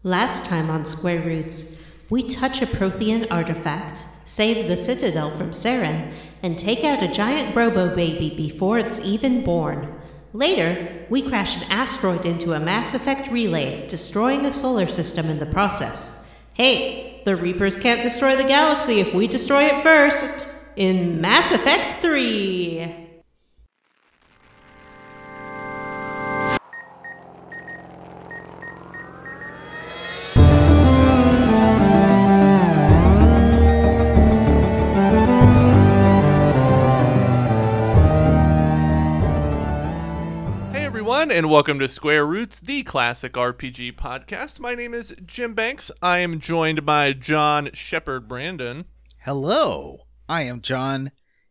Last time on Square Roots, we touch a Prothean artifact, save the Citadel from Saren, and take out a giant robo-baby before it's even born. Later, we crash an asteroid into a Mass Effect relay, destroying a solar system in the process. Hey, the Reapers can't destroy the galaxy if we destroy it first! In Mass Effect 3! And welcome to Square Roots, the classic RPG podcast. My name is Jim Banks. I am joined by John Shepard Brandon. Hello, I am John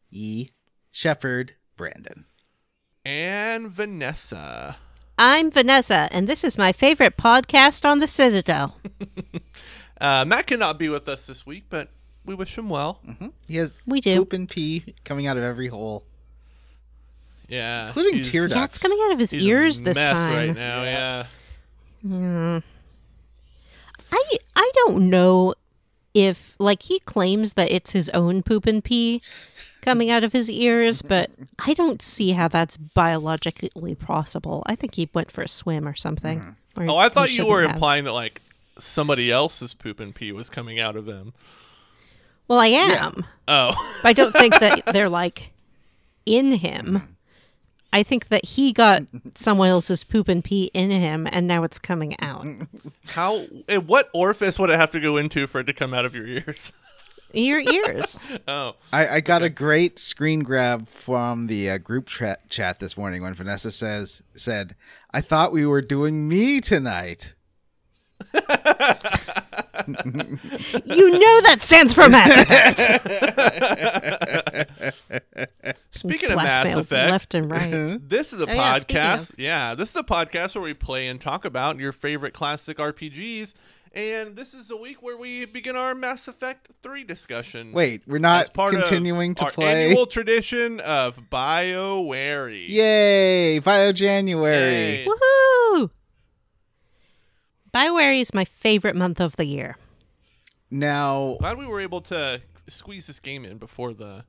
E. Shepard Brandon. And Vanessa. I'm Vanessa, and this is my favorite podcast on the Citadel. Matt cannot be with us this week, but we wish him well. Mm-hmm. He has poop and pee coming out of every hole. Yeah, including tear ducts. Yeah, it's coming out of his ears this mess time. Right now, yeah. I don't know if, like, he claims that it's his own poop and pee coming out of his ears, but I don't see how that's biologically possible. I think he went for a swim or something. Mm-hmm. I thought you were implying that, like, somebody else's poop and pee was coming out of him. Well, I am. Yeah. Oh. But I don't think that they're, like, in him. I think that he got someone else's poop and pee in him, and now it's coming out. What orifice would it have to go into for it to come out of your ears? Your ears. Oh. I got a great screen grab from the group chat this morning when Vanessa said, "I thought we were doing me tonight." You know that stands for Mass Effect. Speaking of Mass Effect, left and right. This is a podcast. Yeah, this is a podcast where we play and talk about your favorite classic RPGs. And this is a week where we begin our Mass Effect 3 discussion. Wait, we're not continuing to play? Annual tradition of BioJanuWarey. Yay, BioJanuWarey. Yay. Woohoo! BioJanuWarey is my favorite month of the year. Now, glad we were able to squeeze this game in before the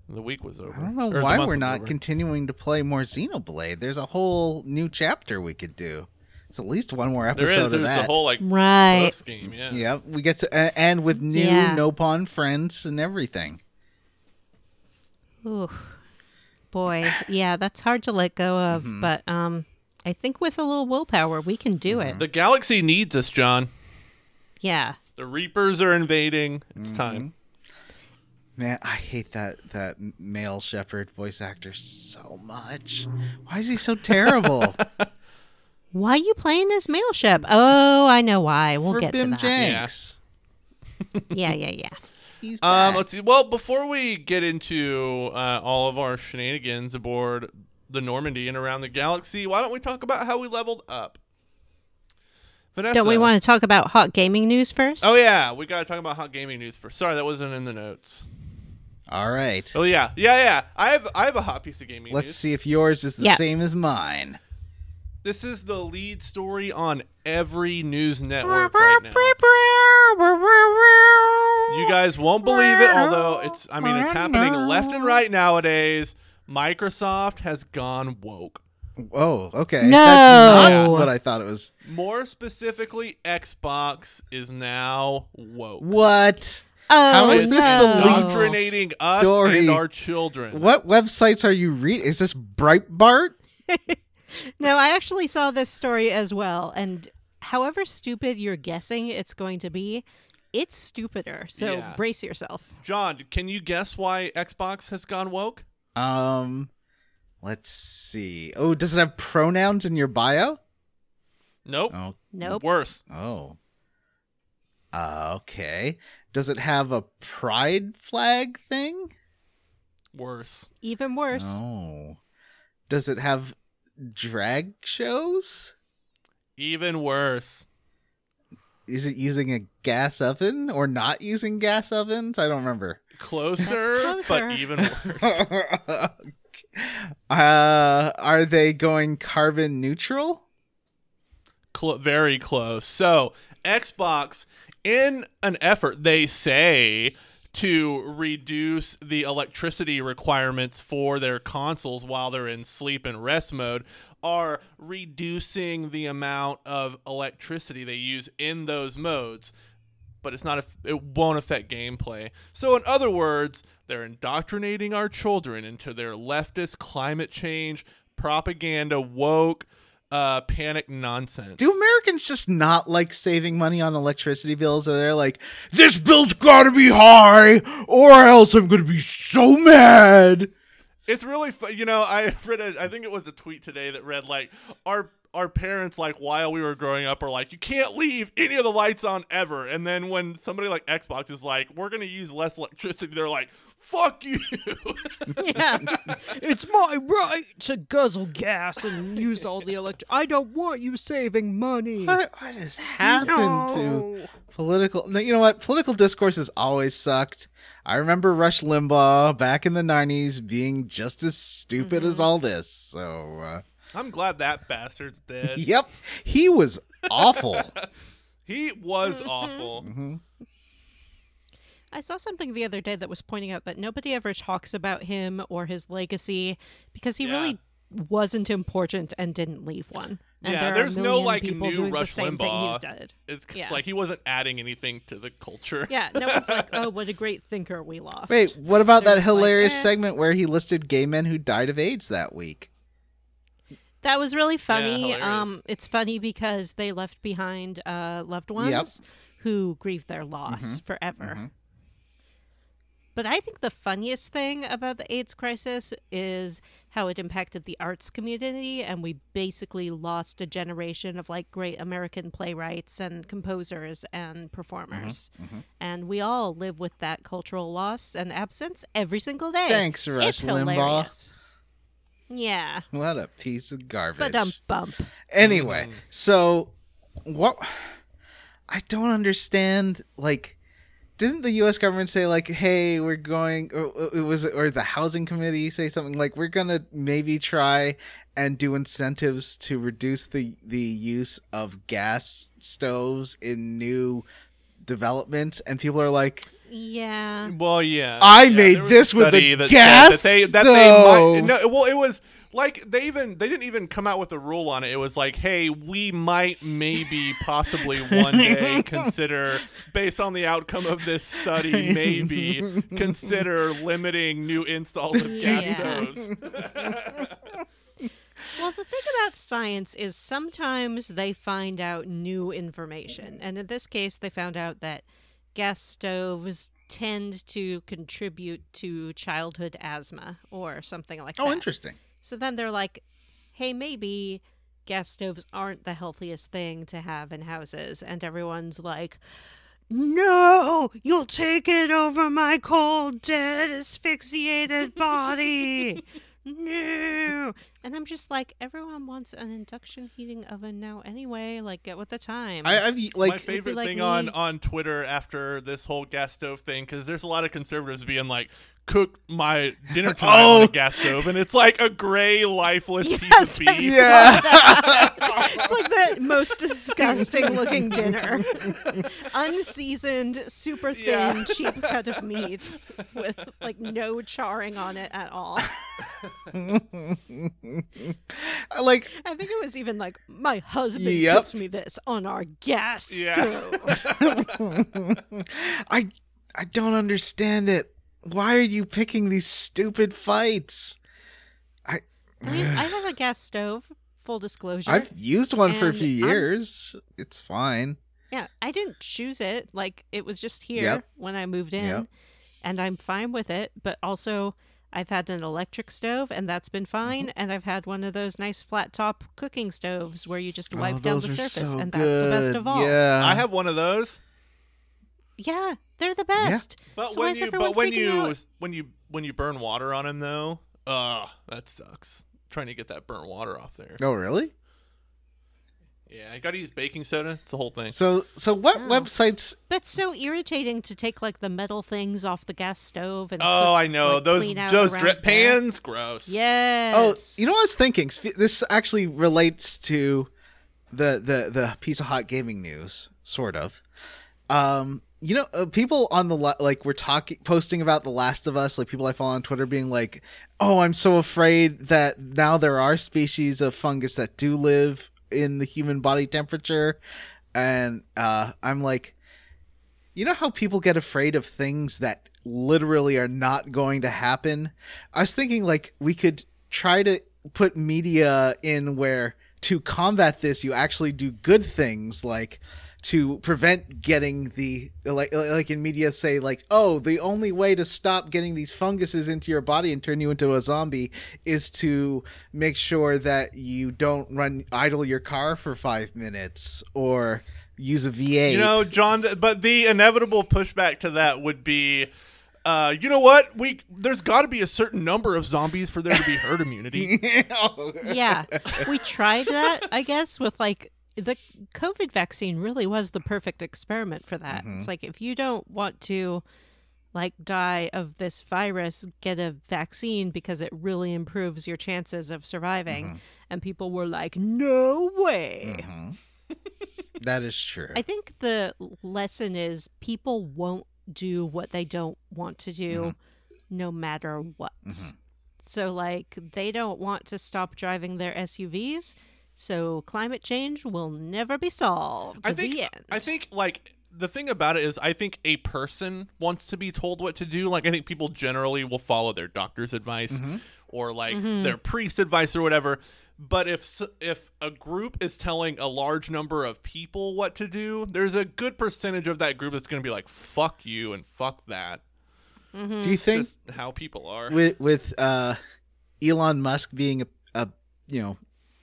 week was over. I don't know why we're not continuing to play more Xenoblade. There's a whole new chapter we could do. It's at least one more episode of that. There's a whole post game, yeah. Yeah, we get to and with new Nopon friends and everything. Ooh, boy, yeah, that's hard to let go of, but I think with a little willpower we can do it. The galaxy needs us, John. Yeah. The Reapers are invading. It's time. Man, I hate that male Shepard voice actor so much. Why is he so terrible? Why are you playing as male Shep? Oh, I know why. We'll get Bim to that. Jenks. Yeah. He's back. Let's see. Well, before we get into all of our shenanigans aboard the Normandy and around the galaxy, why don't we talk about how we leveled up? Vanessa. Don't we want to talk about hot gaming news first? Oh, yeah. We got to talk about hot gaming news first. Sorry, that wasn't in the notes. All right. Oh, yeah. I have a hot piece of gaming news. Let's see if yours is the same as mine. This is the lead story on every news network right now. You guys won't believe it, although it's happening left and right nowadays. Microsoft has gone woke. Oh, okay. No. That's not what I thought it was. More specifically, Xbox is now woke. What? Oh, how is this the lead indoctrinating us story? And our children? What websites are you reading? Is this Breitbart? No, I actually saw this story as well, and however stupid you're guessing it's going to be, it's stupider, so brace yourself. John, can you guess why Xbox has gone woke? Let's see. Oh, does it have pronouns in your bio? Nope. Oh. Nope. Worse. Oh. Okay. Does it have a pride flag thing? Worse. Even worse. Oh. Does it have drag shows? Even worse. Is it using a gas oven or not using gas ovens? I don't remember. Closer. But even worse. Are they going carbon neutral? very close. So Xbox, in an effort, they say, to reduce the electricity requirements for their consoles while they're in sleep and rest mode, are reducing the amount of electricity they use in those modes. But it won't affect gameplay. So in other words, they're indoctrinating our children into their leftist climate change propaganda, woke, panic nonsense. Do Americans just not like saving money on electricity bills? Or they're like, this bill's gotta be high or else I'm gonna be so mad. It's really fun. You know, I think it was a tweet today that read like, our parents, like, while we were growing up, are like, you can't leave any of the lights on ever. And then when somebody like Xbox is like, we're going to use less electricity, they're like, fuck you. Yeah. It's my right to guzzle gas and use all the I don't want you saving money. What has happened to political... No, you know what? Political discourse has always sucked. I remember Rush Limbaugh back in the 90s being just as stupid as all this. So... I'm glad that bastard's dead. Yep. He was awful. He was awful. Mm-hmm. I saw something the other day that was pointing out that nobody ever talks about him or his legacy because he really wasn't important and didn't leave one. And there's no like people new doing Rush the same Limbaugh. thing he's did. It's like he wasn't adding anything to the culture. Yeah, no one's like, oh, what a great thinker we lost. Wait, what about They're that just like, hilarious segment where he listed gay men who died of AIDS that week? That was really funny. Yeah, it's funny because they left behind loved ones who grieved their loss forever. Mm-hmm. But I think the funniest thing about the AIDS crisis is how it impacted the arts community, and we basically lost a generation of like great American playwrights and composers and performers. And we all live with that cultural loss and absence every single day. Thanks, Rush it's Limbaugh. Hilarious. Yeah. What a piece of garbage. Bump. Anyway, so what I don't understand, like, didn't the US government say like, hey, we're going, or the housing committee say something like, we're going to maybe try and do incentives to reduce the use of gas stoves in new developments, and people are like, yeah. Well, yeah. I made this with a gas stove. No, well, it was like they didn't even come out with a rule on it. It was like, hey, we might, maybe, possibly one day consider, based on the outcome of this study, maybe consider limiting new installs of gas stoves. Well, the thing about science is sometimes they find out new information. And in this case, they found out that gas stoves tend to contribute to childhood asthma or something like that. Oh, interesting. So then they're like, hey, maybe gas stoves aren't the healthiest thing to have in houses. And everyone's like, no, you'll take it over my cold, dead, asphyxiated body. No. And I'm just like, everyone wants an induction heating oven now anyway. Like, get with the time. I've like my favorite thing on Twitter after this whole gas stove thing, because there's a lot of conservatives being like, cook my dinner tonight on a gas stove, and it's like a gray, lifeless piece of beef. Yeah. It's like the most disgusting looking dinner. Unseasoned, super thin, cheap cut of meat with like no charring on it at all. Like, I think it was even like, my husband Yep. cooks me this on our gas stove. I don't understand it. Why are you picking these stupid fights? I mean, I have a gas stove, full disclosure. I've used one for a And few years. It's fine. Yeah, I didn't choose it. Like, it was just here Yep. when I moved in, Yep. and I'm fine with it. But also, I've had an electric stove, and that's been fine. And I've had one of those nice flat top cooking stoves where you just wipe down those the are surface, so and that's the best good. of all. Yeah. I have one of those. Yeah, they're the best. But So why is when everyone freaking out? when you burn water on them though, that sucks. Trying to get that burnt water off there. Oh, really? Yeah, I gotta use baking soda. It's the whole thing. So what Oh. websites? That's so irritating to take like the metal things off the gas stove and I know like, those clean out drip around there. pans. Gross. Yes. Oh, you know what I was thinking? This actually relates to the piece of hot gaming news, sort of. People on the like we're posting about The Last of Us, like people I follow on Twitter being like, "Oh, I'm so afraid that now there are species of fungus that do live in the human body temperature," and I'm like, you know how people get afraid of things that literally are not going to happen? I was thinking like we could try to put media in where to combat this, you actually do good things, like to prevent getting the like in media say like, oh, the only way to stop getting these funguses into your body and turn you into a zombie is to make sure that you don't idle your car for 5 minutes or use a V8. You know, John, but the inevitable pushback to that would be, you know what? There's got to be a certain number of zombies for there to be herd immunity. Yeah, we tried that, I guess, with like the COVID vaccine really was the perfect experiment for that. It's like, if you don't want to like die of this virus, get a vaccine because it really improves your chances of surviving. And people were like, no way. That is true. I think the lesson is people won't do what they don't want to do no matter what. So like, they don't want to stop driving their SUVs, so climate change will never be solved. The end. I think like the thing about it is, I think a person wants to be told what to do. Like, I think people generally will follow their doctor's advice or like their priest's advice or whatever. But if a group is telling a large number of people what to do, there's a good percentage of that group that's going to be like, fuck you and fuck that. Do you think just how people are with Elon Musk being a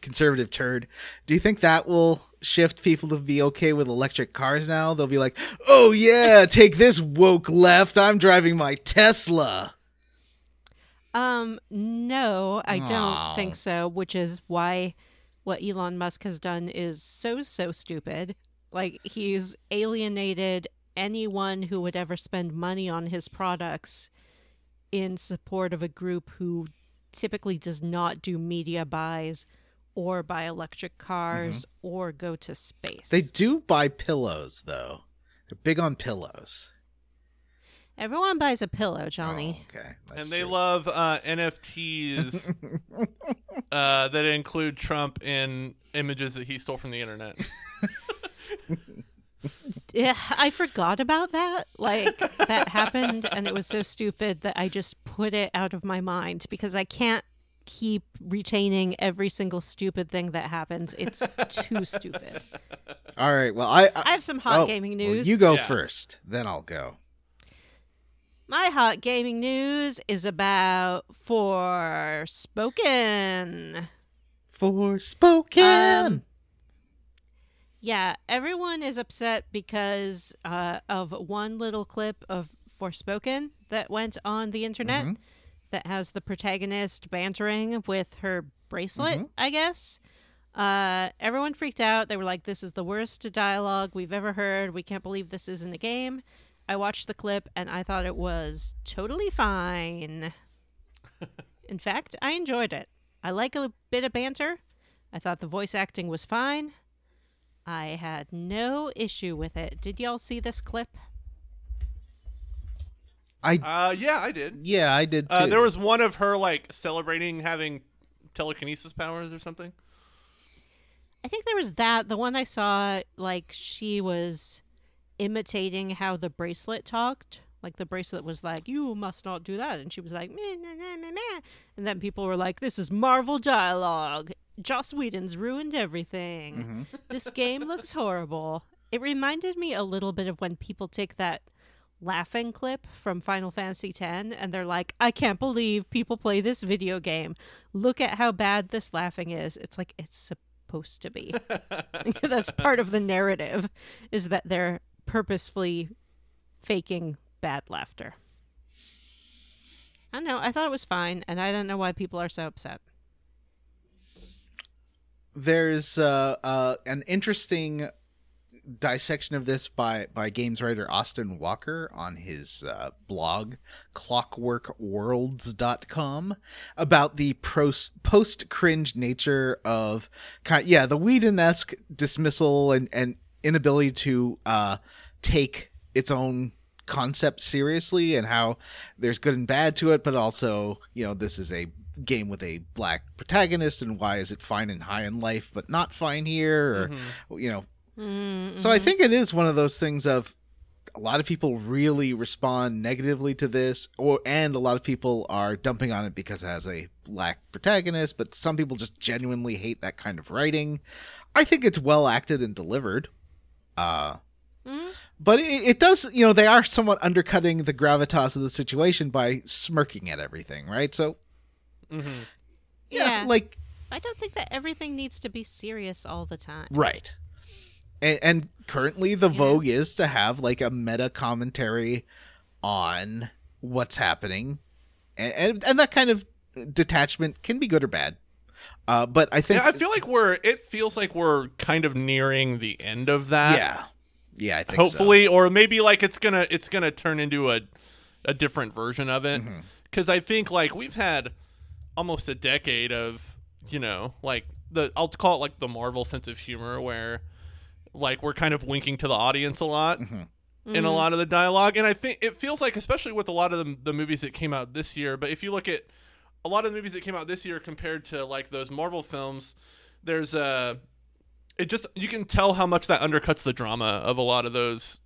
conservative turd, do you think that will shift people to be okay with electric cars now? They'll be like, oh yeah, take this woke left, I'm driving my Tesla. No, I don't think so, which is why what Elon Musk has done is so stupid. Like, he's alienated anyone who would ever spend money on his products in support of a group who typically does not do media buys or buy electric cars or go to space. They do buy pillows, though. They're big on pillows. Everyone buys a pillow, Johnny. Oh, okay. That's and they true. love NFTs that include Trump in images that he stole from the internet. Yeah, I forgot about that. Like, that happened, and it was so stupid that I just put it out of my mind because I can't keep retaining every single stupid thing that happens. It's too stupid. All right. Well, I have some hot gaming news. Well, you go first, then I'll go. My hot gaming news is about Forspoken. Forspoken! Yeah, everyone is upset because of one little clip of Forspoken that went on the internet that has the protagonist bantering with her bracelet, I guess. Everyone freaked out. They were like, this is the worst dialogue we've ever heard. We can't believe this isn't a game. I watched the clip and I thought it was totally fine. In fact, I enjoyed it. I like a bit of banter. I thought the voice acting was fine. I had no issue with it. Did y'all see this clip? Yeah, I did. Yeah, I did too. There was one of her like celebrating having telekinesis powers or something. I think there was that. The one I saw, like, she was imitating how the bracelet talked. Like, the bracelet was like, you must not do that. And she was like, meh, meh, meh, meh, meh. And then people were like, this is Marvel dialogue. Joss Whedon's ruined everything. This game looks horrible. It reminded me a little bit of when people take that laughing clip from Final Fantasy X and they're like, I can't believe people play this video game. Look at how bad this laughing is. It's like, it's supposed to be. That's part of the narrative, is that they're purposefully faking bad laughter. I don't know. I thought it was fine, and I don't know why people are so upset. There's an interesting dissection of this by games writer Austin Walker on his blog clockworkworlds.com about the post-cringe nature of the Whedon-esque dismissal and inability to take its own concept seriously, and how there's good and bad to it, but also, this is a game with a black protagonist, and why is it fine and high in life but not fine here, or So I think it is one of those things of a lot of people really respond negatively to this, and a lot of people are dumping on it because it has a black protagonist, but some people just genuinely hate that kind of writing. I think it's well acted and delivered. But it does, they are somewhat undercutting the gravitas of the situation by smirking at everything, right? So, Yeah. like... I don't think that everything needs to be serious all the time. Right. And currently the vogue is to have like a meta commentary on what's happening. And that kind of detachment can be good or bad. But I think... Yeah, I feel like it feels like we're kind of nearing the end of that. Yeah. Yeah, I think hopefully, or maybe like it's gonna turn into a different version of it. Because I think like we've had almost a decade of, like I'll call it like the Marvel sense of humor, where like we're kind of winking to the audience a lot in a lot of the dialogue. And I think it feels like, especially with a lot of the movies that came out this year, but if you look at a lot of the movies that came out this year compared to like those Marvel films, there's you can tell how much that undercuts the drama of a lot of those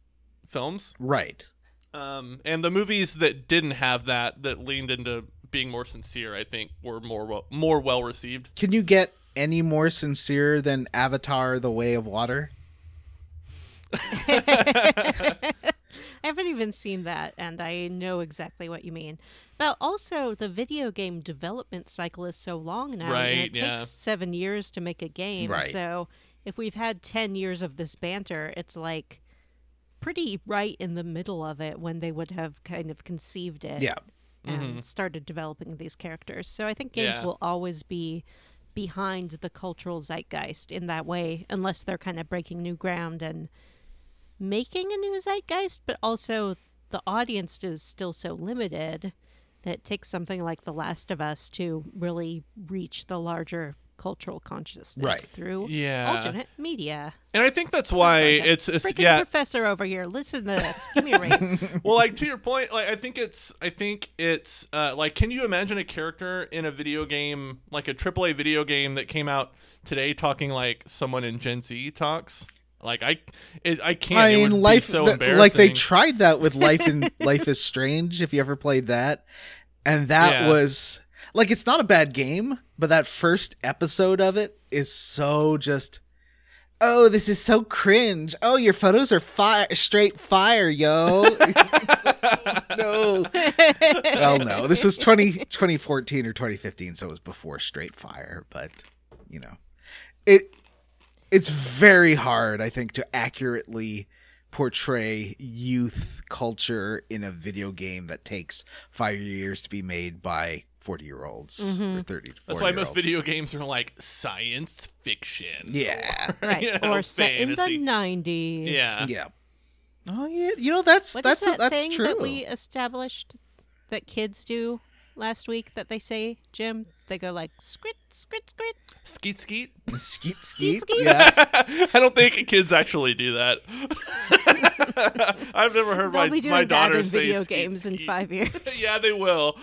films. Right. And the movies that didn't have that leaned into being more sincere, I think, were more well received. Can you get any more sincere than Avatar: The Way of Water? I haven't even seen that, and I know exactly what you mean. But also, the video game development cycle is so long now. Right, and it takes 7 years to make a game. Right. So if we've had 10 years of this banter, it's like pretty right in the middle of it when they would have kind of conceived it. Yeah. And started developing these characters. So I think games will always be behind the cultural zeitgeist in that way, unless they're kind of breaking new ground and making a new zeitgeist, but also the audience is still so limited that it takes something like The Last of Us to really reach the larger cultural consciousness through alternate media. And I think that's why it's freaking professor over here. Listen to this. Give me a raise. Well, like to your point, like I think it's like, can you imagine a character in a video game, like a AAA video game that came out today, talking like someone in Gen Z talks? Like I can't. I mean, it would Life. be so embarrassing. Like they tried that with Life is Strange. If you ever played that, and that was like, it's not a bad game, but that first episode of it is so just, oh, this is so cringe. Oh, your photos are straight fire, yo. No. Well, no, this was 2014 or 2015, so it was before straight fire, but it's very hard, I think, to accurately portray youth culture in a video game that takes 5 years to be made by 40-year-olds or 30 to 40-year-olds. That's why most video games are like science fiction. Yeah. Right. Or set in the 90s. Yeah. Yeah. Oh, yeah. That's What is that thing true. that we established that kids do last week that they say, Jim? They go like, skrit, skrit, skrit. Skeet, skeet. Skeet, Skeet. Yeah. I don't think kids actually do that. I've never heard They'll be doing my that daughter in say video skeet, games in skeet. 5 years. Yeah, they will.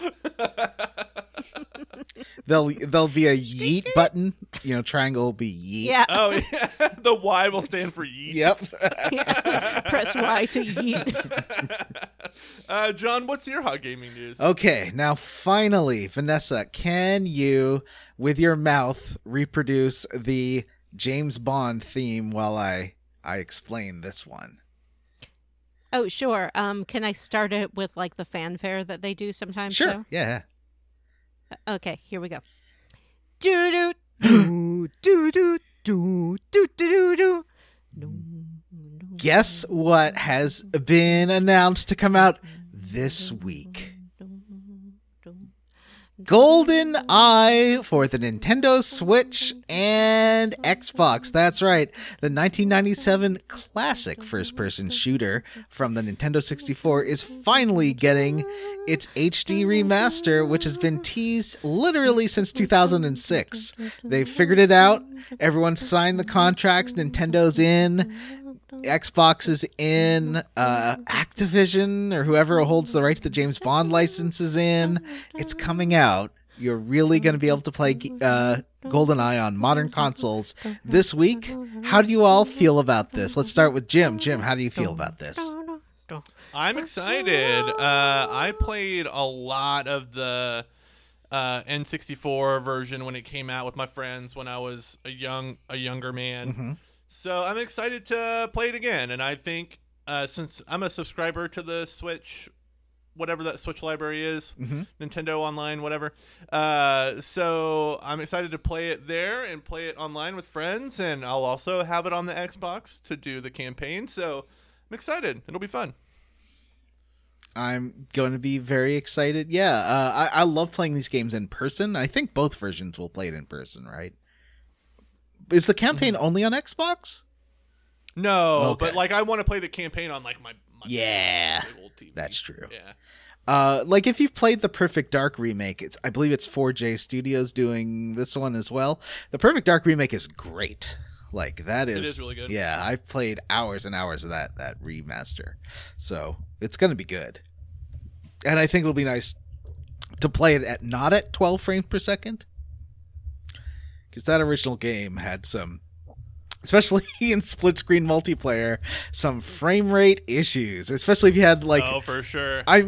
There'll be a yeet button. Triangle will be yeet. Yeah. Oh, yeah. The Y will stand for yeet. Yep. Press Y to yeet. John, what's your hot gaming news? Okay, now finally, Vanessa, can you, with your mouth, reproduce the James Bond theme while I explain this one? Oh, sure. Can I start it with like the fanfare that they do sometimes? Sure. Though? Yeah. Okay, here we go. Do do do do do do do do do. Guess what has been announced to come out this week? Golden Eye for the Nintendo Switch and Xbox. That's right. The 1997 classic first-person shooter from the Nintendo 64 is finally getting its HD remaster, which has been teased literally since 2006. They figured it out. Everyone signed the contracts. Nintendo's in. Xbox is in. Activision or whoever holds the right to the James Bond license is in. It's coming out. You're really going to be able to play GoldenEye on modern consoles this week. How do you all feel about this? Let's start with Jim. Jim, how do you feel about this? I'm excited. I played a lot of the N64 version when it came out with my friends when I was a younger man. Mm-hmm. So I'm excited to play it again. And I think since I'm a subscriber to the Switch, whatever that Switch library is, Nintendo Online, whatever. So I'm excited to play it there and play it online with friends. And I'll also have it on the Xbox to do the campaign. So I'm excited. It'll be fun. I'm going to be very excited. Yeah, I love playing these games in person. I think both versions will play it in person, right? Is the campaign only on Xbox? No, Okay. but like I want to play the campaign on like my Yeah, big old TV. that's true. Yeah. Like if you've played the Perfect Dark remake, I believe it's 4J Studios doing this one as well. The Perfect Dark remake is great. Like that is, It is really good. Yeah, I've played hours and hours of that remaster, so it's gonna be good. And I think it'll be nice to play it not at 12 frames per second, because that original game had some, especially in split screen multiplayer, some frame rate issues. Especially if you had like, oh, for sure. a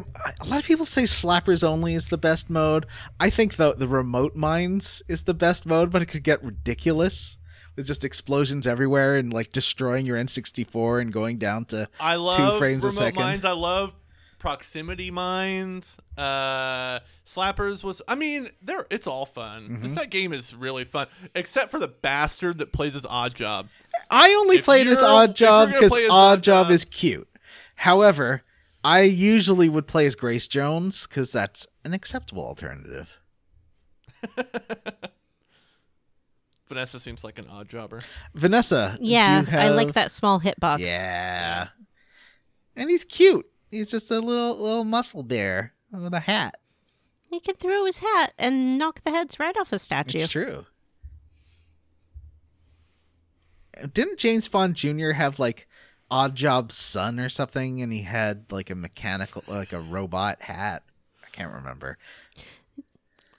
lot of people say slappers only is the best mode. I think the remote mines is the best mode, but it could get ridiculous. With just explosions everywhere and like destroying your N64 and going down to I love 2 frames a remote second. mines. I love proximity mines. Slappers was. I mean, it's all fun. That game is really fun, except for the bastard that plays as Odd Job. I only played as Odd Job because Odd Job is cute. However, I usually would play as Grace Jones because that's an acceptable alternative. Vanessa seems like an odd jobber. Vanessa, Yeah, do you I like have- that small hitbox. Yeah. And he's cute. He's just a little muscle bear with a hat. He can throw his hat and knock the heads right off a statue. It's true. Didn't James Bond Jr. have like Odd Job's son or something, and he had like a mechanical, like a robot hat? I can't remember.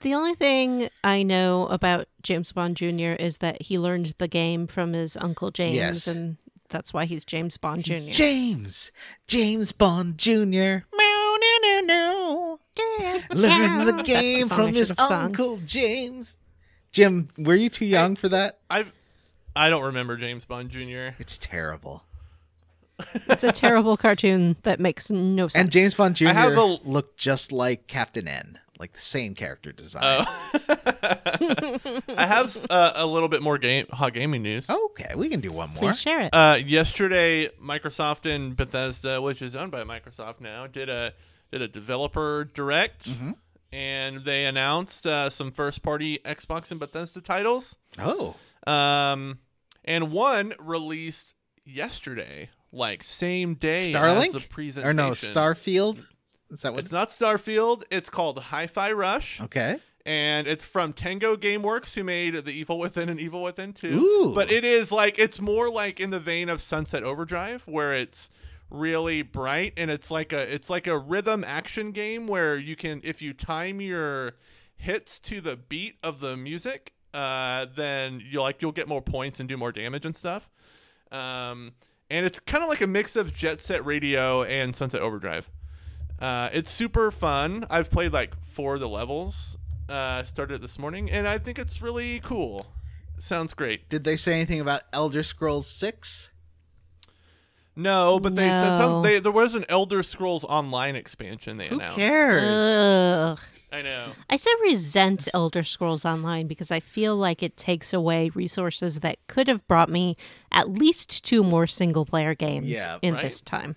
The only thing I know about James Bond Jr. is that he learned the game from his Uncle James, Yes. and that's why he's James Bond Jr. He's James Bond Jr. Meow, no, no, no. Learned the game That's the song I from his should have sung. Uncle James. Jim, were you too young for that? I don't remember James Bond Jr. It's terrible. It's a terrible cartoon that makes no sense. And James Bond Jr. have a- looked just like Captain N. Like the same character design. I have a little bit more hot gaming news. Okay, we can do one more. Please share it. Yesterday, Microsoft and Bethesda, which is owned by Microsoft now, did a developer direct, and they announced some first-party Xbox and Bethesda titles. Oh. And one released yesterday, like same day Starlink? as the presentation. Or no, Starfield? Is that what It's not Starfield. It's called Hi-Fi Rush. Okay. And it's from Tango Gameworks, who made The Evil Within and Evil Within 2. Ooh. But it's more like in the vein of Sunset Overdrive, where it's really bright and it's like a rhythm action game where you can, if you time your hits to the beat of the music, then you'll get more points and do more damage and stuff. And it's kind of like a mix of Jet Set Radio and Sunset Overdrive. It's super fun. I've played like 4 of the levels. Started it this morning, and I think it's really cool. Sounds great. Did they say anything about Elder Scrolls 6? No, but they said No. there was an Elder Scrolls Online expansion they Who announced. cares? Ugh. I know. I still resent Elder Scrolls Online because I feel like it takes away resources that could have brought me at least 2 more single-player games Yeah, in right? this time.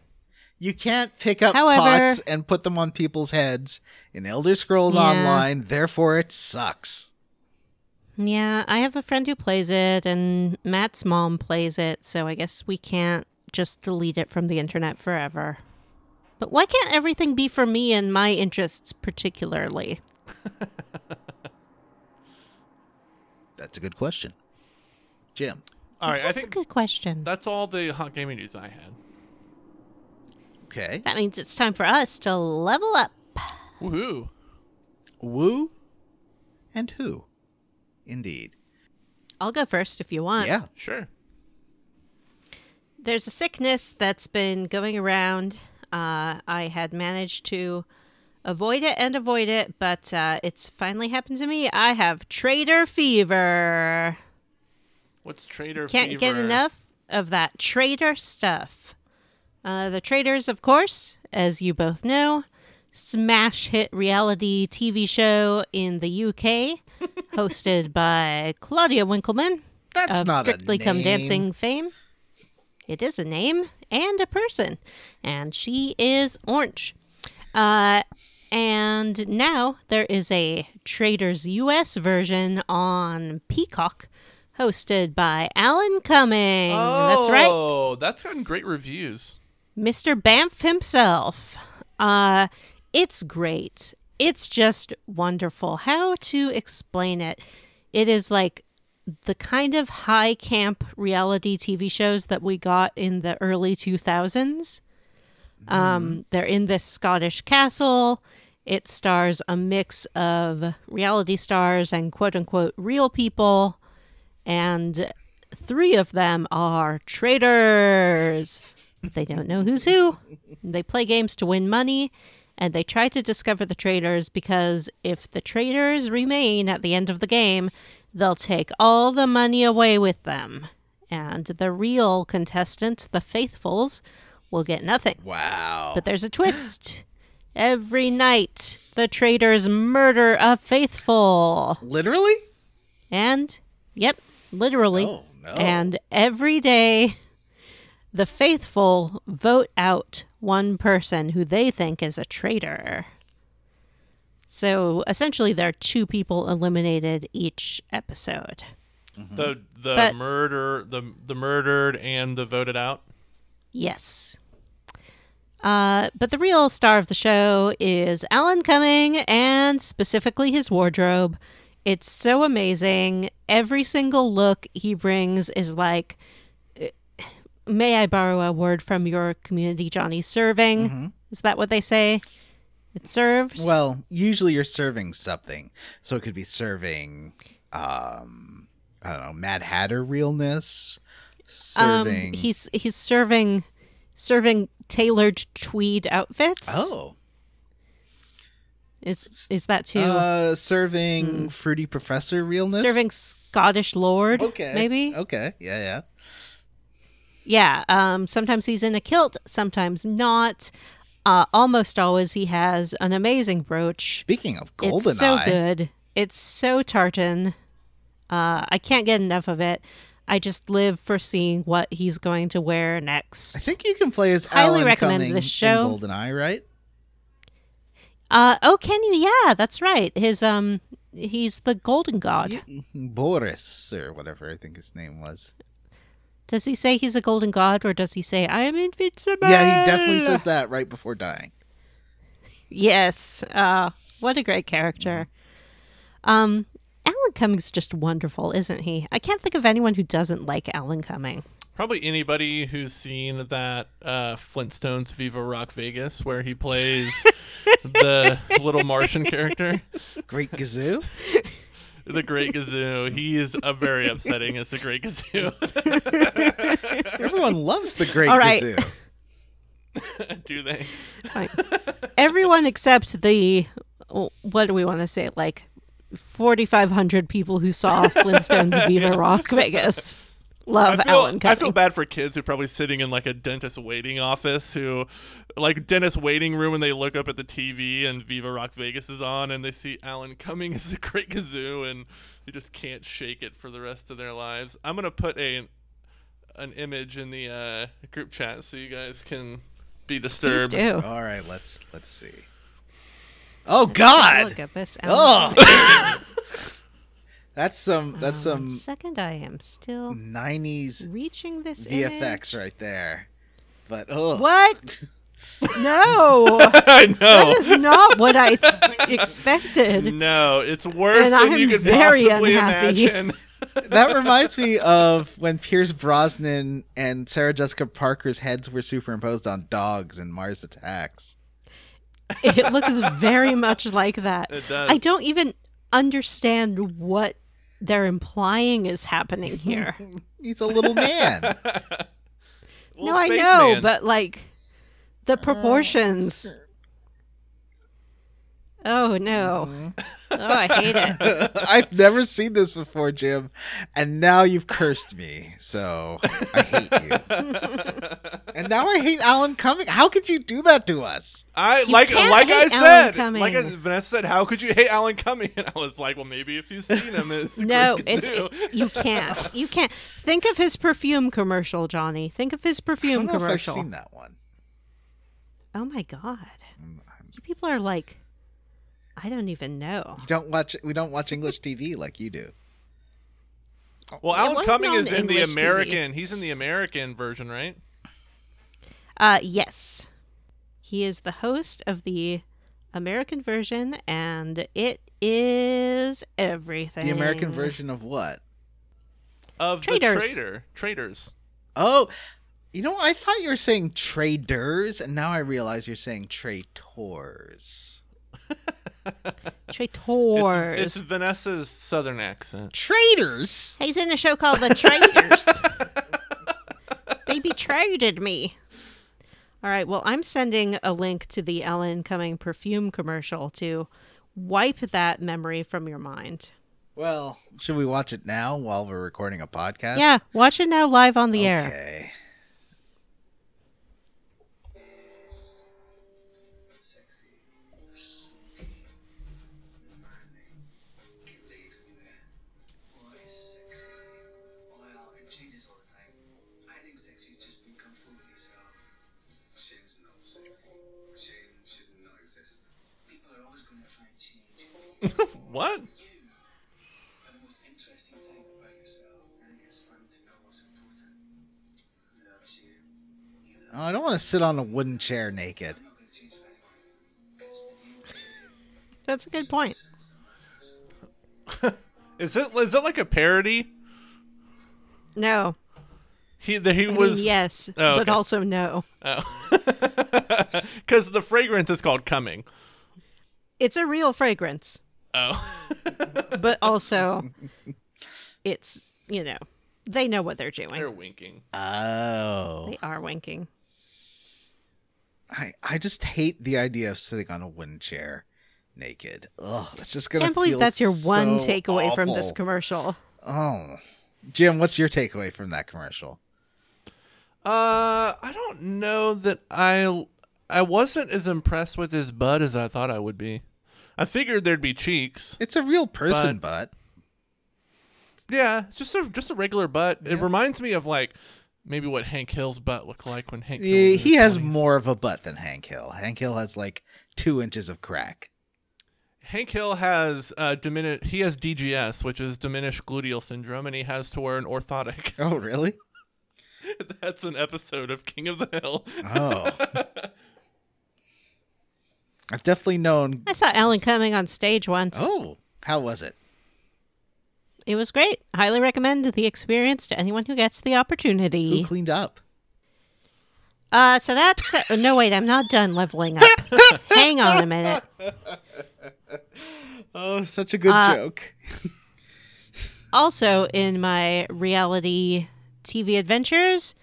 You can't pick up However- pots and put them on people's heads in Elder Scrolls Yeah. Online, therefore it sucks. Yeah, I have a friend who plays it, and Matt's mom plays it, so I guess we can't just delete it from the internet forever. But why can't everything be for me and my interests particularly? That's a good question. Jim. All right, I That's a think good question. that's all the hot gaming news I had. Okay. That means it's time for us to level up. Woohoo! Woo and who? Indeed. I'll go first if you want. Yeah. Sure. There's a sickness that's been going around. I had managed to avoid it, but it's finally happened to me. I have trader fever. What's trader Can't fever? get enough of that trader stuff. The Traders, of course, as you both know, smash hit reality TV show in the UK, hosted by Claudia Winkleman That's of not Strictly a Come name. Dancing fame. It is a name and a person, and she is orange. And now there is a Traders US version on Peacock, hosted by Alan Cumming. That's right. Oh, that's gotten great reviews. Mr. BAMF himself. It's great. It's just wonderful. How to explain it? It is like the kind of high camp reality TV shows that we got in the early 2000s. They're in this Scottish castle. It stars a mix of reality stars and quote unquote real people. And 3 of them are traitors. They don't know who's who. They play games to win money, and they try to discover the traitors because if the traitors remain at the end of the game, they'll take all the money away with them. And the real contestants, the faithfuls, will get nothing. Wow. But there's a twist. Every night, the traitors murder a faithful. Literally? And, yep, literally. Oh, no. And every day, the faithful vote out one person who they think is a traitor. So essentially, there are 2 people eliminated each episode. The But- the murdered and the voted out. Yes. But the real star of the show is Alan Cumming, and specifically his wardrobe. It's so amazing. Every single look he brings is like, may I borrow a word from your community, Johnny? Serving. Is that what they say? It serves? Well, usually you're serving something. So it could be serving, I don't know, Mad Hatter realness. Serving. He's serving tailored tweed outfits. Oh. Is that too? Serving Fruity Professor realness. Serving Scottish Lord, Okay. maybe? Okay. Yeah. Yeah, sometimes he's in a kilt, sometimes not. Almost always he has an amazing brooch. Speaking of GoldenEye. It's so good. It's so tartan. I can't get enough of it. I just live for seeing what he's going to wear next. I think you can play as Highly Alan recommend Cumming this show. in GoldenEye, right? Oh, can you? Yeah, that's right. He's the golden god. Boris, or whatever I think his name was. Does he say he's a golden god, or does he say, I am invincible? Yeah, he definitely says that right before dying. Yes. What a great character. Alan Cumming's just wonderful, isn't he? I can't think of anyone who doesn't like Alan Cumming. Probably anybody who's seen that Flintstones Viva Rock Vegas, where he plays the little Martian character, Great Gazoo? the Great Gazoo. He is a very upsetting as the Great Gazoo. Everyone loves the Great All right. Gazoo. Do they? Fine. Everyone except the, what do we want to say, like 4,500 people who saw Flintstones Viva Rock Vegas. Love Alan Cumming. I feel bad for kids who are probably sitting in like a dentist waiting office, who like dentist waiting room, and they look up at the TV and Viva Rock Vegas is on, and they see Alan Cumming as the Great Gazoo, and they just can't shake it for the rest of their lives. I'm gonna put an image in the group chat so you guys can be Please disturbed. do. All right, let's see. Oh God! Look at this. Oh, that's some Second, I am still 90s reaching this VFX image. right there. But oh, What? No, I know. that is not what I expected. No, it's worse And than I'm you could very possibly unhappy. imagine. that reminds me of when Pierce Brosnan and Sarah Jessica Parker's heads were superimposed on dogs in Mars Attacks. It looks very much like that. It does. I don't even understand what they're implying is happening here. He's a little man. No, I know, but like the proportions. Oh no. Oh, I hate it. I've never seen this before, Jim, and now you've cursed me, so I hate you. And now I hate Alan Cumming. How could you do that to us? I You like can't I hate said, Alan Cumming. like Vanessa said, how could you hate Alan Cumming? And I was like, well, maybe if you've seen him, it's No, great to do. you can't. You can't. Think of his perfume commercial, Johnny. Think of his I perfume don't know if I've commercial. seen that one. Oh my god. You people are like, I don't even know. We don't watch English TV like you do. Well, It Alan wasn't Cumming on is in the English TV. American. He's in the American version, right? Yes. He is the host of the American version, and it is everything. The American version of what? Of Traders. the Traders. Oh, you know, I thought you were saying traders, and now I realize you're saying traitors. Traitors. It's Vanessa's southern accent. Traders? He's in a show called The Traitors. They betrayed me. All right, well, I'm sending a link to the Alan Cumming perfume commercial to wipe that memory from your mind. Well, should we watch it now while we're recording a podcast? Yeah, watch it now live on the air. Okay. What? Oh, I don't want to sit on a wooden chair naked. That's a good point. Is it like a parody? No. He I was mean, yes, Oh, but okay. also no. Oh, because the fragrance is called Cumming. It's a real fragrance, Oh, but also it's, they know what they're doing. they're winking. Oh. They are winking. I just hate the idea of sitting on a wooden chair naked. Ugh, it's just gonna Can't believe feel that's your one so takeaway from this awful. commercial. Oh. Jim, what's your takeaway from that commercial? I don't know that I wasn't as impressed with his butt as I thought I would be. I figured there'd be cheeks. It's a real person butt. Yeah, it's just a regular butt. It Yeah. reminds me of like maybe what Hank Hill's butt looked like when Hank Hill Yeah, was in he his has 20s. more of a butt than Hank Hill. Hank Hill has like 2 inches of crack. Hank Hill has he has DGS, which is diminished gluteal syndrome, and he has to wear an orthotic. Oh, really? That's an episode of King of the Hill. Oh. I've definitely known. I saw Alan Cumming on stage once. Oh, how was it? It was great. Highly recommend the experience to anyone who gets the opportunity. Who cleaned up? So that's... no, wait, I'm not done leveling up. Hang on a minute. Oh, such a good joke. Also, in my reality TV adventures,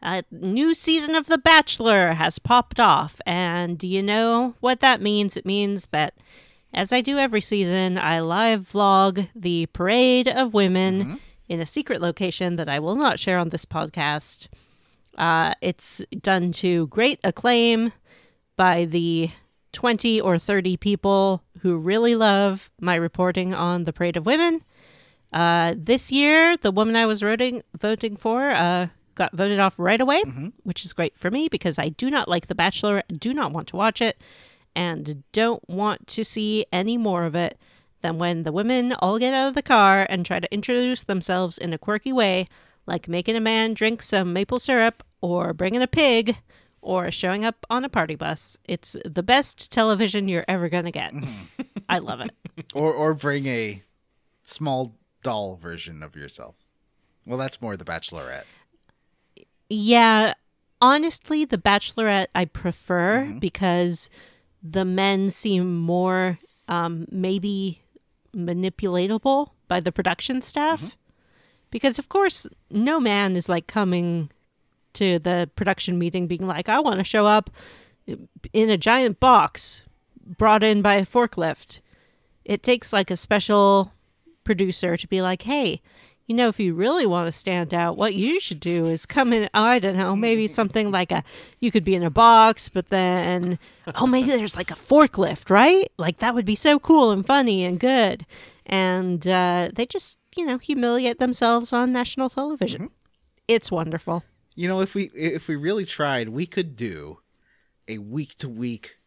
a new season of The Bachelor has popped off. And do you know what that means? It means that, as I do every season, I live vlog the parade of women in a secret location that I will not share on this podcast. It's done to great acclaim by the 20 or 30 people who really love my reporting on the Parade of Women. This year, the woman I was voting for got voted off right away, which is great for me because I do not like The Bachelor, do not want to watch it, and don't want to see any more of it than when the women all get out of the car and try to introduce themselves in a quirky way, like making a man drink some maple syrup or bringing a pig or showing up on a party bus. It's the best television you're ever going to get. I love it. Or bring a small doll version of yourself. Well, that's more The Bachelorette. Yeah, honestly, The Bachelorette I prefer because the men seem more maybe manipulatable by the production staff. Because, of course, no man is like coming to the production meeting being like, I want to show up in a giant box brought in by a forklift. It takes like a special producer to be like, hey, you know, if you really want to stand out, what you should do is come in, I don't know, maybe something like you could be in a box, but then, maybe there's like a forklift, right? Like that would be so cool and funny and good. And they just, humiliate themselves on national television. It's wonderful. You know, if we really tried, we could do a week-to-week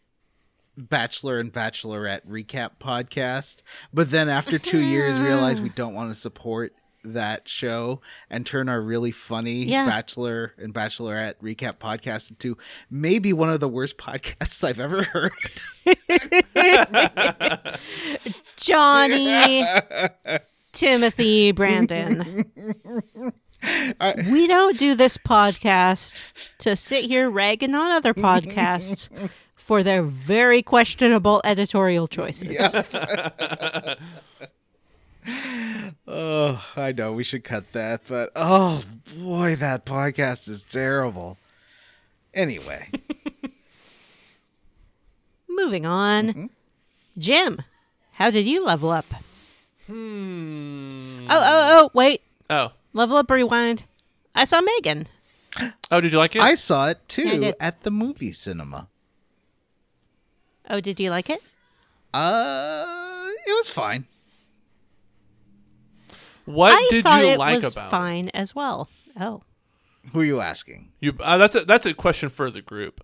Bachelor and Bachelorette recap podcast, but then after 2 years realize we don't want to support that show and turn our really funny Bachelor and Bachelorette recap podcast into maybe one of the worst podcasts I've ever heard. Johnny, Timothy, Brandon. We don't do this podcast to sit here ragging on other podcasts for their very questionable editorial choices. Oh, I know we should cut that, but oh boy, that podcast is terrible. Anyway. Moving on. Jim, how did you level up? Wait. Oh. Level up, rewind. I saw Megan. Oh, did you like it? I saw it too did. at the movie cinema. Oh, did you like it? It was fine. What I did thought you it like was about fine as well. Oh. Who are you asking? it? That's a question for the group.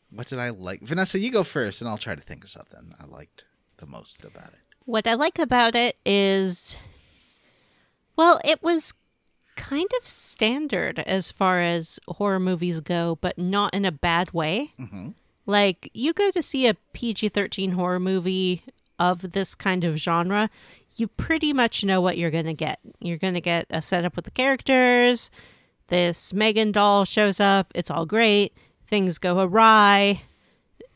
What did I like? Vanessa, you go first, and I'll try to think of something I liked the most about it. What I like about it is, well, it was kind of standard as far as horror movies go, but not in a bad way. Like, you go to see a PG-13 horror movie of this kind of genre, you pretty much know what you're going to get. You're going to get a setup with the characters. This Megan doll shows up. It's all great. Things go awry.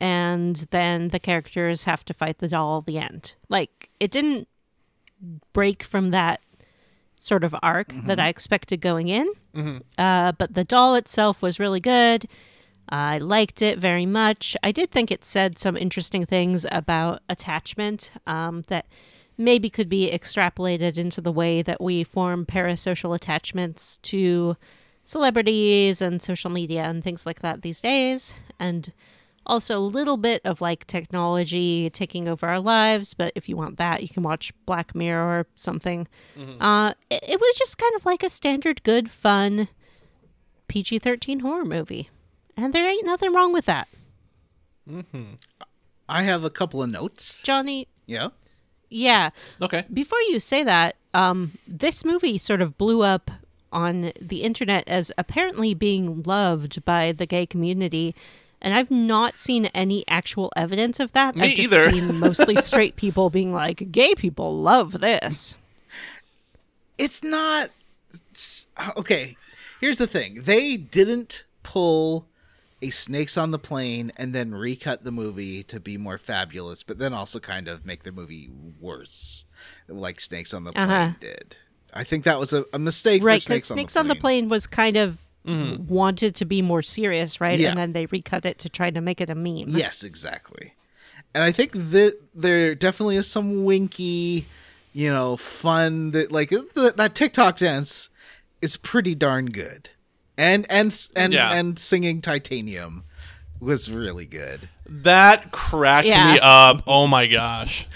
And then the characters have to fight the doll at the end. Like, it didn't break from that sort of arc that I expected going in. But the doll itself was really good. I liked it very much. I did think it said some interesting things about attachment that maybe could be extrapolated into the way that we form parasocial attachments to celebrities and social media and things like that these days. And also a little bit of like technology taking over our lives. But if you want that, you can watch Black Mirror or something. It was just kind of like a standard, good, fun PG-13 horror movie. And there ain't nothing wrong with that. I have a couple of notes. Johnny? Yeah? Yeah. Okay. Before you say that, this movie sort of blew up on the internet as apparently being loved by the gay community. And I've not seen any actual evidence of that. Me I've just either. seen mostly straight people being like, gay people love this. It's not... Okay, here's the thing. They didn't pull a Snakes on the Plane and then recut the movie to be more fabulous, but then also kind of make the movie worse, like Snakes on the Plane did. I think that was a mistake Right, for because Snakes on the Plane was kind of wanted to be more serious, right? Yeah. And then they recut it to try to make it a meme. Yes, exactly. And I think that there definitely is some winky, fun that like that TikTok dance is pretty darn good. And singing Titanium was really good. That cracked me up. Oh my gosh.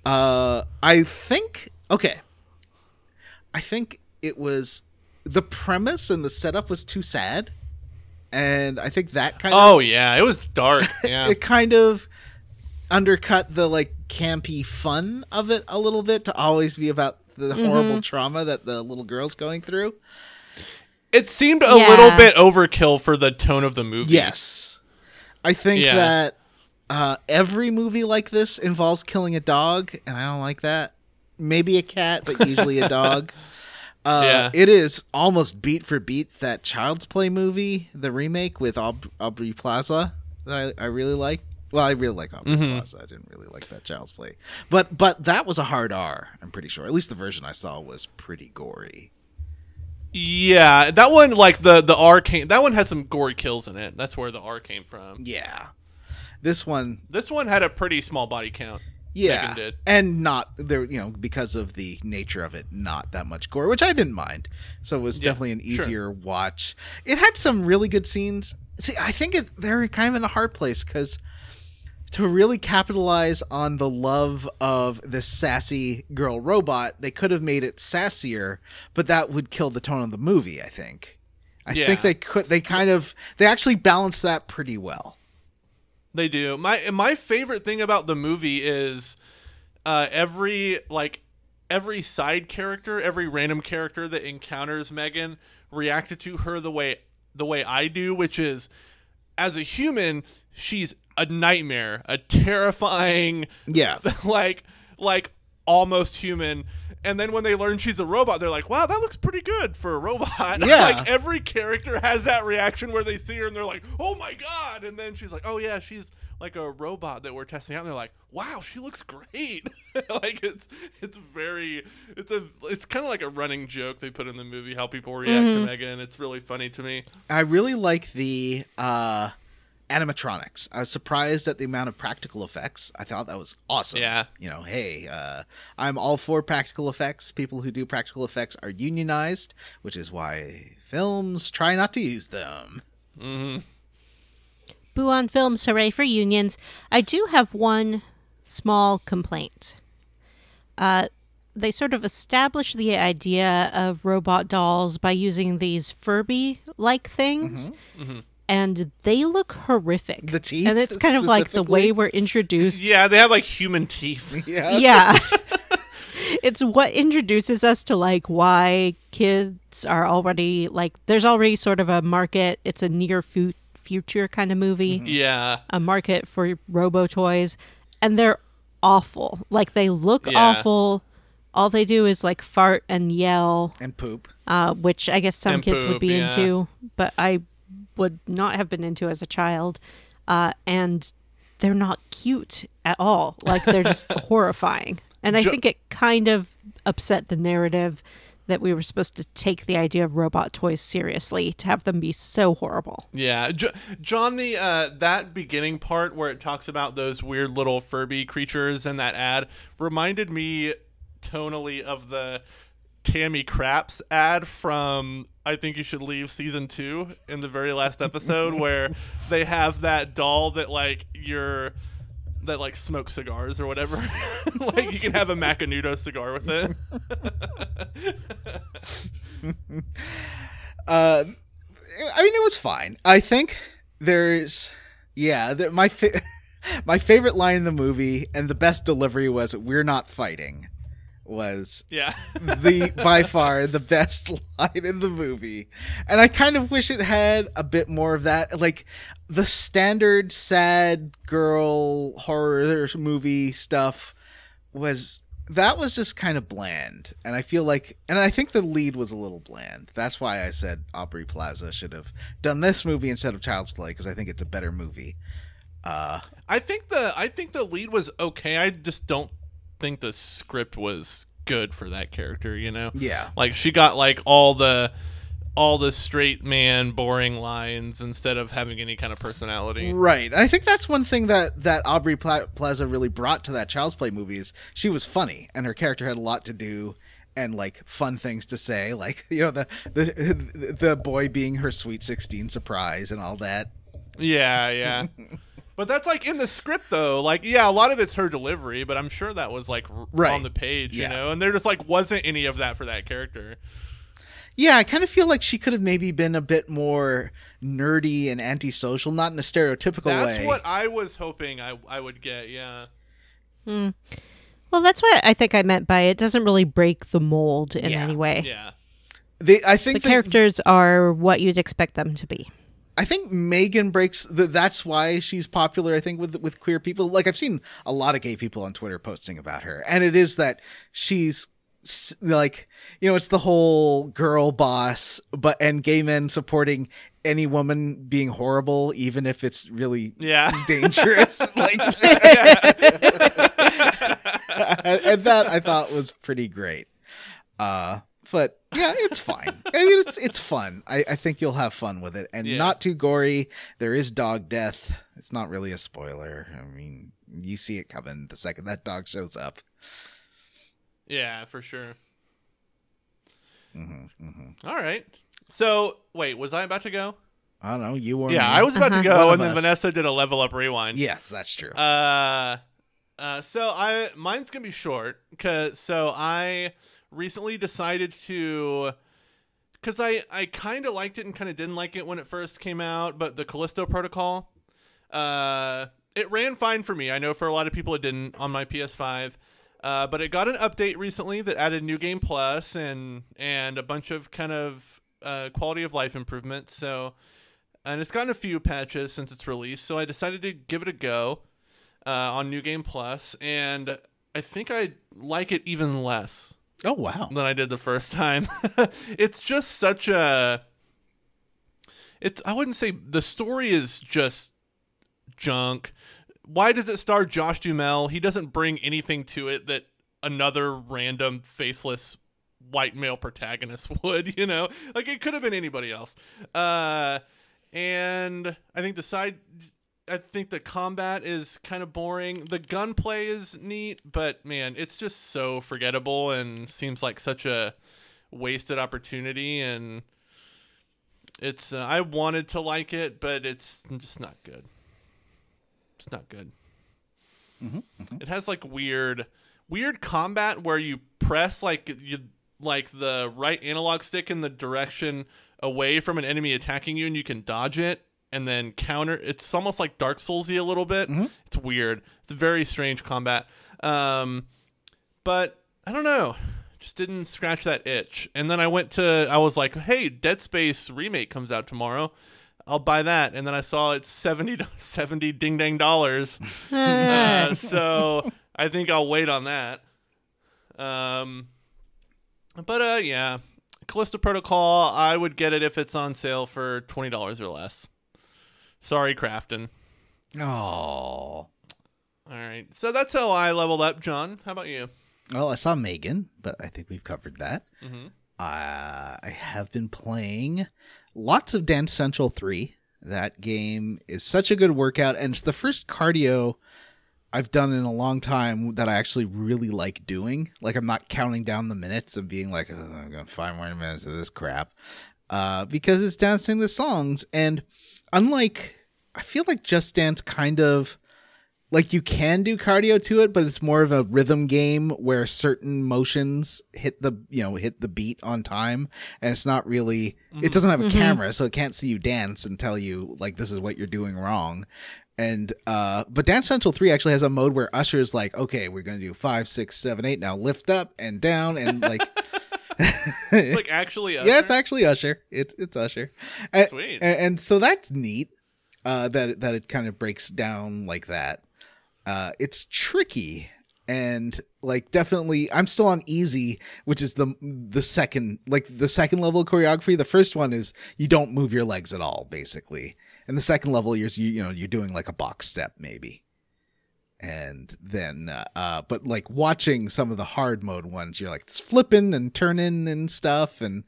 I think it was the premise and the setup was too sad, and I think that kind Oh yeah, it was dark. Yeah. it kind of undercut the like campy fun of it a little bit to always be about the horrible trauma that the little girl's going through. It seemed a little bit overkill for the tone of the movie. Yes. I think that every movie like this involves killing a dog, and I don't like that. Maybe a cat, but usually a dog. It is almost beat for beat that Child's Play movie, the remake with Aubrey Plaza that I really like. Well, I really like Aubrey Plaza. I didn't really like that Child's Play. But that was a hard R, I'm pretty sure. At least the version I saw was pretty gory. Yeah, that one, like the R came. That one had some gory kills in it. That's where the R came from. Yeah, this one had a pretty small body count. Yeah, Megan did. And not there, because of the nature of it, not that much gore, which I didn't mind. So it was definitely an easier watch. It had some really good scenes. See, I think they're kind of in a hard place because to really capitalize on the love of this sassy girl robot, they could have made it sassier, but that would kill the tone of the movie, I think. I think they actually balanced that pretty well. They do. My favorite thing about the movie is every side character, every random character that encounters Megan reacted to her the way I do, which is, as a human, she's a nightmare, a terrifying, like almost human. And then when they learn she's a robot, they're like, wow, that looks pretty good for a robot. Yeah. Like every character has that reaction where they see her and they're like, oh my God. And then she's like, oh yeah, she's like a robot that we're testing out. And they're like, wow, she looks great. Like it's kind of like a running joke they put in the movie, how people react to Megan. It's really funny to me. I really like the animatronics. I was surprised at the amount of practical effects. I thought that was awesome. Yeah. Hey, I'm all for practical effects. People who do practical effects are unionized, which is why films try not to use them. Mm-hmm. Boo on films, hooray for unions. I do have one small complaint. They sort of established the idea of robot dolls by using these Furby-like things. Mm-hmm. And they look horrific. The teeth? And it's kind of like the way we're introduced. Yeah, they have like human teeth. Yeah. It's what introduces us to like why kids are already like, there's already sort of a market. It's a near future kind of movie. Yeah. A market for robo toys. And they're awful. Like they look awful. All they do is like fart and yell. And poop. Which I guess some kids would be into. But I would not have been into as a child, and they're not cute at all. Like they're just horrifying. And I think it kind of upset the narrative that we were supposed to take the idea of robot toys seriously to have them be so horrible. Yeah, John, the that beginning part where it talks about those weird little Furby creatures in that ad reminded me tonally of the Tammy Craps ad from I Think You Should Leave season 2 in the very last episode where they have that doll that smokes cigars or whatever. Like you can have a Macanudo cigar with it. I mean, it was fine. I think there's my favorite line in the movie and the best delivery was "We're not fighting." Was by far the best line in the movie, and I kind of wish it had a bit more of that. Like the standard sad girl horror movie stuff was just kind of bland, and I think the lead was a little bland. That's why I said Aubrey Plaza should have done this movie instead of Child's Play, because I think it's a better movie. I think the lead was okay. I just don't think the script was good for that character, Yeah. Like she got like all the straight man boring lines instead of having any kind of personality. Right. And I think that's one thing that Aubrey Plaza really brought to that Child's Play movie is she was funny and her character had a lot to do and like fun things to say, like the boy being her Sweet 16 surprise and all that. Yeah. But that's like in the script though. Like, yeah, a lot of it's her delivery, but I'm sure that was like on the page, and there just like wasn't any of that for that character. Yeah, I kind of feel like she could have maybe been a bit more nerdy and antisocial, not in a stereotypical way. That's what I was hoping I would get, yeah. Well, that's what I think I meant by it doesn't really break the mold in any way. Yeah. I think The characters are what you'd expect them to be. I think Megan breaks that's why she's popular, I think, with queer people. Like, I've seen a lot of gay people on Twitter posting about her, and it is that she's like, you know, it's the whole girl boss, and gay men supporting any woman being horrible, even if it's really dangerous. Like, and that I thought was pretty great. But yeah, it's fine. I mean, it's fun. I think you'll have fun with it, and not too gory. There is dog death. It's not really a spoiler. I mean, you see it coming the second that dog shows up. Yeah, for sure. All right. So, wait, was I about to go? I don't know. You were. Yeah, I was about to go, and then Vanessa did a level up rewind. Yes, that's true. So mine's gonna be short, so I recently decided to, because I kind of liked it and kind of didn't like it when it first came out, but the Callisto Protocol, it ran fine for me. I know for a lot of people it didn't on my PS5, but it got an update recently that added New Game Plus and a bunch of kind of quality of life improvements. So, and it's gotten a few patches since its release, so I decided to give it a go on New Game Plus, and I think I like it even less. Oh, wow. Than I did the first time. It's just such a... I wouldn't say... The story is just junk. Why does it star Josh Duhamel? He doesn't bring anything to it that another random faceless white male protagonist would, you know? Like, it could have been anybody else. And I think I think the combat is kind of boring. The gunplay is neat, but man, it's just so forgettable and seems like such a wasted opportunity. And it's I wanted to like it, but it's just not good. It's not good. It has like weird combat where you press like the right analog stick in the direction away from an enemy attacking you, and you can dodge it and then counter. It's almost like Dark Souls-y a little bit. It's weird. It's a very strange combat. But I don't know. Just didn't scratch that itch. And then I was like, hey, Dead Space remake comes out tomorrow. I'll buy that. And then I saw it's $70 ding dang dollars. So I think I'll wait on that. But yeah, Callisto Protocol, I would get it if it's on sale for $20 or less. Sorry, Crafton. Oh. All right. So that's how I leveled up, John. How about you? Well, I saw Megan, but I think we've covered that. I have been playing lots of Dance Central 3. That game is such a good workout, and it's the first cardio I've done in a long time that I actually really like doing. Like, I'm not counting down the minutes and being like, oh, I've got 5 more minutes of this crap. Because it's dancing to songs, and unlike, I feel like Just Dance kind of, like, you can do cardio to it, but it's more of a rhythm game where certain motions hit the beat on time, and it's not really, it doesn't have a camera, so it can't see you dance and tell you, like, this is what you're doing wrong. And but Dance Central 3 actually has a mode where Usher's like, okay, we're gonna do 5, 6, 7, 8, now lift up and down, and like It's like actually Usher? Yeah, it's actually Usher. It's Usher. Sweet. And so that's neat. That it kind of breaks down like that. It's tricky, and like definitely I'm still on easy, which is the second level of choreography. The first one is you don't move your legs at all, basically. And the second level you're doing like a box step maybe. And then but like watching some of the hard mode ones, you're like flipping and turning and stuff, and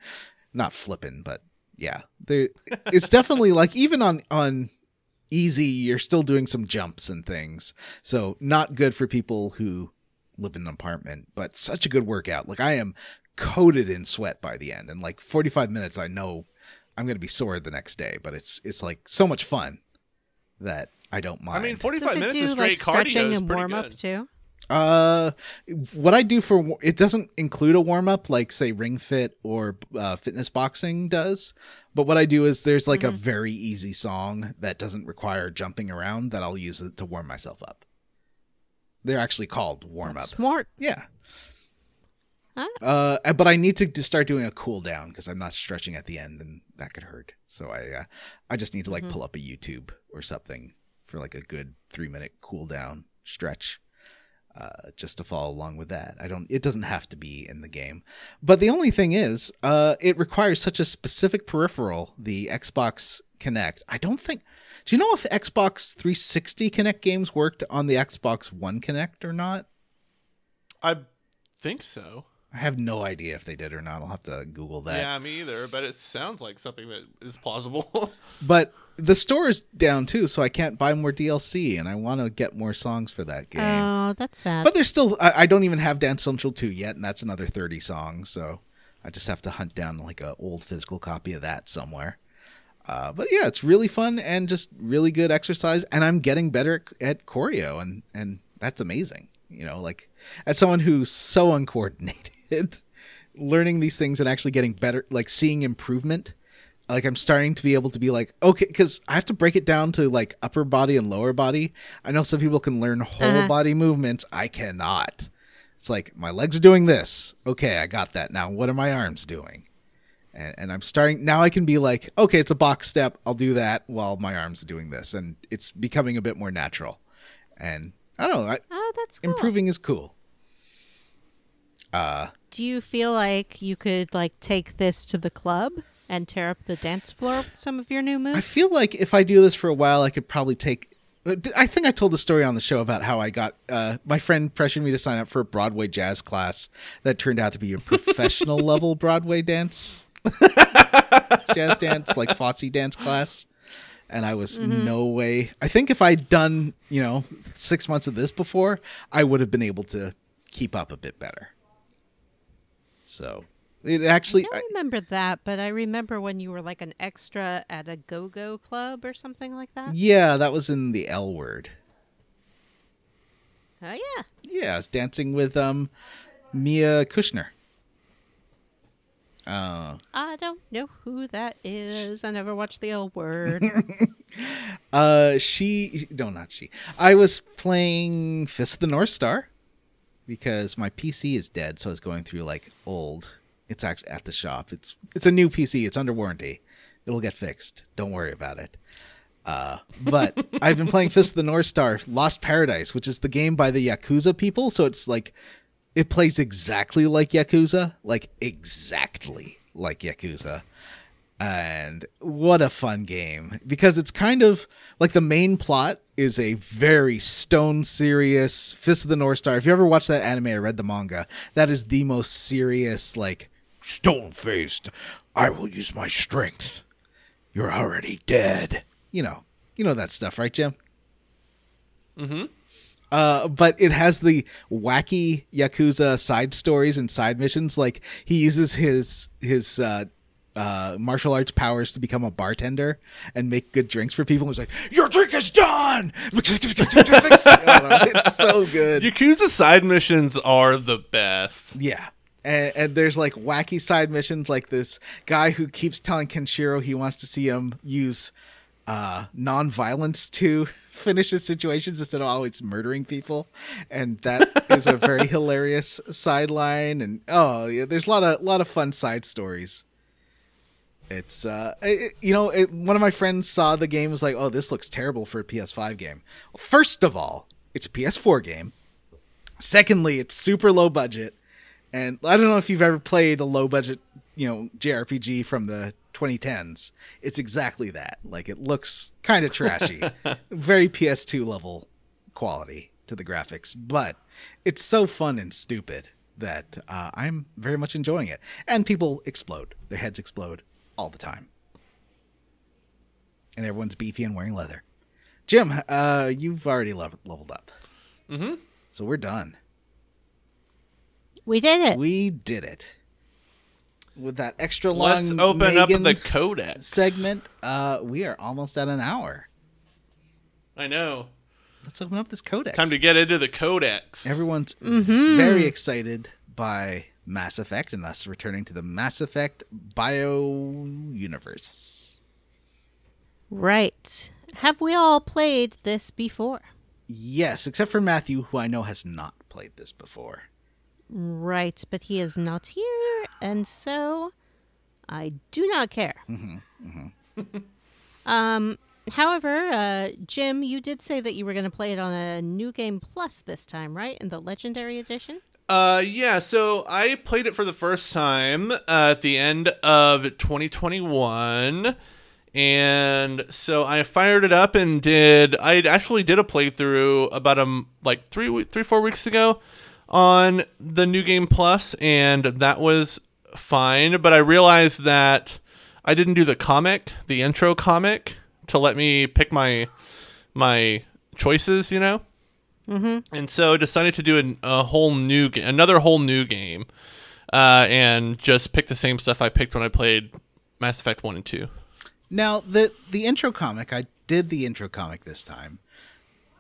not flipping, but yeah. It's definitely like even on easy, you're still doing some jumps and things. So not good for people who live in an apartment, but such a good workout. Like I am coated in sweat by the end, and like 45 minutes I know I'm going to be sore the next day, but it's like so much fun that I don't mind. I mean, 45 Does it minutes do, of straight like, stretching cardio is and pretty warm good. up too? What I do for it doesn't include a warm up like say Ring Fit or fitness boxing does, but what I do is there's like a very easy song that doesn't require jumping around that I'll use it to warm myself up. They're actually called warm up. Smart. Yeah. Huh? But I need to start doing a cool down because I'm not stretching at the end and that could hurt. So I just need to like pull up a YouTube or something for like a good 3-minute cool down stretch. Just to follow along with that. It doesn't have to be in the game. But the only thing is, it requires such a specific peripheral, the Xbox Kinect. Do you know if Xbox 360 Kinect games worked on the Xbox One Kinect or not? I think so. I have no idea if they did or not. I'll have to Google that. Yeah, me either, but it sounds like something that is plausible. But the store is down too, so I can't buy more DLC, and I want to get more songs for that game. Oh, that's sad. But there's still, I don't even have Dance Central 2 yet, and that's another 30 songs, so I just have to hunt down like an old physical copy of that somewhere. But yeah, it's really fun and just really good exercise, and I'm getting better at choreo, and that's amazing. You know, like as someone who's so uncoordinated, learning these things and actually getting better, like seeing improvement. Like I'm starting to be able to be like, okay, because I have to break it down to like upper body and lower body. I know some people can learn whole body movements. I cannot. It's like my legs are doing this. Okay, I got that. Now what are my arms doing? And I'm starting now. I can be like, okay, it's a box step. I'll do that while my arms are doing this, and it's becoming a bit more natural. And I don't know. Oh, that's cool. Improving is cool. Do you feel like you could like take this to the club and tear up the dance floor with some of your new moves? I feel like if I do this for a while, I could probably take... I think I told the story on the show about how I got... my friend pressured me to sign up for a Broadway jazz class that turned out to be a professional level Broadway dance. Jazz dance, like Fosse dance class. And I was no way... I think if I'd done, 6 months of this before, I would have been able to keep up a bit better. So... It actually, I don't remember that, but I remember when you were like an extra at a go-go club or something like that. Yeah, that was in the L Word. Oh, yeah. Yeah, I was dancing with Mia Kushner. I don't know who that is. I never watched the L Word. Not she. I was playing Fist of the North Star because my PC is dead, so I was going through like old... It's actually at the shop. It's a new PC. It's under warranty. It'll get fixed. Don't worry about it. But I've been playing Fist of the North Star Lost Paradise, which is the game by the Yakuza people. So it's like, it plays exactly like Yakuza. Like, exactly like Yakuza. And what a fun game. Because it's kind of, like the main plot is a very stone serious Fist of the North Star. If you ever watched that anime or read the manga, that is the most serious, like, stone-faced, I will use my strength. You're already dead. You know that stuff, right, Jim? Mm-hmm. But it has the wacky Yakuza side stories and side missions. Like, he uses his martial arts powers to become a bartender and make good drinks for people. He's like, your drink is done! It's so good. Yakuza side missions are the best. Yeah. And there's like wacky side missions, like this guy who keeps telling Kenshiro he wants to see him use non-violence to finish his situations instead of always murdering people. And that is a very hilarious sideline. And there's a lot of fun side stories. It's one of my friends saw the game, was like, oh, this looks terrible for a PS5 game. Well, first of all, it's a PS4 game. Secondly, it's super low budget. And I don't know if you've ever played a low budget, JRPG from the 2010s. It's exactly that. Like, it looks kind of trashy. Very PS2 level quality to the graphics. But it's so fun and stupid that I'm very much enjoying it. And people explode. Their heads explode all the time. And everyone's beefy and wearing leather. Jim, you've already leveled up. Mm-hmm. So we're done. We did it. We did it. With that extra long Let's open up the codex segment. We are almost at an hour. I know. let's open up this codex. Time to get into the codex. Everyone's very excited by Mass Effect and us returning to the Mass Effect bio universe. Right. Have we all played this before? Yes, except for Matthew, who I know has not played this before. Right, but he is not here, and so I do not care. However, Jim, you did say that you were going to play it on a New Game Plus this time, right? In the Legendary Edition? Yeah, so I played it for the first time at the end of 2021, and so I fired it up and I actually did a playthrough about 3-4 weeks ago on the New Game Plus, and that was fine, but I realized that I didn't do the intro comic, to let me pick my choices, you know? And so I decided to do another whole new game, and just pick the same stuff I picked when I played Mass Effect 1 and 2. Now, the intro comic, I did the intro comic this time.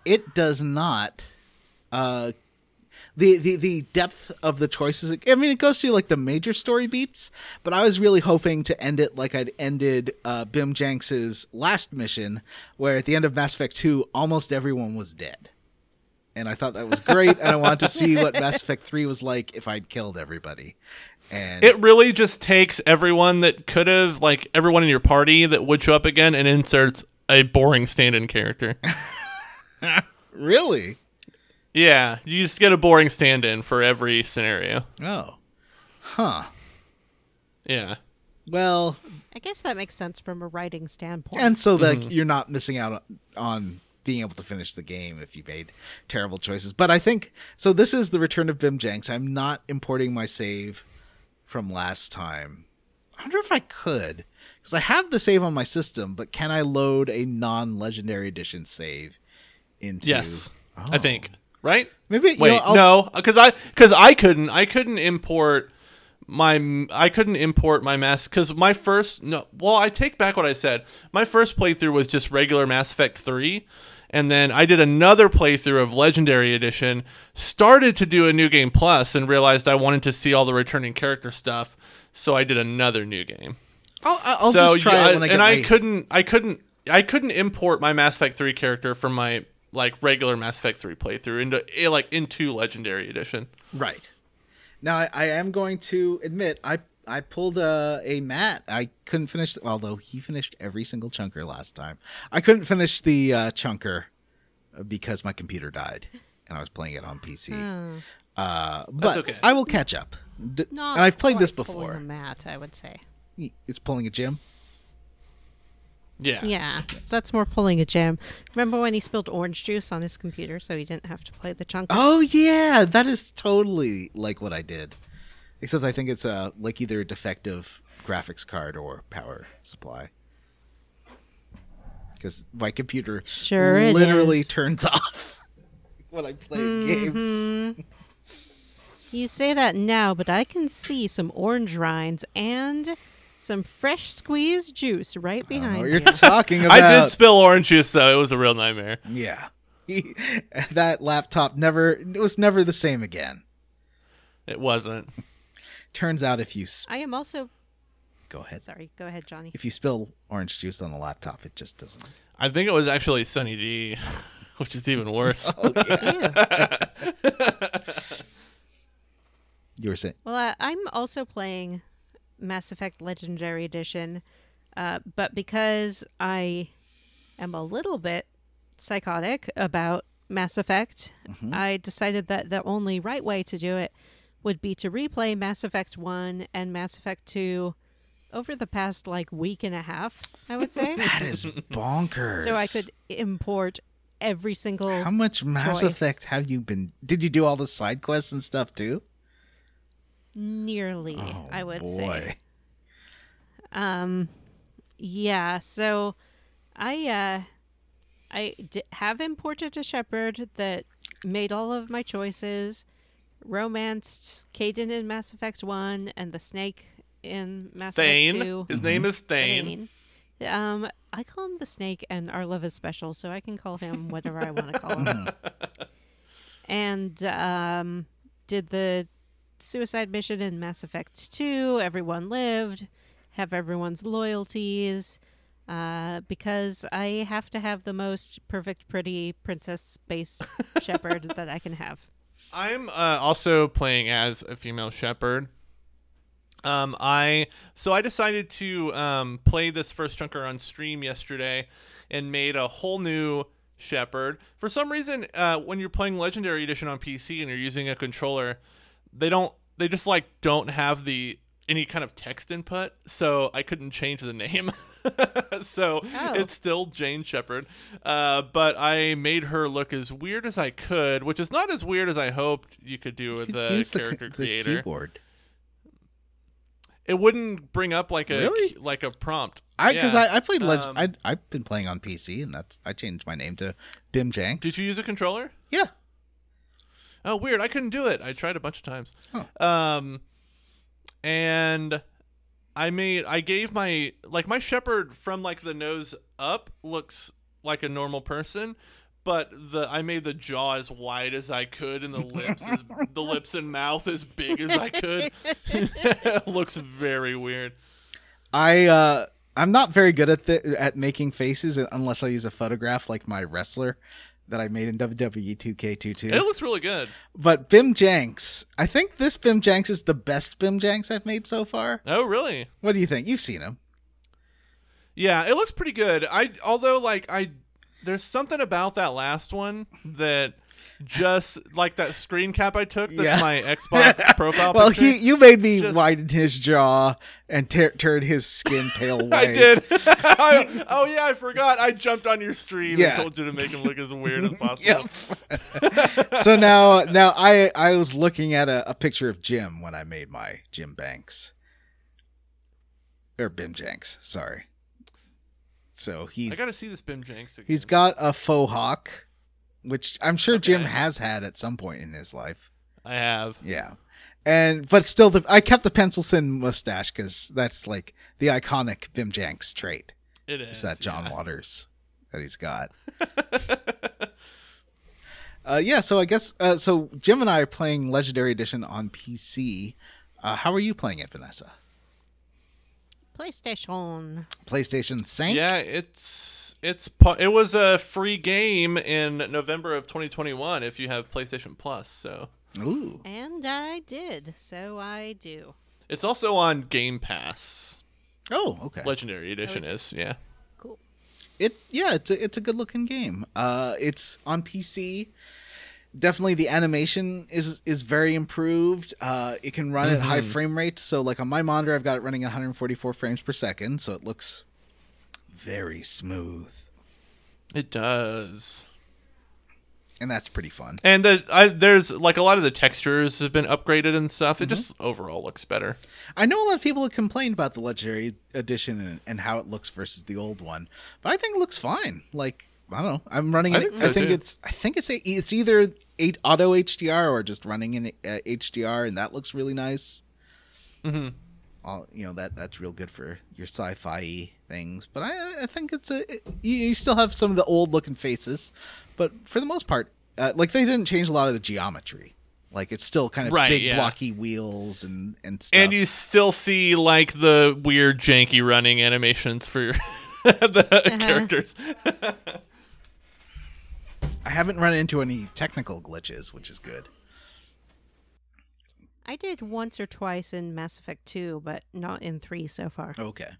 It does not... The depth of the choices, I mean, it goes through like the major story beats, but I was really hoping to end it like I'd ended BAMJanuWarey's last mission, where at the end of Mass Effect 2, almost everyone was dead. And I thought that was great, and I wanted to see what Mass Effect 3 was like if I'd killed everybody. And it really just takes everyone that could have, like everyone in your party that would show up again, and inserts a boring stand-in character. Really? Yeah, you just get a boring stand-in for every scenario. Oh. Huh. Yeah. Well... I guess that makes sense from a writing standpoint. And so that you're not missing out on being able to finish the game if you made terrible choices. But I think... So this is the return of BAMJanuWarey. I'm not importing my save from last time. I wonder if I could. Because I have the save on my system, but can I load a non-Legendary Edition save into... Yes, I think. Right? Maybe wait, no, because I couldn't import my Mass, because my first I take back what I said. My first playthrough was just regular Mass Effect 3, and then I did another playthrough of Legendary Edition, started to do a New Game Plus, and realized I wanted to see all the returning character stuff, so I did another new game. I'll just try it when I couldn't import my Mass Effect 3 character from my regular Mass Effect 3 playthrough into Legendary Edition. Right. Now I am going to admit I pulled a Matt. I couldn't finish, although he finished every single chunker last time. I couldn't finish the chunker because my computer died and I was playing it on PC. But okay. I will catch up. And I've played this before. Pulling a Matt, I would say. It's pulling a Jim. Yeah, that's more pulling a Jim. Remember when he spilled orange juice on his computer so he didn't have to play the chunker? Oh, yeah. That is totally like what I did. Except I think it's either a defective graphics card or power supply. Because my computer literally turns off when I play games. You say that now, but I can see some orange rinds and... some fresh squeezed juice right behind you. You're talking about. I did spill orange juice, though. It was a real nightmare. Yeah. That laptop was never the same again. It wasn't. Turns out if you... I am also... Go ahead. Sorry. Go ahead, Johnny. If you spill orange juice on the laptop, it just doesn't... I think it was actually Sunny D, which is even worse. Oh, yeah. You were saying... Well, I'm also playing... Mass Effect Legendary Edition, but because I am a little bit psychotic about Mass Effect, I decided that the only right way to do it would be to replay Mass Effect 1 and Mass Effect 2 over the past week and a half, I would say. That is bonkers. So I could import every single How much Mass Effect have you been... Did you do all the side quests and stuff too? Nearly, I would say. Yeah, so I have imported a shepherd that made all of my choices, romanced Kaiden in Mass Effect 1 and the snake in Mass Effect 2. His name is Thane. I call him the Snake, and our love is special, so I can call him whatever I want to call him. And did the suicide mission in Mass Effect 2. Everyone lived. Have everyone's loyalties. Because I have to have the most perfect, pretty princess space shepherd that I can have. I'm also playing as a female shepherd. I decided to play this first chunker on stream yesterday and made a whole new shepherd. For some reason, when you're playing Legendary Edition on PC and you're using a controller, they just like don't have any kind of text input, so I couldn't change the name. So it's still Jane Shepherd, but I made her look as weird as I could, which is not as weird as I hoped you could do with the character creator. The keyboard. It wouldn't bring up like a prompt. I played I've been playing on PC, and I changed my name to BimJanks. Did you use a controller? Yeah. Oh, weird! I couldn't do it. I tried a bunch of times. Oh. And I gave my shepherd from like the nose up looks like a normal person, but I made the jaw as wide as I could and the lips and mouth as big as I could. It looks very weird. I'm not very good at making faces unless I use a photograph like my wrestler that I made in WWE 2K22. It looks really good. But BimJanks, I think this BimJanks is the best BimJanks I've made so far. Oh, really? What do you think? You've seen him. Yeah, it looks pretty good. There's something about that last one that just like that screen cap I took. That's my Xbox profile well, picture. you made me widen his jaw and turn his skin pale white. I did. I forgot. I jumped on your stream and told you to make him look as weird as possible. Yep. So now I was looking at a picture of Jim when I made my Jim Banks. Or BimJanks, sorry. So I gotta see this BimJanks again. He's got a faux hawk, which I'm sure Jim has had at some point in his life. I have. Yeah. But still, I kept the pencil thin mustache because that's like the iconic BimJanks trait. It is. It's that John Waters that he's got. So I guess so Jim and I are playing Legendary Edition on PC. How are you playing it, Vanessa? PlayStation Sync? Yeah, it was a free game in November of 2021 if you have PlayStation Plus, so. Ooh. And I did, so I do. It's also on Game Pass. Oh, okay. Legendary Edition is, yeah. Cool. It's a good looking game. It's on PC. Definitely the animation is very improved. It can run at high frame rate. So like on my monitor, I've got it running at 144 frames per second. So it looks very smooth. It does. And that's pretty fun. And there's like a lot of the textures have been upgraded and stuff. It just overall looks better. I know a lot of people have complained about the Legendary Edition and how it looks versus the old one, but I think it looks fine. Like, I don't know. I'm running it. I think it's either auto HDR or just running in HDR, and that looks really nice. Mm-hmm. That's real good for your sci-fi things. But I think you still have some of the old looking faces, but for the most part, like they didn't change a lot of the geometry. Like it's still kind of big blocky wheels and stuff. And you still see like the weird janky running animations for the characters. I haven't run into any technical glitches, which is good. I did once or twice in Mass Effect 2, but not in 3 so far. Okay.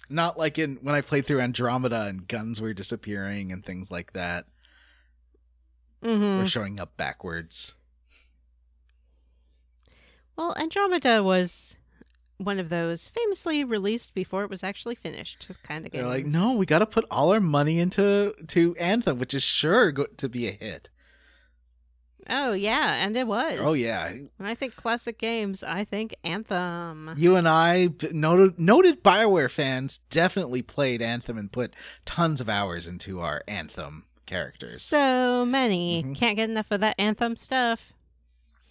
Not like when I played through Andromeda and guns were disappearing and things like that. Were showing up backwards. Well, Andromeda was one of those famously released before it was actually finished kind of games. They're like, no, we got to put all our money into Anthem, which is sure to be a hit. Oh, yeah, and it was. Oh, yeah. When I think classic games, I think Anthem. You and I, noted BioWare fans, definitely played Anthem and put tons of hours into our Anthem characters. So many. Can't get enough of that Anthem stuff.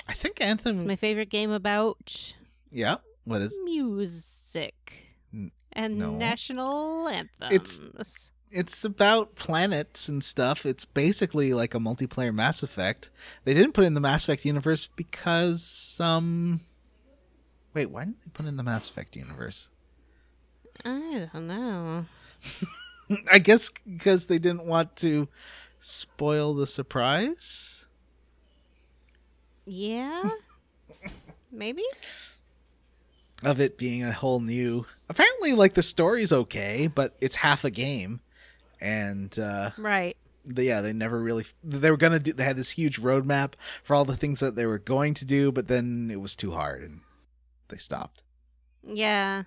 I think Anthem... It's my favorite game about... Yeah? What is music. and No. national anthems. It's about planets and stuff. It's basically like a multiplayer Mass Effect. They didn't put it in the Mass Effect universe because wait, why didn't they put it in the Mass Effect universe? I don't know. I guess because they didn't want to spoil the surprise. Yeah? Maybe? Of it being a whole new... Apparently, like, the story's okay, but it's half a game. And, Right. they never really... They were gonna do... They had this huge roadmap for all the things that they were going to do, but then it was too hard, and they stopped. Yeah.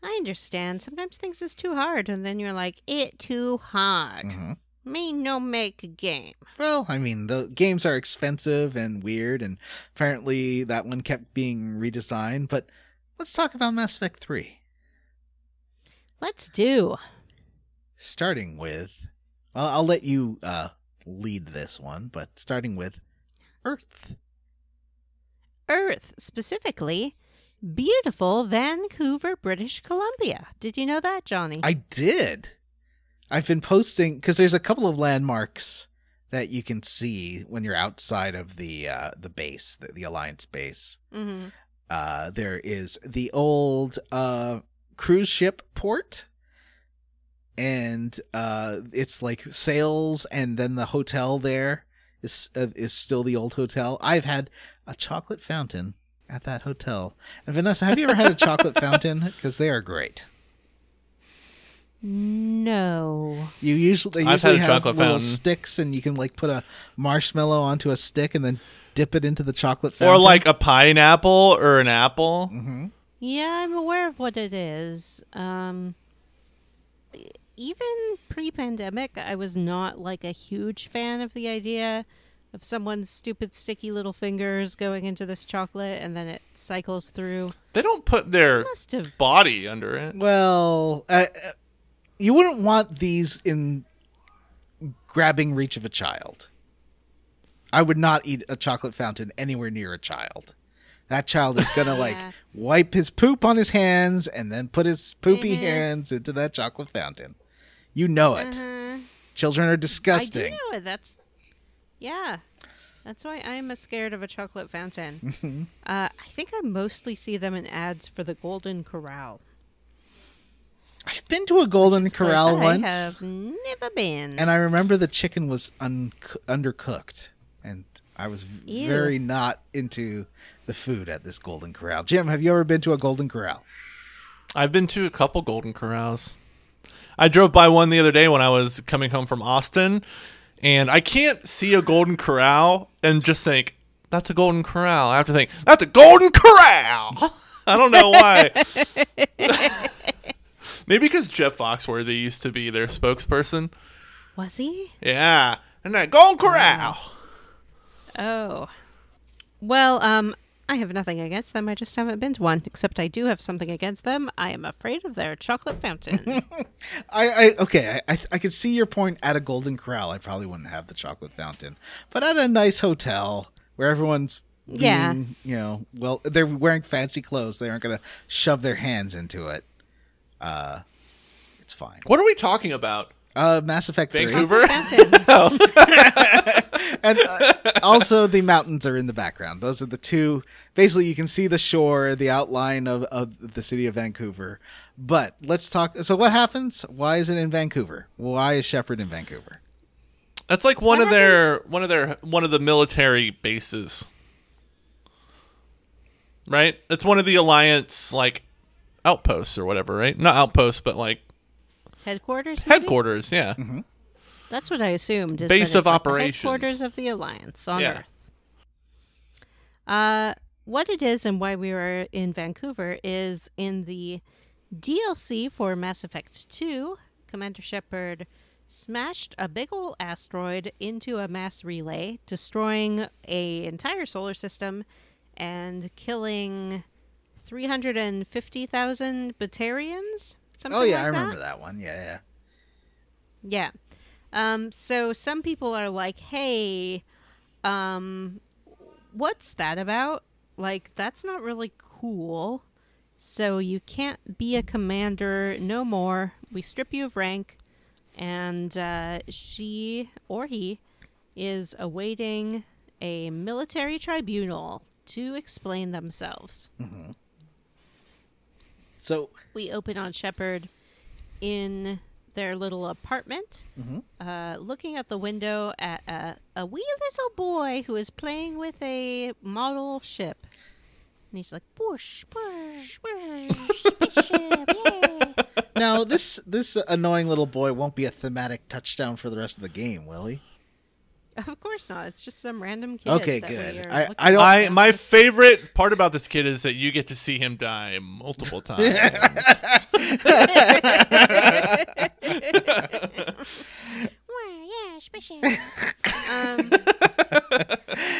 I understand. Sometimes things is too hard, and then you're like, it too hard. Mm-hmm. Me no make a game. Well, I mean, the games are expensive and weird, and apparently that one kept being redesigned, but let's talk about Mass Effect 3. Let's do. Starting with... Well, I'll let you lead this one, but starting with Earth. Earth, specifically, beautiful Vancouver, British Columbia. Did you know that, Johnny? I did. I've been posting because there's a couple of landmarks that you can see when you're outside of the base, the Alliance base. Mm-hmm. There is the old cruise ship port, and it's like sails, and then the hotel there is still the old hotel. I've had a chocolate fountain at that hotel. And Vanessa, have you ever had a chocolate fountain? Because they are great. No. They usually I've had a have chocolate little fountain. sticks, and you can like put a marshmallow onto a stick and then dip it into the chocolate fountain. Or like a pineapple or an apple. Mm-hmm. Yeah, I'm aware of what it is. Even pre-pandemic, I was not like a huge fan of the idea of someone's stupid sticky little fingers going into this chocolate and then it cycles through. They don't put their Must have. body under it. Well, you wouldn't want these in grabbing reach of a child. I would not eat a chocolate fountain anywhere near a child. That child is going to like wipe his poop on his hands and then put his poopy hands into that chocolate fountain. You know it. Children are disgusting. I do know it. That's why I'm scared of a chocolate fountain. I think I mostly see them in ads for the Golden Corral. I've been to a Golden Corral once. I have never been. And I remember the chicken was undercooked. And I was very not into the food at this Golden Corral. Jim, have you ever been to a Golden Corral? I've been to a couple Golden Corrals. I drove by one the other day when I was coming home from Austin, and I can't see a Golden Corral and just think, that's a Golden Corral. I have to think, that's a Golden Corral! I don't know why. Maybe because Jeff Foxworthy used to be their spokesperson. Was he? Yeah. And that Golden Corral! Oh. Well, I have nothing against them. I just haven't been to one. Except I do have something against them. I am afraid of their chocolate fountain. I could see your point at a Golden Corral. I probably wouldn't have the chocolate fountain. But at a nice hotel where everyone's being, well, they're wearing fancy clothes. They aren't going to shove their hands into it. It's fine. What are we talking about? Mass Effect 3. Vancouver? And also the mountains are in the background. Those are the two. Basically, you can see the shore, the outline of the city of Vancouver. But let's talk. So what happens? Why is it in Vancouver? Why is Shepard in Vancouver? That's like one of the military bases. Right? It's one of the Alliance like outposts or whatever, right? Not outposts, but like Headquarters? Maybe? headquarters, yeah. Mm-hmm. That's what I assumed. Is Base that of it's like the operations. headquarters of the Alliance on Yeah. Earth. What it is and why we were in Vancouver is in the DLC for Mass Effect 2, Commander Shepard smashed a big ol' asteroid into a mass relay, destroying an entire solar system and killing 350,000 Batarians? Something like I remember that one. Yeah. Yeah. So some people are like, hey, what's that about? Like, that's not really cool. So you can't be a commander no more. We strip you of rank. And she or he is awaiting a military tribunal to explain themselves. Mm-hmm. So we open on Shepard in their little apartment, looking out the window at a wee little boy who is playing with a model ship. And he's like, "Push, push, push, spaceship, yay!" now this annoying little boy won't be a thematic touchdown for the rest of the game, will he? Of course not. It's just some random kid. Okay, that good. we are I looking don't- at. My favorite part about this kid is that you get to see him die multiple times. Yeah, spaceship.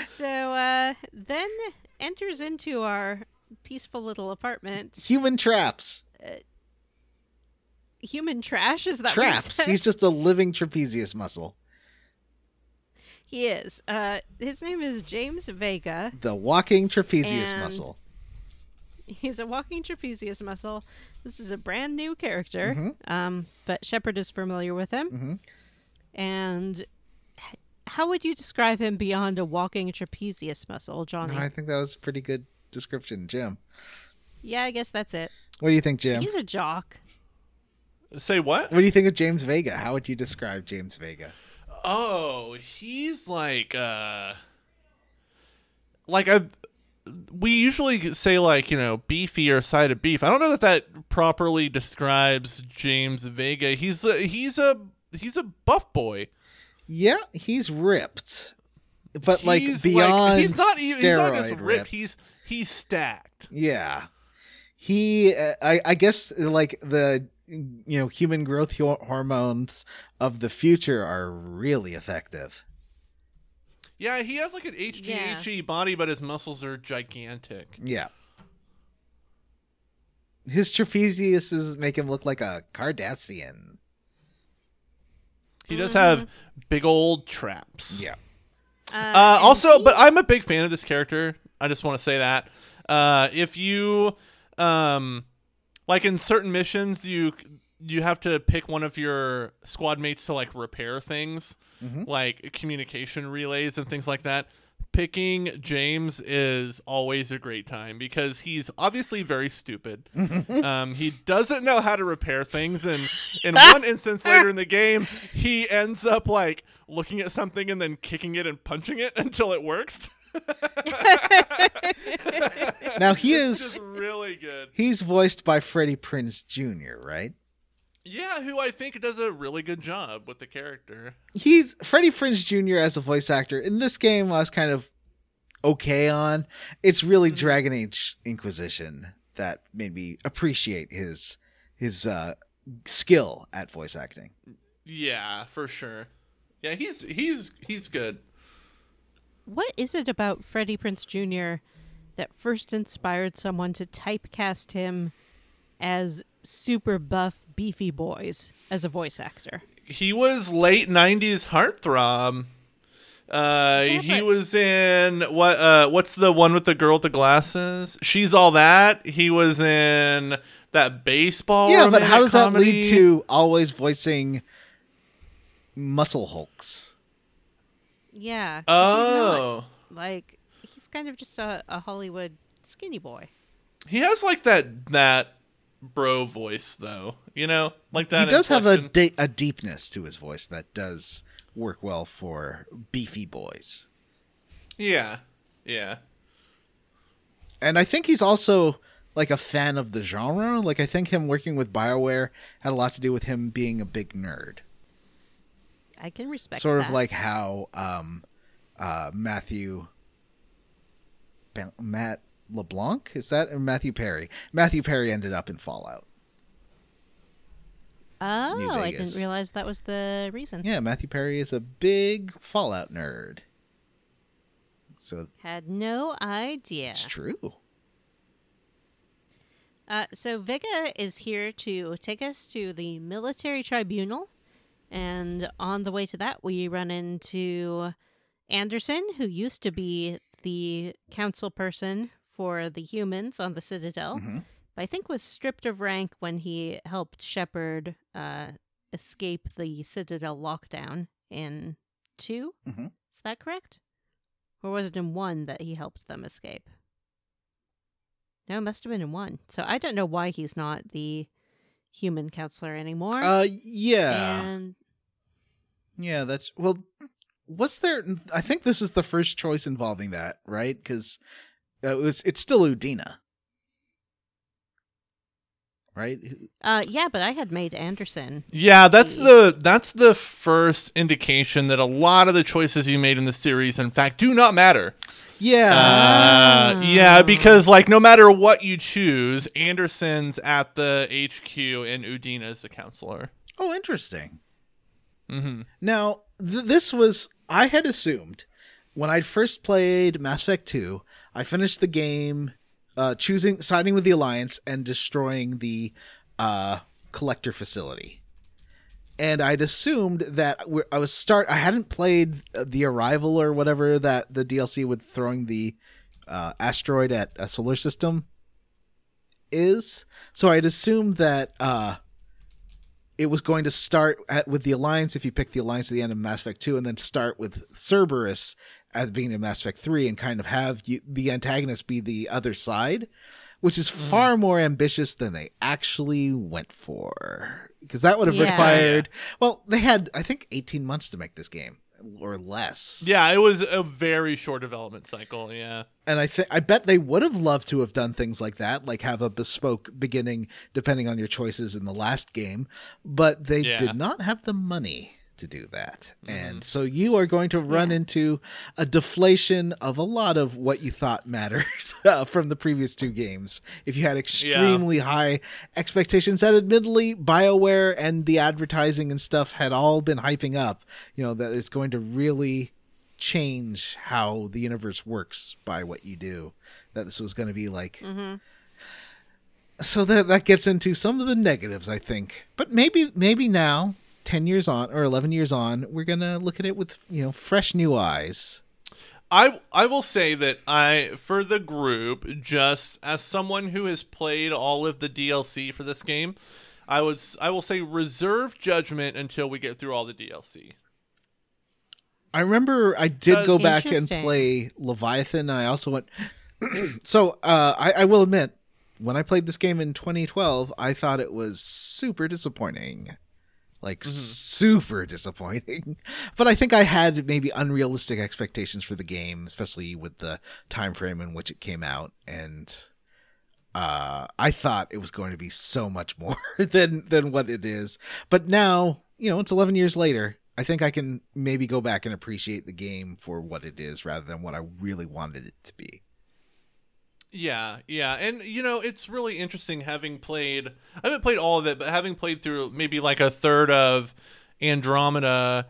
So then enters into our peaceful little apartment. Human traps. Human trash, is that what you Traps. said? He's just a living trapezius muscle. He is. His name is James Vega. The walking trapezius And- muscle. He's a walking trapezius muscle. This is a brand new character, but Shepard is familiar with him. Mm-hmm. And how would you describe him beyond a walking trapezius muscle, Johnny? I think that was a pretty good description, Jim. Yeah, I guess that's it. What do you think, Jim? He's a jock. Say what? What do you think of James Vega? How would you describe James Vega? Oh, he's like we usually say beefy or side of beef. I don't know that properly describes James Vega. He's a buff boy. Yeah, he's ripped, but He's beyond he's not just steroid ripped. He's stacked. Yeah, he. I guess the human growth hormones of the future are really effective. Yeah, he has like an HGH body, but his muscles are gigantic. Yeah. His trapeziuses make him look like a Cardassian. He does have big old traps. Yeah. Also, but I'm a big fan of this character. I just want to say that. If you, like in certain missions, you have to pick one of your squad mates to like repair things, like communication relays and things like that. Picking James is always a great time because he's obviously very stupid. He doesn't know how to repair things, and in one instance later in the game, he ends up like looking at something and then kicking it and punching it until it works. Now he It's is just really good. he's voiced by Freddie Prinze Jr., right? Yeah, who I think does a really good job with the character. He's Freddie Prinze Jr. as a voice actor in this game. I was kind of okay on. It's really Dragon Age Inquisition that made me appreciate his skill at voice acting. Yeah, for sure. Yeah, he's good. What is it about Freddie Prinze Jr. that first inspired someone to typecast him as super buff, beefy boys as a voice actor? He was late 90s heartthrob. He was in what's the one with the girl with the glasses? She's All That. He was in that baseball. Yeah, but how does that comedy. lead to always voicing muscle hulks? Yeah. 'cause Oh, he's not, he's kind of just a Hollywood skinny boy. he has like that bro voice though. Like that. He does have inflection. a deepness to his voice that does work well for beefy boys. Yeah. And I think he's also like a fan of the genre. Like I think him working with BioWare had a lot to do with him being a big nerd. I can respect Sort that. of like how Matt LeBlanc, is that, or Matthew Perry? Matthew Perry ended up in Fallout. New Oh, I Vegas. didn't realize that was the reason. Yeah, Matthew Perry is a big Fallout nerd. So Had no idea. it's true. So Vega is here to take us to the military tribunal. And on the way to that, we run into Anderson, who used to be the council person for the humans on the Citadel. I think was stripped of rank when he helped Shepard escape the Citadel lockdown in 2. Mm-hmm. Is that correct? Or was it in 1 that he helped them escape? No, it must have been in 1. So I don't know why he's not the human counselor anymore. Yeah. And Yeah, that's... Well, what's there... I think this is the first choice involving that, right? Because it's still Udina. Right? yeah, but I had made Anderson. Yeah, that's the first indication that a lot of the choices you made in the series, in fact, do not matter. Yeah. Yeah, because like no matter what you choose, Anderson's at the HQ and Udina's the counselor. Oh, interesting. Mm-hmm. Now, this was... I had assumed when I first played Mass Effect 2, I finished the game siding with the Alliance and destroying the collector facility. And I'd assumed that I hadn't played the Arrival or whatever that the DLC with throwing the asteroid at a solar system is. So I'd assumed that it was going to start with the Alliance if you pick the Alliance at the end of Mass Effect 2 and then start with Cerberus as being in Mass Effect 3 and kind of have the antagonist be the other side, which is far more ambitious than they actually went for. Because that would have required... Well, they had, I think, 18 months to make this game. Or less. Yeah, it was a very short development cycle, yeah. And I bet they would have loved to have done things like that, like have a bespoke beginning depending on your choices in the last game, but they did not have the money to do that. And so you are going to run into a deflation of a lot of what you thought mattered from the previous 2 games. If you had extremely high expectations that admittedly BioWare and the advertising and stuff had all been hyping up, that it's going to really change how the universe works by what you do. That this was going to be like... So that gets into some of the negatives, I think. But maybe now... 10 years on or 11 years on, we're going to look at it with, fresh new eyes. I will say that for the group, just as someone who has played all of the DLC for this game, I will say reserve judgment until we get through all the DLC. I remember I did go back and play Leviathan, and I also went... So, I will admit, when I played this game in 2012, I thought it was super disappointing. Super disappointing. But I think I had maybe unrealistic expectations for the game, especially with the time frame in which it came out. And I thought it was going to be so much more than what it is. But now, it's 11 years later. I think I can maybe go back and appreciate the game for what it is rather than what I really wanted it to be. Yeah. And, it's really interesting having played... I haven't played all of it, but having played through maybe like a third of Andromeda,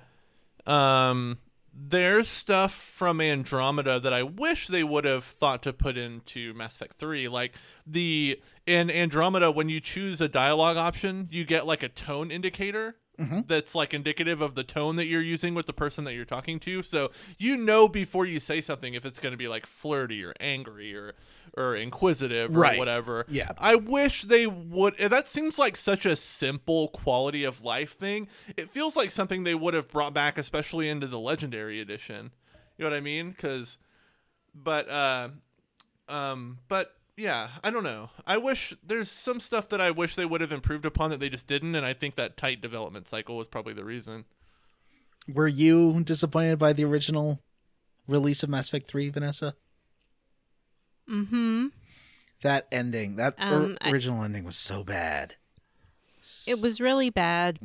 there's stuff from Andromeda that I wish they would have thought to put into Mass Effect 3. Like, in Andromeda, when you choose a dialogue option, you get like a tone indicator. That's like indicative of the tone that you're using with the person that you're talking to. So before you say something if it's going to be like flirty or angry or inquisitive or whatever. Yeah. I wish they would. That seems like such a simple quality of life thing. It feels like something they would have brought back, especially into the Legendary Edition. You know what I mean? But yeah, I don't know. There's some stuff that I wish they would have improved upon that they just didn't, and I think that tight development cycle was probably the reason. Were you disappointed by the original release of Mass Effect 3, Vanessa? Mm-hmm. That ending, original ending was so bad. It was really bad.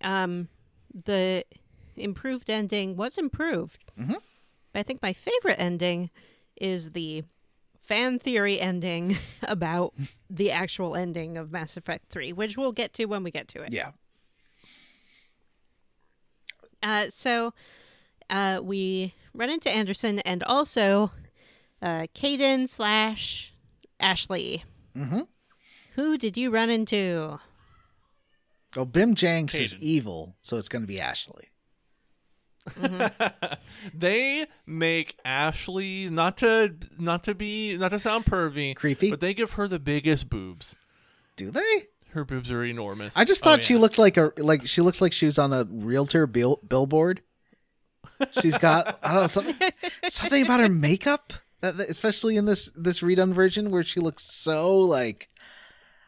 The improved ending was improved. But I think my favorite ending is the fan theory ending about the actual ending of Mass Effect 3, which we'll get to when we get to it. Yeah. So we run into Anderson and also Kaiden / Ashley. Who did you run into? Well, Bim Janks is evil, so it's going to be Ashley. They make Ashley not to sound pervy, Creepy? but they give her the biggest boobs. Do they? Her boobs are enormous. I just thought she looked like she was on a realtor billboard. She's got, I don't know, something about her makeup, especially in this redone version where she looks so like.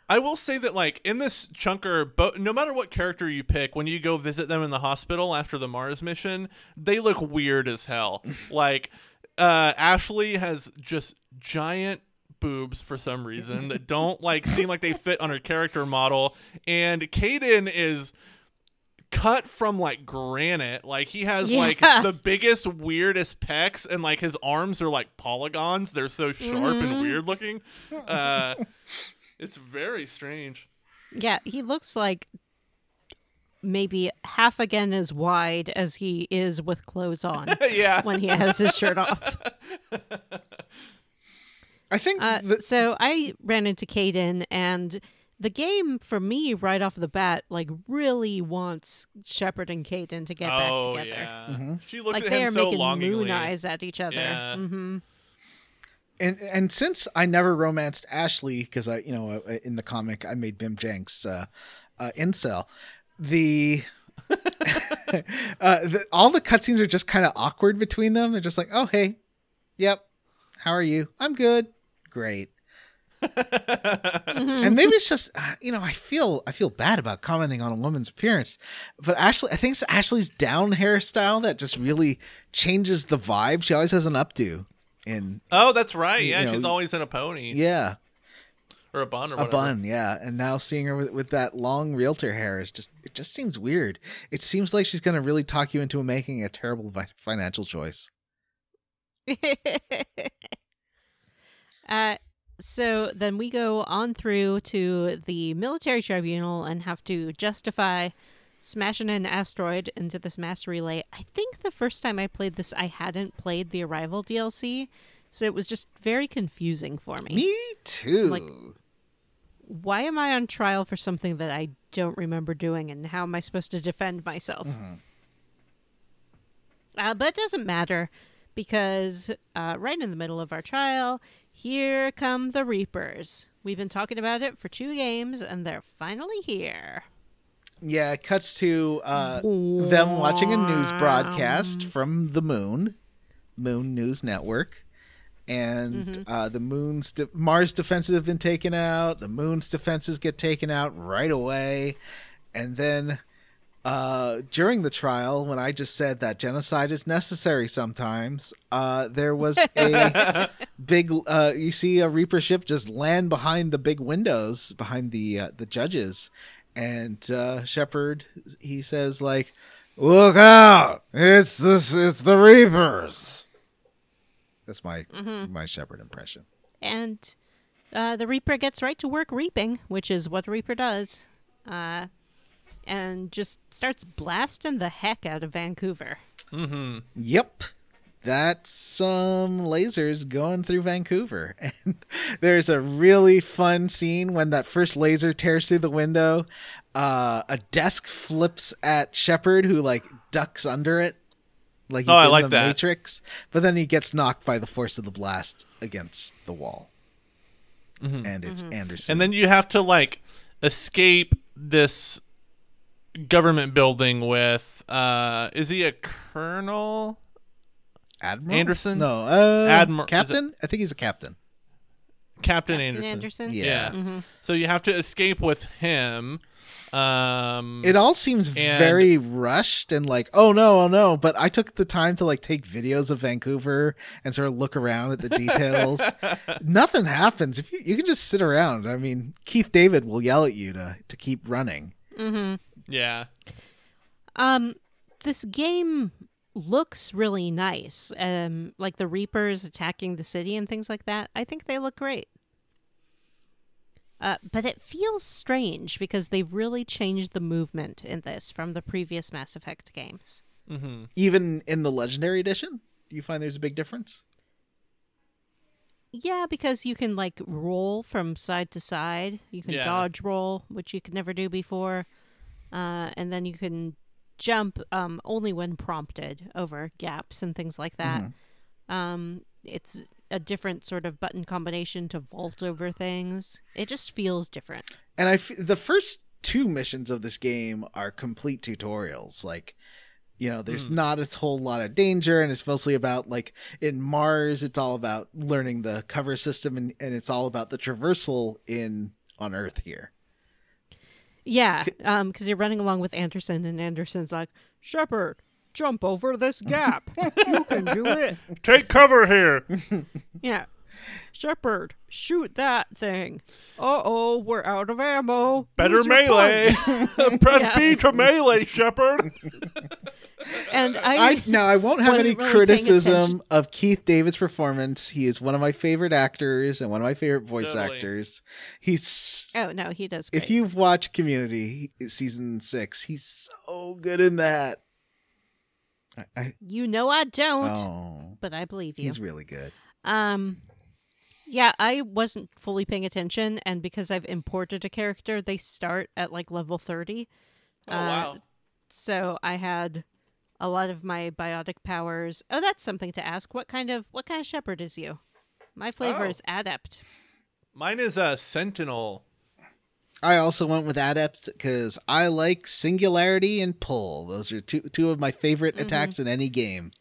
I will say that, like, in this chunker, no matter what character you pick, when you go visit them in the hospital after the Mars mission, they look weird as hell. Like, Ashley has just giant boobs for some reason that don't, like, seem like they fit on her character model. And Kaiden is cut from, like, granite. Like, he has, like, the biggest, weirdest pecs, and, like, his arms are, like, polygons. They're so sharp and weird looking. It's very strange. Yeah, he looks like maybe half again as wide as he is with clothes on. Yeah. When he has his shirt off. I think so I ran into Kaiden, and the game for me right off the bat like really wants Shepard and Kaiden to get back together. Yeah. Mm-hmm. She looks like at they him are so making longingly. moon eyes at each other. Yeah. Mm-hmm. And since I never romanced Ashley because I in the comic I made Bim Jenks incel, all the cutscenes are just kind of awkward between them. They're just like, oh hey, yep, how are you? I'm good, great. And maybe it's just I feel bad about commenting on a woman's appearance, but I think it's Ashley's down hairstyle that just really changes the vibe. She always has an updo. That's right. Yeah, she's always in a pony. Yeah. Or a bun or whatever. A bun, yeah. And now seeing her with that long realtor hair it just seems weird. It seems like she's going to really talk you into making a terrible financial choice. So then we go on through to the military tribunal and have to justify smashing an asteroid into this mass relay. I think the first time I played this, I hadn't played the Arrival DLC, so it was just very confusing for me. Me too. Like, why am I on trial for something that I don't remember doing, and how am I supposed to defend myself? Mm-hmm. But it doesn't matter, because right in the middle of our trial, here come the Reapers. We've been talking about it for 2 games, and they're finally here. Yeah, it cuts to them watching a news broadcast from the Moon News Network, and the Mars defenses have been taken out. The Moon's defenses get taken out right away, and then during the trial, when I just said that genocide is necessary sometimes, there was a big. You see a Reaper ship just land behind the big windows behind the judges. And Shepard, he says, like, "Look out! It's the Reapers." That's my Shepard impression. And the Reaper gets right to work reaping, which is what Reaper does, and just starts blasting the heck out of Vancouver. Mm-hmm. Yep. That's some lasers going through Vancouver. And there's a really fun scene when that first laser tears through the window. A desk flips at Shepard, who like ducks under it. Like he's in the Matrix. But then he gets knocked by the force of the blast against the wall. Mm-hmm. And it's Anderson. And then you have to like escape this government building with is he a colonel? Admiral? Anderson? No, Admiral. Captain? I think he's a captain. Captain Anderson. Yeah. Mm-hmm. So you have to escape with him. It all seems very rushed and like, oh no. But I took the time to like take videos of Vancouver and sort of look around at the details. Nothing happens. If you can just sit around. I mean, Keith David will yell at you to keep running. Mm-hmm. Yeah. This game looks really nice. Like the Reapers attacking the city and things like that. I think they look great. But it feels strange because they've really changed the movement in this from the previous Mass Effect games. Mm-hmm. Even in the Legendary Edition? Do you find there's a big difference? Yeah, because you can like roll from side to side. You can dodge roll, which you could never do before. And then you can jump only when prompted over gaps and things like that. It's a different sort of button combination to vault over things. It just feels different. And the first 2 missions of this game are complete tutorials. Like, you know, there's not a whole lot of danger, and it's mostly about, like, in Mars, it's all about learning the cover system, and it's all about the traversal on Earth here. Yeah, because you're running along with Anderson, and Anderson's like, Shepard, jump over this gap. You can do it. Take cover here. Yeah. Shepard, shoot that thing. Uh-oh, we're out of ammo. Better Use your melee. punch. Press B to melee, Shepard. And I won't have any wasn't really criticism paying of Keith David's performance. He is one of my favorite actors and one of my favorite voice Totally. actors. He's Oh, no, he does great. if you've watched Community season 6, he's so good in that. You know I don't, Oh, but I believe you. he's really good. Yeah, I wasn't fully paying attention, and because I've imported a character, they start at like level 30. Oh, wow. So I had a lot of my biotic powers. Oh, that's something to ask. What kind of shepherd is you? My flavor Oh. is adept. Mine is a sentinel. I also went with Adepts because I like Singularity and Pull. Those are two of my favorite attacks in any game.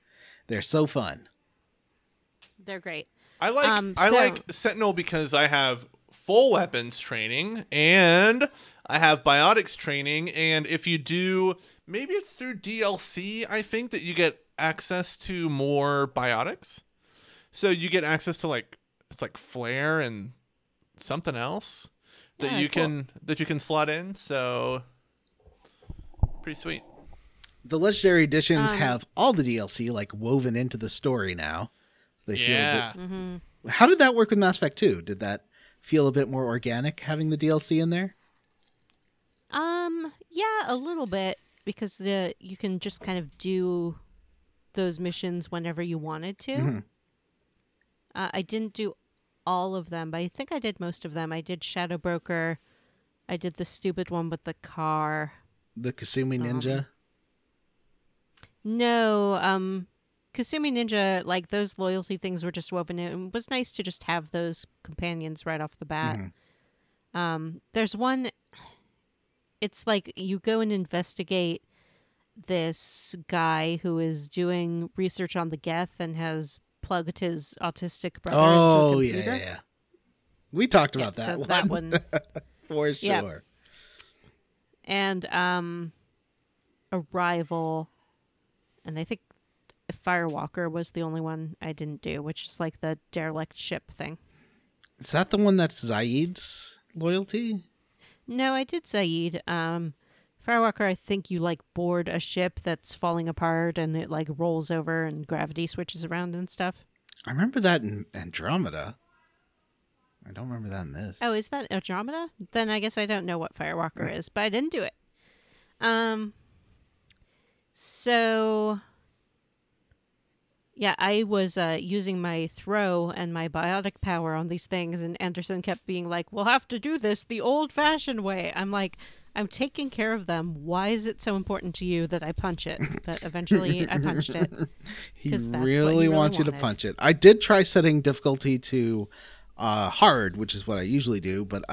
They're so fun. They're great. I like sentinel because I have full weapons training and I have biotics training, and if you do, maybe it's through DLC, I think, that you get access to more biotics. So you get access to it's like flare and something else that Yeah, you cool. can slot in. So pretty sweet. The Legendary Editions have all the DLC woven into the story now. They Yeah. feel a bit... How did that work with Mass Effect 2? Did that feel a bit more organic having the DLC in there? Yeah, a little bit, because you can just kind of do those missions whenever you wanted to. I didn't do all of them, but I think I did most of them. I did Shadow Broker. I did the stupid one with the car. The Kasumi Ninja? No, Kasumi Ninja, those loyalty things were just woven in. It was nice to just have those companions right off the bat. There's one, it's like you go and investigate this guy who is doing research on the Geth and has plugged his autistic brother into a computer. Yeah. We talked about so that that one. one. For Yeah. sure. And Arrival, and I think Firewalker was the only one I didn't do, which is like the derelict ship thing. Is that the one that's Zaid's loyalty? No, I did Zaid. Firewalker, I think you board a ship that's falling apart and it rolls over and gravity switches around and stuff. I remember that in Andromeda. I don't remember that in this. Oh, is that Andromeda? Then I guess I don't know what Firewalker is, but I didn't do it. So yeah, I was using my throw and my biotic power on these things, and Anderson kept being like, we'll have to do this the old-fashioned way. I'm like, I'm taking care of them. Why is it so important to you that I punch it? But eventually I punched it. He 'cause that's what really you wants you to wanted. punch it. I did try setting difficulty to hard, which is what I usually do, but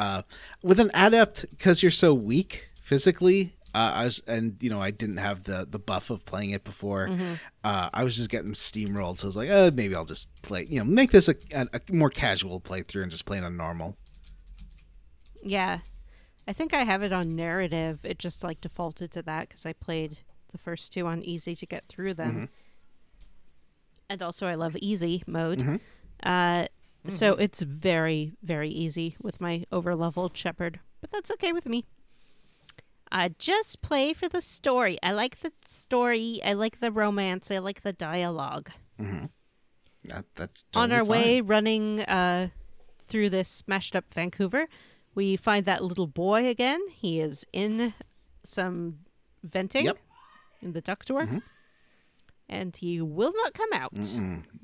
with an adept, because you're so weak physically, I didn't have the buff of playing it before. I was just getting steamrolled, so I was like, maybe I'll just play, make this a more casual playthrough and just play it on normal. Yeah. I think I have it on narrative. It just defaulted to that because I played the first two on easy to get through them. And also I love easy mode. So it's very, very easy with my over-leveled shepherd. But that's okay with me. I just play for the story. I like the story. I like the romance. I like the dialogue. That's On totally our way fine. running through this smashed up Vancouver, we find that little boy again. He is in some venting Yep. in the ductwork. And he will not come out.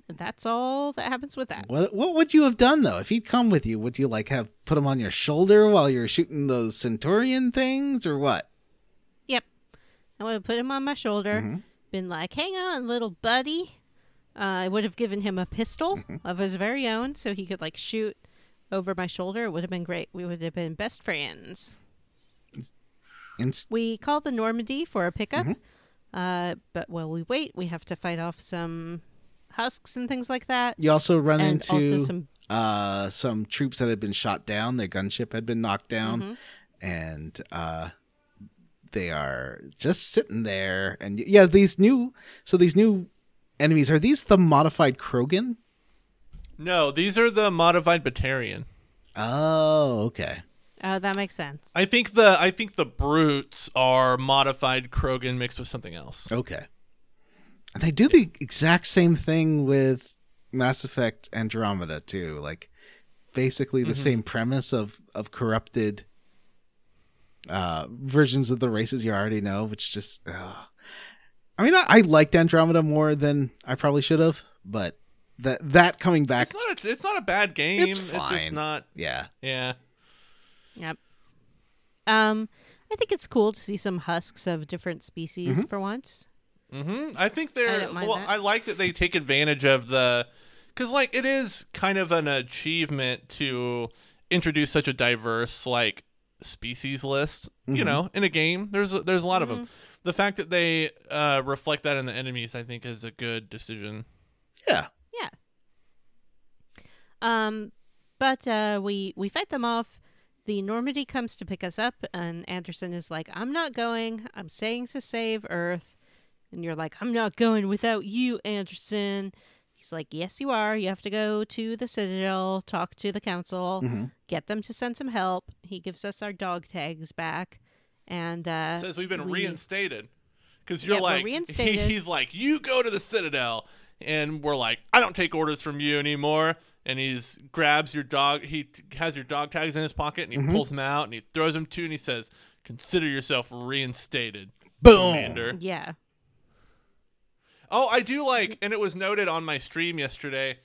That's all that happens with that. What would you have done though if he'd come with you? Would you have put him on your shoulder while you're shooting those Centurion things, or what? Yep. I would have put him on my shoulder, been like, hang on, little buddy. I would have given him a pistol of his very own so he could like shoot over my shoulder. It would have been great. We would have been best friends. We called the Normandy for a pickup. But while we wait, we have to fight off some husks and things like that. You also run And into also some troops that had been shot down. Their gunship had been knocked down. And they are just sitting there. And yeah, these new enemies, are these the modified Krogan? No, these are the modified Batarian. Oh, okay. Oh, that makes sense. I think the brutes are modified Krogan mixed with something else. Okay. And they do the exact same thing with Mass Effect Andromeda too. Like basically the same premise of corrupted versions of the races you already know, which just I mean, I liked Andromeda more than I probably should have, but that coming back, it's not a bad game. It's fine. It's just not. Yeah. Yep. I think it's cool to see some husks of different species for once. I think they're. I like that they take advantage of because like it is kind of an achievement to introduce such a diverse like species list. You know, in a game, there's a lot of them. The fact that they reflect that in the enemies, I think, is a good decision. Yeah. But we fight them off. The Normandy comes to pick us up, and Anderson is like, I'm not going. I'm staying to save Earth. And you're like, I'm not going without you, Anderson. He's like, yes, you are. You have to go to the Citadel, talk to the Council, get them to send some help. He gives us our dog tags back. And says we've been reinstated. Because you're like, he's like, you go to the Citadel. And we're like, I don't take orders from you anymore. And he grabs your dog. He has your dog tags in his pocket, and he pulls them out, and he throws them to you, and he says, consider yourself reinstated, Boom. Commander. Yeah. Oh, I do like, and it was noted on my stream yesterday,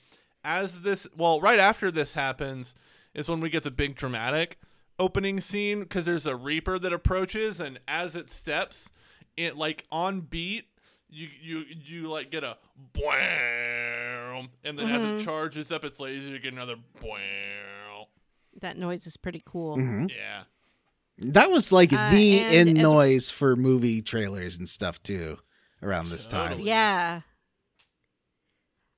right after this happens is when we get the big dramatic opening scene, because there's a Reaper that approaches, and as it steps, it like on beat, you like get a bwam, and then as it charges up its laser, you get another bwam. That noise is pretty cool. Yeah. That was like the in noise for movie trailers and stuff too around this time. Yeah.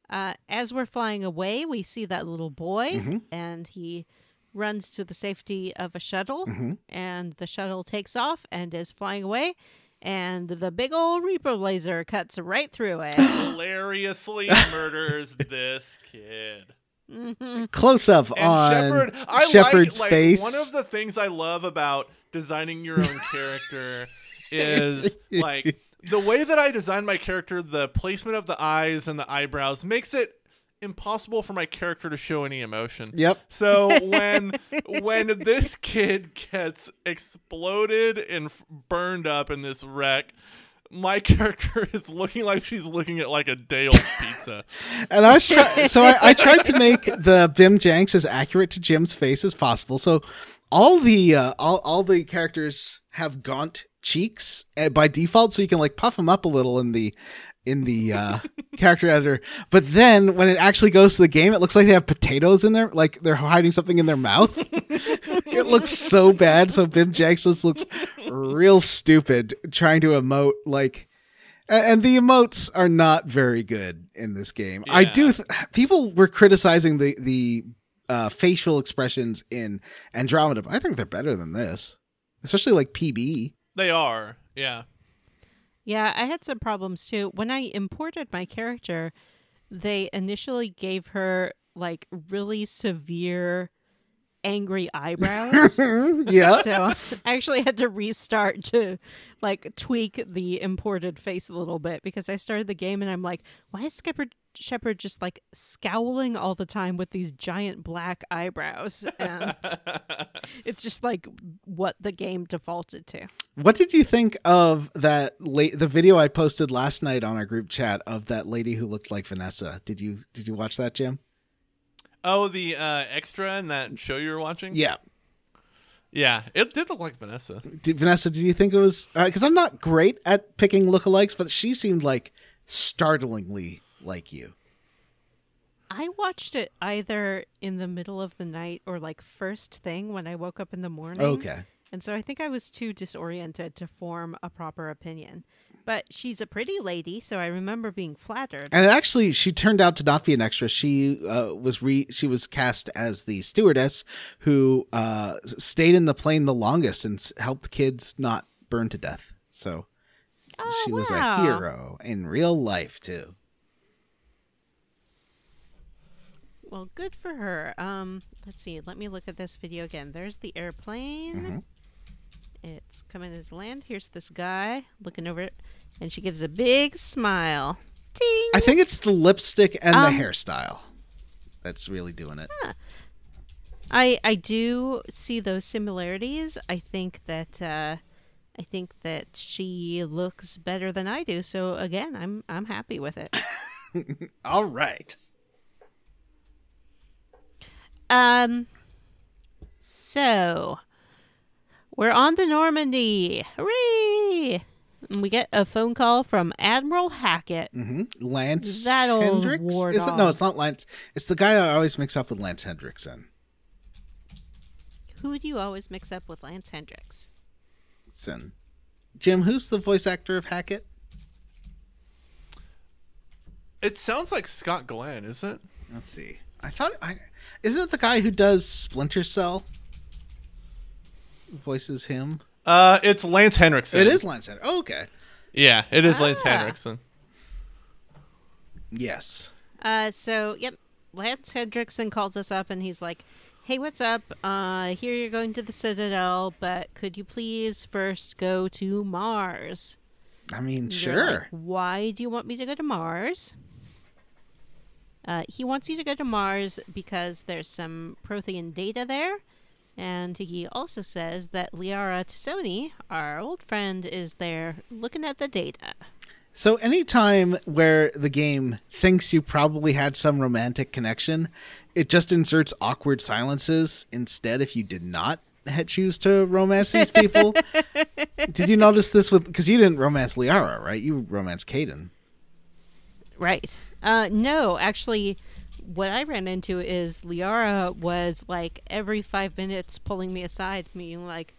As we're flying away, we see that little boy, and he runs to the safety of a shuttle, and the shuttle takes off and is flying away. And the big old Reaper laser cuts right through it. Hilariously murders this kid. Close up on Shepard's face. One of the things I love about designing your own character is like the way that I design my character, the placement of the eyes and the eyebrows makes it impossible for my character to show any emotion. Yep. So when this kid gets exploded and burned up in this wreck, my character is looking like she's looking at like a day-old pizza. And I tried to make the Bim Janks as accurate to Jim's face as possible. So all the characters have gaunt cheeks by default, so you can like puff them up a little in the character editor. But then when it actually goes to the game, it looks like they have potatoes in there, like they're hiding something in their mouth. It looks so bad. So Bim Janks just looks real stupid trying to emote like, and the emotes are not very good in this game. Yeah. People were criticizing the facial expressions in Andromeda, but I think they're better than this, especially like PB. They are, yeah. Yeah, I had some problems too. When I imported my character, they initially gave her like really severe angry eyebrows. Yeah. So I actually had to restart to like tweak the imported face a little bit because I started the game and I'm like, why is Shepard just like scowling all the time with these giant black eyebrows? And it's just like what the game defaulted to. What did you think of that the video I posted last night on our group chat of that lady who looked like Vanessa? Did you watch that, Jim? Oh, the extra in that show you were watching? Yeah. Yeah, it did look like Vanessa. Vanessa, do you think it was... Because I'm not great at picking lookalikes, but she seemed like startlingly like you. I watched it either in the middle of the night or like first thing when I woke up in the morning. Okay. And so I think I was too disoriented to form a proper opinion. But she's a pretty lady, so I remember being flattered. And actually, she turned out to not be an extra. She was cast as the stewardess who stayed in the plane the longest and helped kids not burn to death. So she was a hero in real life, too. Well, good for her. Let's see. Let me look at this video again. There's the airplane. Mm-hmm. It's coming to land. Here's this guy looking over it, and she gives a big smile. Ting! I think it's the lipstick and the hairstyle that's really doing it. Huh. I do see those similarities. I think that she looks better than I do. So again, I'm happy with it. All right. So we're on the Normandy. Hooray! And we get a phone call from Admiral Hackett. Mm-hmm. Lance That old Hendricks? war Is it? dog. No, it's not Lance. It's the guy I always mix up with Lance Hendrickson. Who do you always mix up with Lance Hendricks? Jim, who's the voice actor of Hackett? It sounds like Scott Glenn, is it? Let's see. Isn't it the guy who does Splinter Cell? Voices him. It's Lance Henriksen. It is Lance Hendrickson. Oh, okay. Yeah, it is Lance Henriksen. Yes. So, yep, Lance Hendrickson calls us up and he's like, hey, what's up? Here you're going to the Citadel, but could you please first go to Mars? I mean, And they're sure. like, why do you want me to go to Mars? He wants you to go to Mars because there's some Prothean data there. And he also says that Liara Tassoni, our old friend, is there looking at the data. So anytime where the game thinks you probably had some romantic connection, it just inserts awkward silences instead if you did not choose to romance these people. Did you notice this because you didn't romance Liara, right? You romanced Kaiden. Right. No, actually, what I ran into is Liara was like every 5 minutes pulling me aside, being like,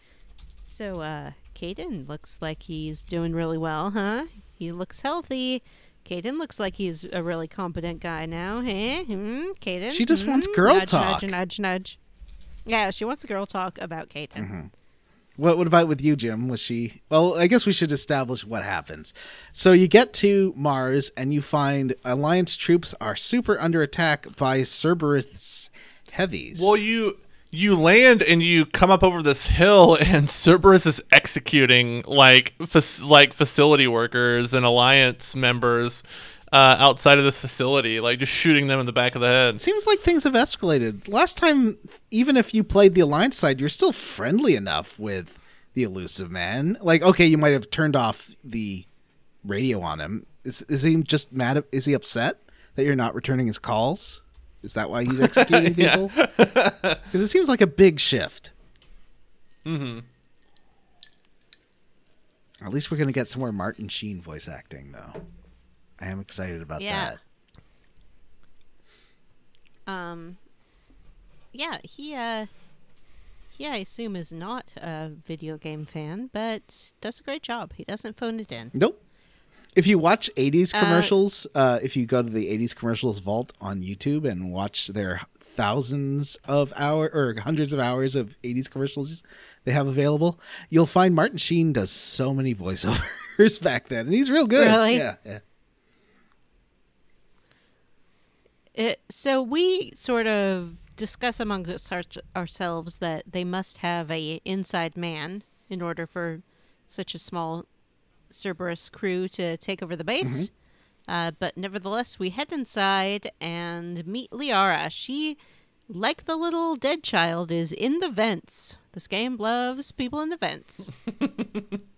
so, Kaiden looks like he's doing really well, huh? He looks healthy. Kaiden looks like he's a really competent guy now, hey? Kaiden? She just wants girl nudge, talk. Nudge, nudge, nudge. Yeah, she wants girl talk about Kaiden. Mm-hmm. What about with you, Jim? Was she... Well, I guess we should establish what happens. So you get to Mars, and you find Alliance troops are super under attack by Cerberus heavies. Well, you land and you come up over this hill, and Cerberus is executing like facility workers and Alliance members outside of this facility, like just shooting them in the back of the head. It seems like things have escalated. Last time, even if you played the Alliance side, you're still friendly enough with the elusive man. Like, okay, you might have turned off the radio on him. Is he just mad? Is he upset that you're not returning his calls? Is that why he's executing people? Because it seems like a big shift. Mm-hmm. At least we're going to get some more Martin Sheen voice acting, though. I am excited about that. Yeah, he, I assume is not a video game fan, but does a great job. He doesn't phone it in. Nope. If you watch 80s commercials, if you go to the 80s commercials vault on YouTube and watch their thousands of hours or hundreds of hours of 80s commercials they have available, you'll find Martin Sheen does so many voiceovers back then, and he's real good. Really? Yeah. So we sort of discuss among ourselves that they must have a inside man in order for such a small Cerberus crew to take over the base. But nevertheless, we head inside and meet Liara. She, like the little dead child, is in the vents. This game loves people in the vents.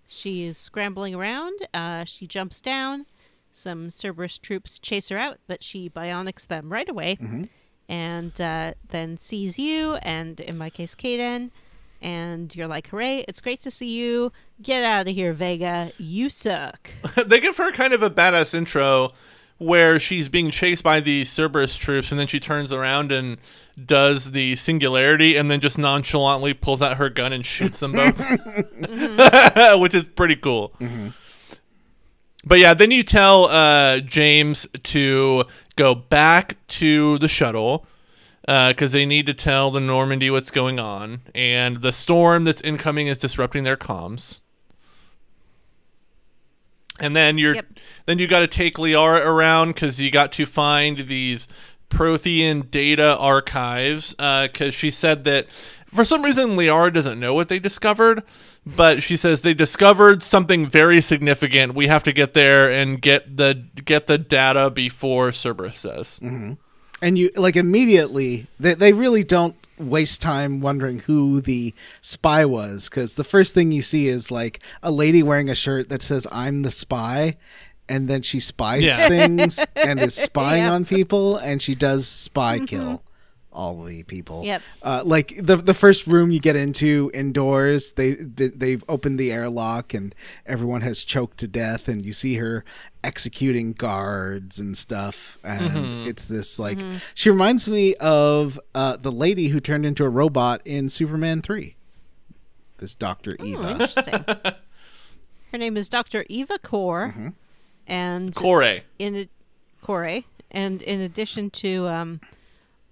She is scrambling around. She jumps down. Some Cerberus troops chase her out, but she bionics them right away. And then sees you, and in my case, Kaiden, And you're like, hooray, it's great to see you. Get out of here, Vega. You suck. They give her kind of a badass intro where she's being chased by the Cerberus troops, and then she turns around and does the singularity, and then just nonchalantly pulls out her gun and shoots them both, which is pretty cool. But yeah, then you tell James to go back to the shuttle because they need to tell the Normandy what's going on, and the storm that's incoming is disrupting their comms. And then you got to take Liara around because you got to find these Prothean data archives because she said that for some reason Liara doesn't know what they discovered, but she says they discovered something very significant. We have to get there and get the data before Cerberus says. And you immediately they really don't waste time wondering who the spy was, because the first thing you see is like a lady wearing a shirt that says "I'm the spy," and then she spies things and is spying on people, and she does spy kill all the people. Like the first room you get into indoors, they've opened the airlock and everyone has choked to death, and you see her executing guards and stuff, and it's this like she reminds me of the lady who turned into a robot in Superman 3, this Dr. Eva. Interesting. Her name is Dr. Eva Kor, and Kore. Kore, and in addition to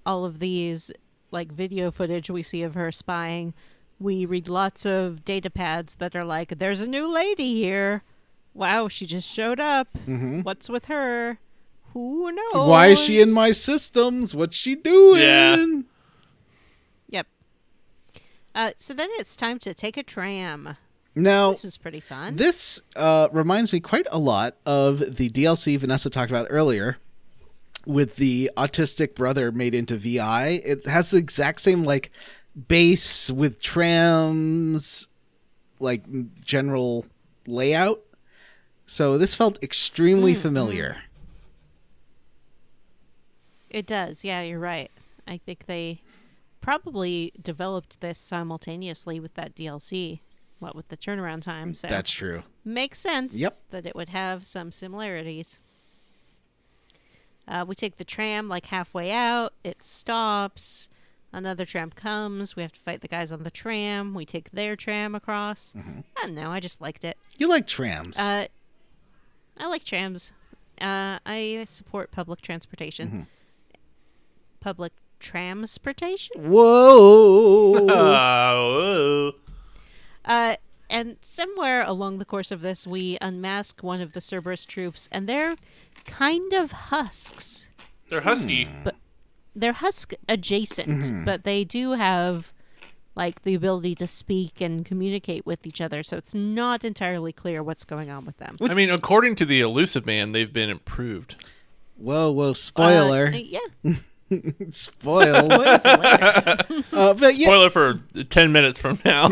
all of these like video footage we see of her spying, we read lots of data pads that are like, there's a new lady here. Wow, she just showed up. What's with her? Who knows? Why is she in my systems? What's she doing? Yep. So then it's time to take a tram. Now, this was pretty fun. This reminds me quite a lot of the DLC Vanessa talked about earlier, with the autistic brother made into VI. It has the exact same like base with trams, like general layout. So this felt extremely familiar. It does. Yeah, you're right. I think they probably developed this simultaneously with that DLC, what with the turnaround time. So that's true. Makes sense. Yep. That it would have some similarities. We take the tram like halfway out. It stops. Another tram comes. We have to fight the guys on the tram. We take their tram across. I don't know. I just liked it. You like trams. I like trams. I support public transportation. Public transportation? Whoa. And somewhere along the course of this, we unmask one of the Cerberus troops, and they're kind of husks. They're husky. But they're husk adjacent, but they do have like the ability to speak and communicate with each other, so it's not entirely clear what's going on with them. I mean, according to the Elusive Man, they've been improved. Whoa, spoiler. Yeah. Spoiled. But yeah. Spoiler for 10 minutes from now.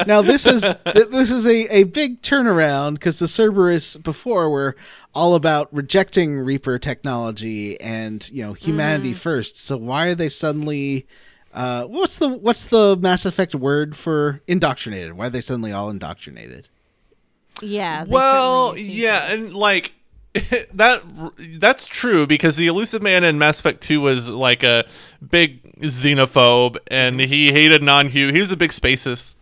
Now this is a big turnaround, because the Cerberus before were all about rejecting Reaper technology and humanity first. So why are they suddenly what's the Mass Effect word for indoctrinated? Why are they suddenly all indoctrinated? Yeah. Well, yeah, and like that's true, because the Elusive Man in Mass Effect 2 was like a big xenophobe, and he hated non-human. He was a big spacist.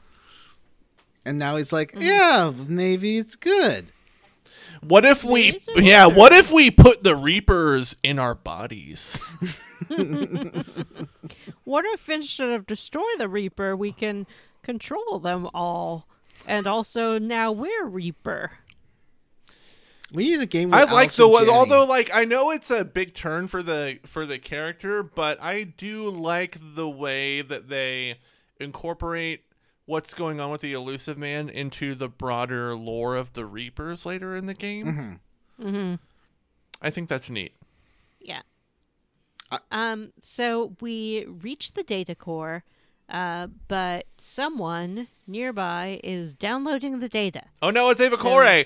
And now he's like, yeah, maybe it's good. What if we put the Reapers in our bodies? What if instead of destroy the Reaper, we can control them all? And also now we're Reaper. We need a game. I like although like I know it's a big turn for the character, but I do like the way that they incorporate what's going on with the Elusive Man into the broader lore of the Reapers later in the game. I think that's neat. Yeah. So we reach the data core, but someone nearby is downloading the data. Oh no, it's Eva Kore.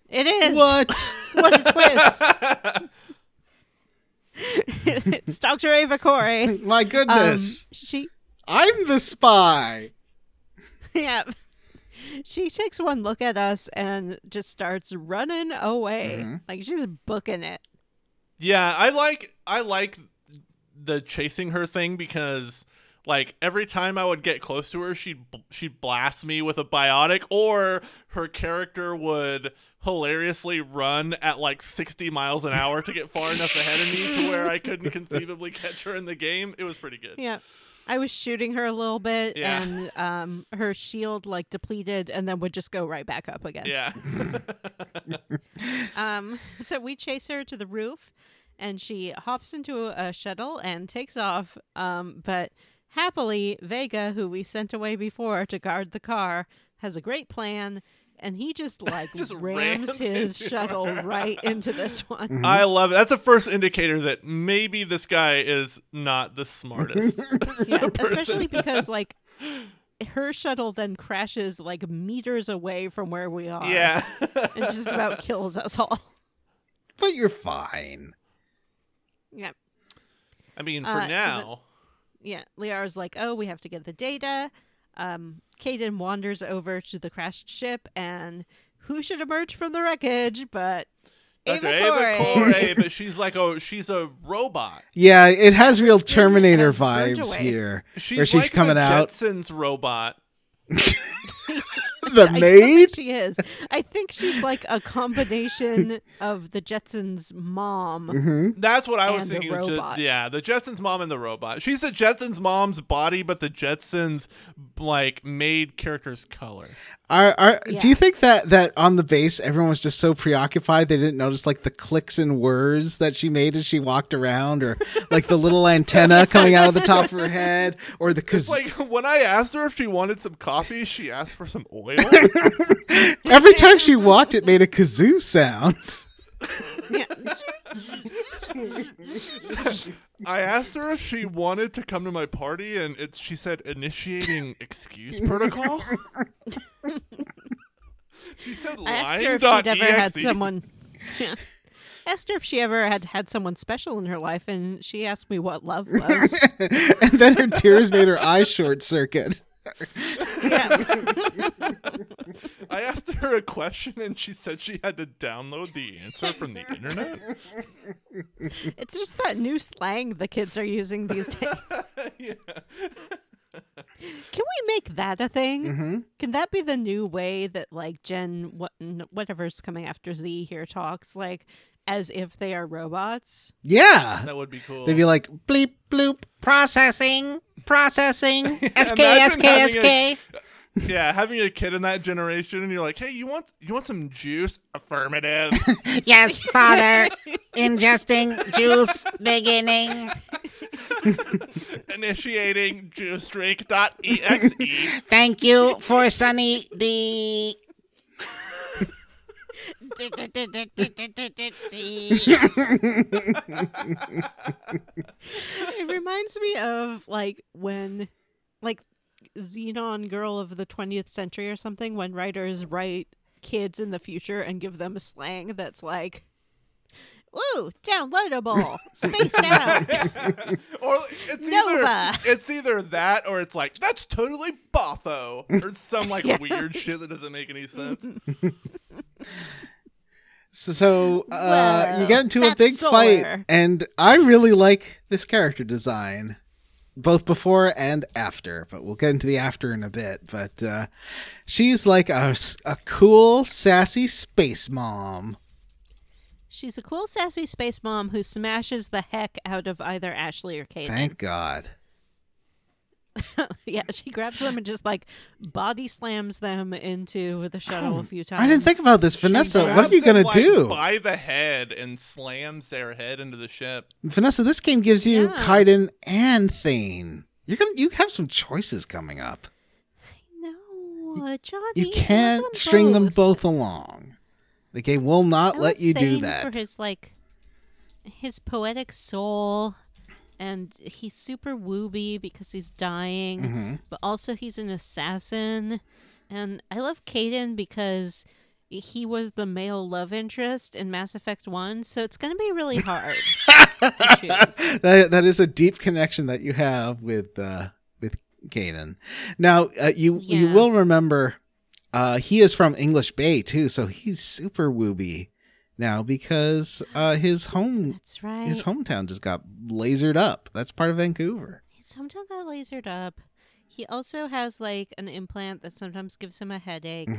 It is. What? What a twist. It's Dr. Eva Kore. My goodness. She I'm the spy. Yeah. She takes one look at us and just starts running away. Mm-hmm. Like she's booking it. Yeah, I like the chasing her thing because like every time I would get close to her, she'd blast me with a biotic, or her character would hilariously run at like 60 miles an hour to get far enough ahead of me to where I couldn't conceivably catch her in the game. It was pretty good. Yeah. I was shooting her a little bit, Yeah. and her shield like depleted, and then would just go right back up again. Yeah. So we chase her to the roof, and she hops into a shuttle and takes off. But happily, Vega, who we sent away before to guard the car, has a great plan, and he just like rams his into shuttle her. right into this one. I love it. That's a first indicator that maybe this guy is not the smartest. Yeah, person. especially because like her shuttle then crashes like meters away from where we are. Yeah. And just about kills us all. But you're fine. Yeah. I mean, for So now. Yeah, Liara's like, oh, we have to get the data. Kaiden wanders over to the crashed ship, and who should emerge from the wreckage but Dr. Ava Ava Corey. Corey, but she's like she's a robot. Yeah, it has real Terminator and burnt vibes away. here. She's Where she's like coming the out. Jetsons robot. The I don't maid? think she is. I think she's like a combination of the Jetsons' mom. Mm-hmm. That's what I was And the thinking. robot. Yeah, the Jetsons' mom and the robot. She's the Jetsons' mom's body, but the Jetsons like made characters color. Do you Yeah. think that on the base everyone was just so preoccupied they didn't notice like the clicks and whirs that she made as she walked around, or like the little antenna coming out of the top of her head, or the It's like when I asked her if she wanted some coffee, she asked for some oil. every time she walked it made a kazoo sound. Yeah. I asked her if she wanted to come to my party, and she said initiating excuse protocol. She said I asked her if she'd ever had line.exe. someone. Yeah. Asked her if she ever had someone special in her life, and she asked me what love was. And then her tears made her eyes short circuit. I asked her a question, and she said she had to download the answer from the internet. It's just that new slang the kids are using these days. Yeah. Can we make that a thing? Mm-hmm. Can that be the new way that like whatever's coming after Z here talks, like as if they are robots? Yeah. That would be cool. They'd be like, bleep, bloop, processing, SK, Imagine SK, having SK. Yeah, having a kid in that generation, and you're like, "Hey, you want some juice?" Affirmative. Yes, father. Ingesting juice beginning. Initiating juicedrink.exe. Thank you for Sunny D. It reminds me of like when like Xenon Girl of the 20th Century or something, when writers write kids in the future and give them a slang that's like, "Woo, downloadable, spaced out." Or it's Nova. it's either that, or it's like, "That's totally boffo," or some like weird shit that doesn't make any sense. So Well, you get into a that's big fight, solar. and I really like this character design, both before and after. But we'll get into the after in a bit. But she's like a cool, sassy space mom. She's a cool, sassy space mom who smashes the heck out of either Ashley or Kaiden. Thank God. Yeah, she grabs them and just like body slams them into the shuttle a few times. I didn't think about this, Vanessa. She What are grabs you gonna them, do, By the head and slams their head into the ship. Vanessa? This game gives you Yeah. Kaiden and Thane. You have some choices coming up. No, Johnny. You I can't want string them both along. The game will not I let love you do Thane that. for his poetic soul, and he's super wooby because he's dying, Mhm. but also he's an assassin. And I love Kaiden because he was the male love interest in Mass Effect 1, so it's going to be really hard to choose. That is a deep connection that you have with Kaiden. Now, you Yeah. will remember he is from English Bay, too, so he's super wooby now because his That's right. hometown just got lasered up. That's part of Vancouver. His hometown got lasered up. He also has like an implant that sometimes gives him a headache,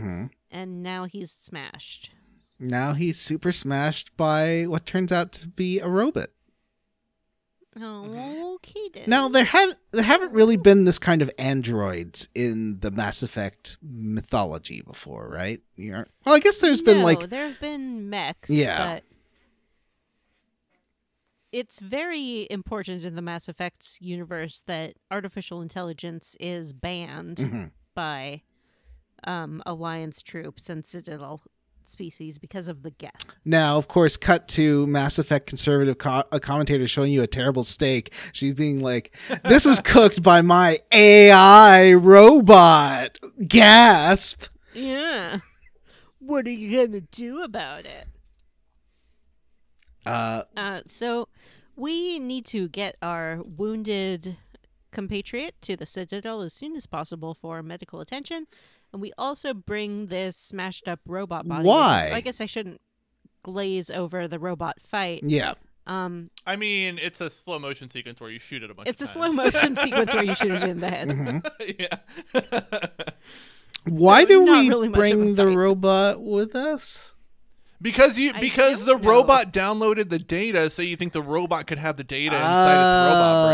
and now he's smashed. Now he's super smashed by what turns out to be a robot. Oh, Kaiden. Now there haven't really been this kind of androids in the Mass Effect mythology before, right? Well, I guess there's been like there have been mechs. Yeah. But it's very important in the Mass Effect universe that artificial intelligence is banned by Alliance troops and Citadel species because of the Geth. Now, of course, cut to Mass Effect conservative a commentator showing you a terrible steak. She's being like, "This was cooked by my AI robot." Gasp. Yeah. What are you gonna do about it? So we need to get our wounded compatriot to the Citadel as soon as possible for medical attention. And we also bring this smashed up robot body. Why? I guess I shouldn't glaze over the robot fight. Yeah. I mean, it's a slow motion sequence where you shoot it a bunch of It's a times. slow motion sequence where you shoot it in the head. Yeah. Why So do not we really much of a bring the fight. robot with us? Because the don't know. robot downloaded the data, so you think the robot could have the data inside its robot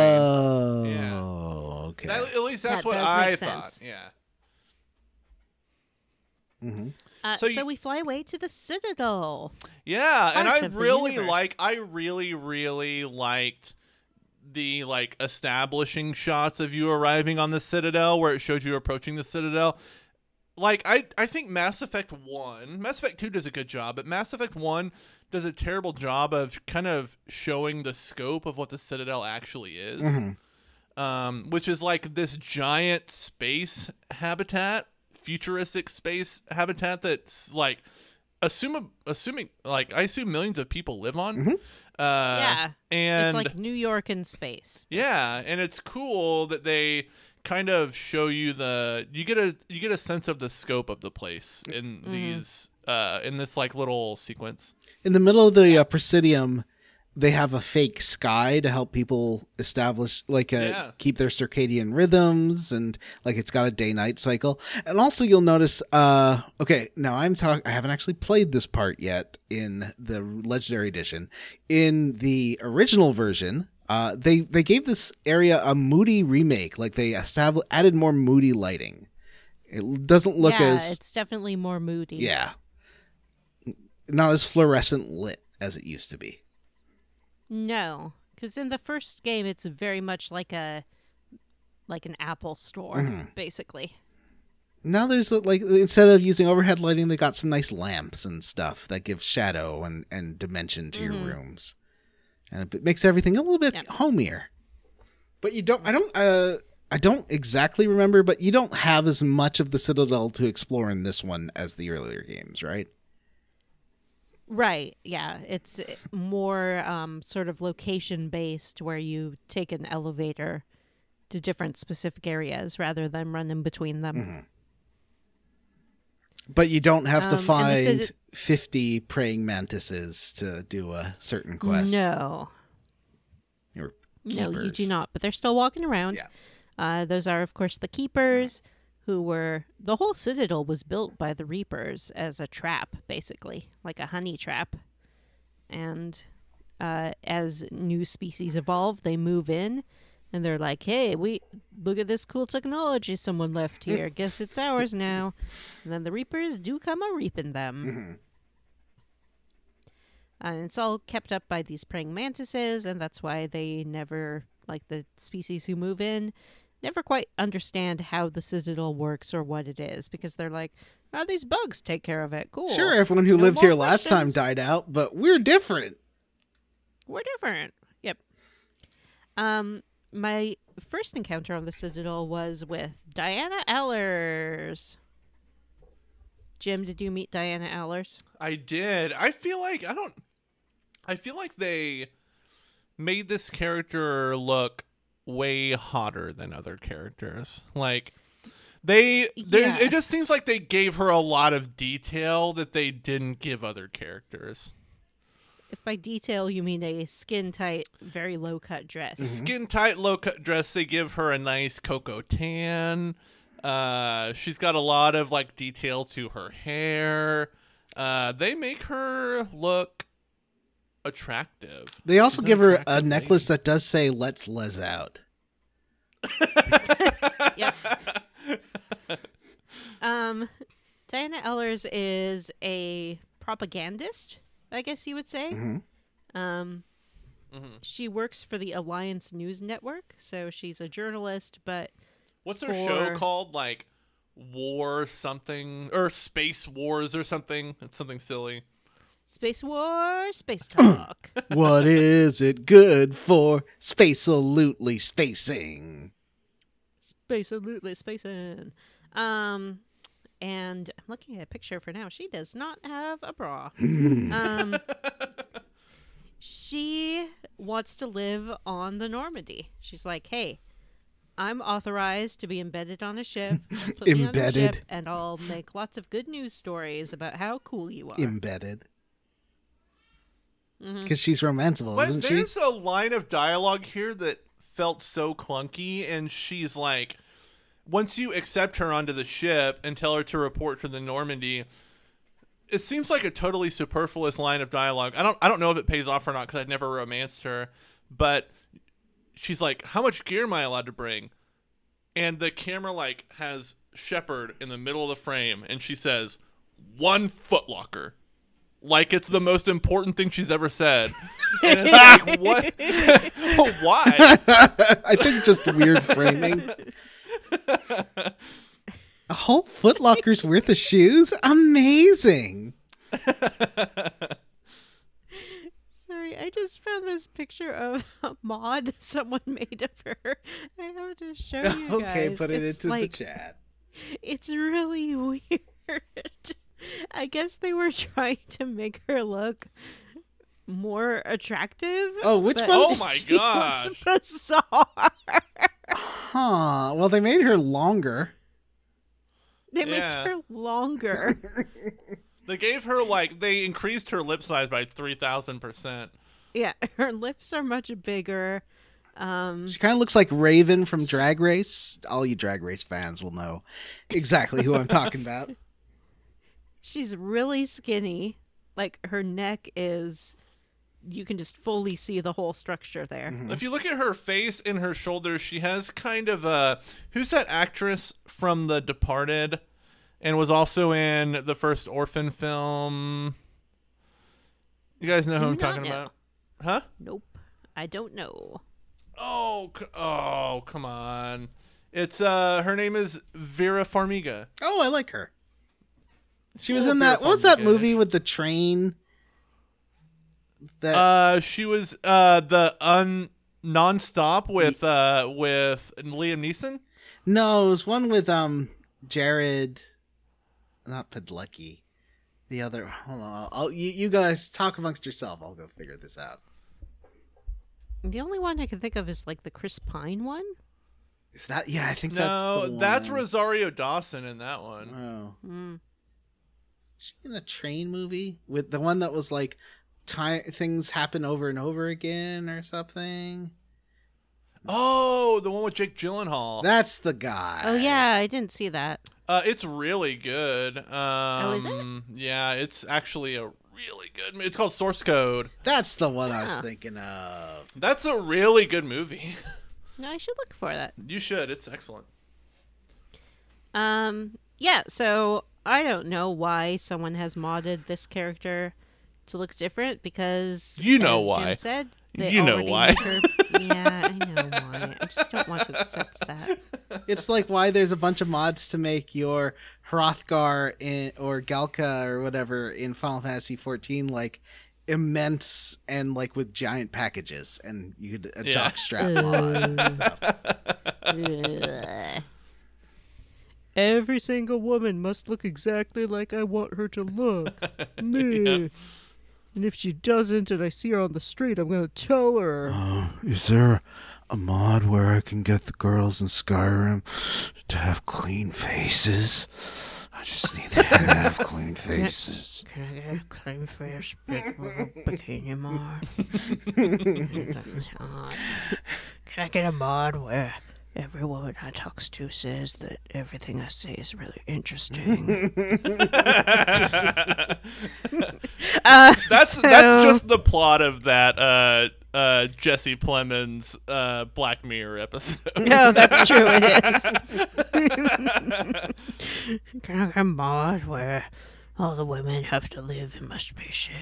brain. Yeah. Oh, okay. At least that's That what does I make thought. sense. Yeah. So So we fly away to the Citadel. Yeah, and Part I of the really universe. really liked the establishing shots of you arriving on the Citadel where it showed you approaching the Citadel. Like I think Mass Effect 1, Mass Effect 2 does a good job, but Mass Effect 1 does a terrible job of kind of showing the scope of what the Citadel actually is. Which is like this giant space habitat, futuristic space habitat that's like assuming like I assume millions of people live on. Yeah. And It's like New York in space. yeah, and it's cool that they kind of show you you get a sense of the scope of the place in these in this like little sequence. In the middle of the Presidium, they have a fake sky to help people establish keep their circadian rhythms, and like it's got a day-night cycle. And also you'll notice okay, now I haven't actually played this part yet in the Legendary Edition. In the original version, they gave this area a moody remake, like they added more moody lighting. It doesn't look as it's definitely more moody. yeah, not as fluorescent lit as it used to be. No, because in the first game, it's very much like an Apple store, basically. Now there's like, instead of using overhead lighting, they got some nice lamps and stuff that give shadow and dimension to your rooms, and it makes everything a little bit homier. But I don't exactly remember, but you don't have as much of the Citadel to explore in this one as the earlier games, right? Right, yeah. It's more sort of location-based, where you take an elevator to different specific areas rather than run in between them. But you don't have to and the find 50 praying mantises to do a certain quest. No. Or No, you keepers. do not. But they're still walking around. Yeah. Those are, of course, the Keepers, who were... The whole Citadel was built by the Reapers as a trap, basically. Like a honey trap. And as new species evolve, they move in. And they're like, hey, look at this cool technology someone left here. Guess it's ours now. And then the Reapers do come a-reaping them. And it's all kept up by these praying mantises, and that's why they never, like the species who move in, never quite understand how the Citadel works or what it is, because they're like, oh, these bugs take care of it. Cool. Sure, everyone who No lived more here last time questions. died out, but we're different. We're different. Yep. My first encounter on the Citadel was with Diana Allers. Jim, did you meet Diana Allers? I did. I feel like they made this character look way hotter than other characters. Like it just seems like they gave her a lot of detail that they didn't give other characters. If by detail you mean a skin-tight, very low-cut dress. Skin-tight, low-cut dress. They give her a nice cocoa tan. She's got a lot of like detail to her hair. They make her look attractive. They also give her a necklace that does say "Let's Les Out." Yep. Diana Ellers is a propagandist, I guess you would say. She works for the Alliance News Network, so she's a journalist, but what's their show called? Like War something or Space Wars or something? It's something silly. Space War, Space Talk. What is it good for? Space-alutely spacing. Space-alutely spacing. And I'm looking at a picture for now. She does not have a bra. She wants to live on the Normandy. She's like, hey, I'm authorized to be embedded on a ship. Put me on the ship, and I'll make lots of good news stories about how cool you are. Embedded. Because she's romanceable, isn't she? There's a line of dialogue here that felt so clunky, and she's like, once you accept her onto the ship and tell her to report to the Normandy, it seems like a totally superfluous line of dialogue. I don't know if it pays off or not because I'd never romanced her, but she's like, how much gear am I allowed to bring? And the camera like has Shepard in the middle of the frame, and she says, 1 footlocker. Like it's the most important thing she's ever said. And it's like, what? Why? I think just weird framing. A whole Footlocker's worth of shoes? Amazing. Sorry, I just found this picture of a mod someone made of her. I have to show you guys. Okay, put it It's into the chat. It's really weird. I guess they were trying to make her look more attractive. Oh, which one? Oh my gosh. Bizarre. Huh. Well, they made her longer. They made her longer. They gave her they increased her lip size by 3,000%. Yeah, her lips are much bigger. She kind of looks like Raven from Drag Race. All you Drag Race fans will know exactly who I'm talking about. She's really skinny. Like her neck is, you can just fully see the whole structure there. If you look at her face and her shoulders, she has kind of a... Who's that actress from The Departed and was also in the first Orphan film? You guys know who I'm talking about? Huh? Nope. I don't know. Oh, come on. It's, her name is Vera Farmiga. Oh, I like her. She was in that... What was that movie with the train? She was the Non-Stop with Liam Neeson. No, it was one with Jared, not Padalecki. The other. Hold on, you guys talk amongst yourself. I'll go figure this out. The only one I can think of is like the Chris Pine one. Is that? Yeah, I think that's the one. That's Rosario Dawson in that one. Oh. Is she in a train movie with the one that was like things happen over and over again or something? Oh, the one with Jake Gyllenhaal. That's the guy. Oh yeah, I didn't see that. It's really good. Is it? Yeah, it's actually a really good movie. It's called Source Code. That's the one I was thinking of. That's a really good movie. No, I should look for that. You should. It's excellent. Yeah, so I don't know why someone has modded this character to look different because you know as why. Jim said, You know why. Yeah, I know why. I just don't want to accept that. It's like why there's a bunch of mods to make your Hrothgar or Galka or whatever in Final Fantasy XIV like immense and like with giant packages, and you could a jockstrap mod and stuff. Every single woman must look exactly like I want her to look. Me. And if she doesn't and I see her on the street, I'm going to tell her. Is there a mod where I can get the girls in Skyrim to have clean faces. I just need them to have clean faces. Can I get a clean face with a bikini mod? Can I get a mod where every woman I talk to says that everything I say is really interesting? That's just the plot of that Jesse Plemons Black Mirror episode. No, that's true. It is. Can I get a mod where all the women have to live in my spaceship?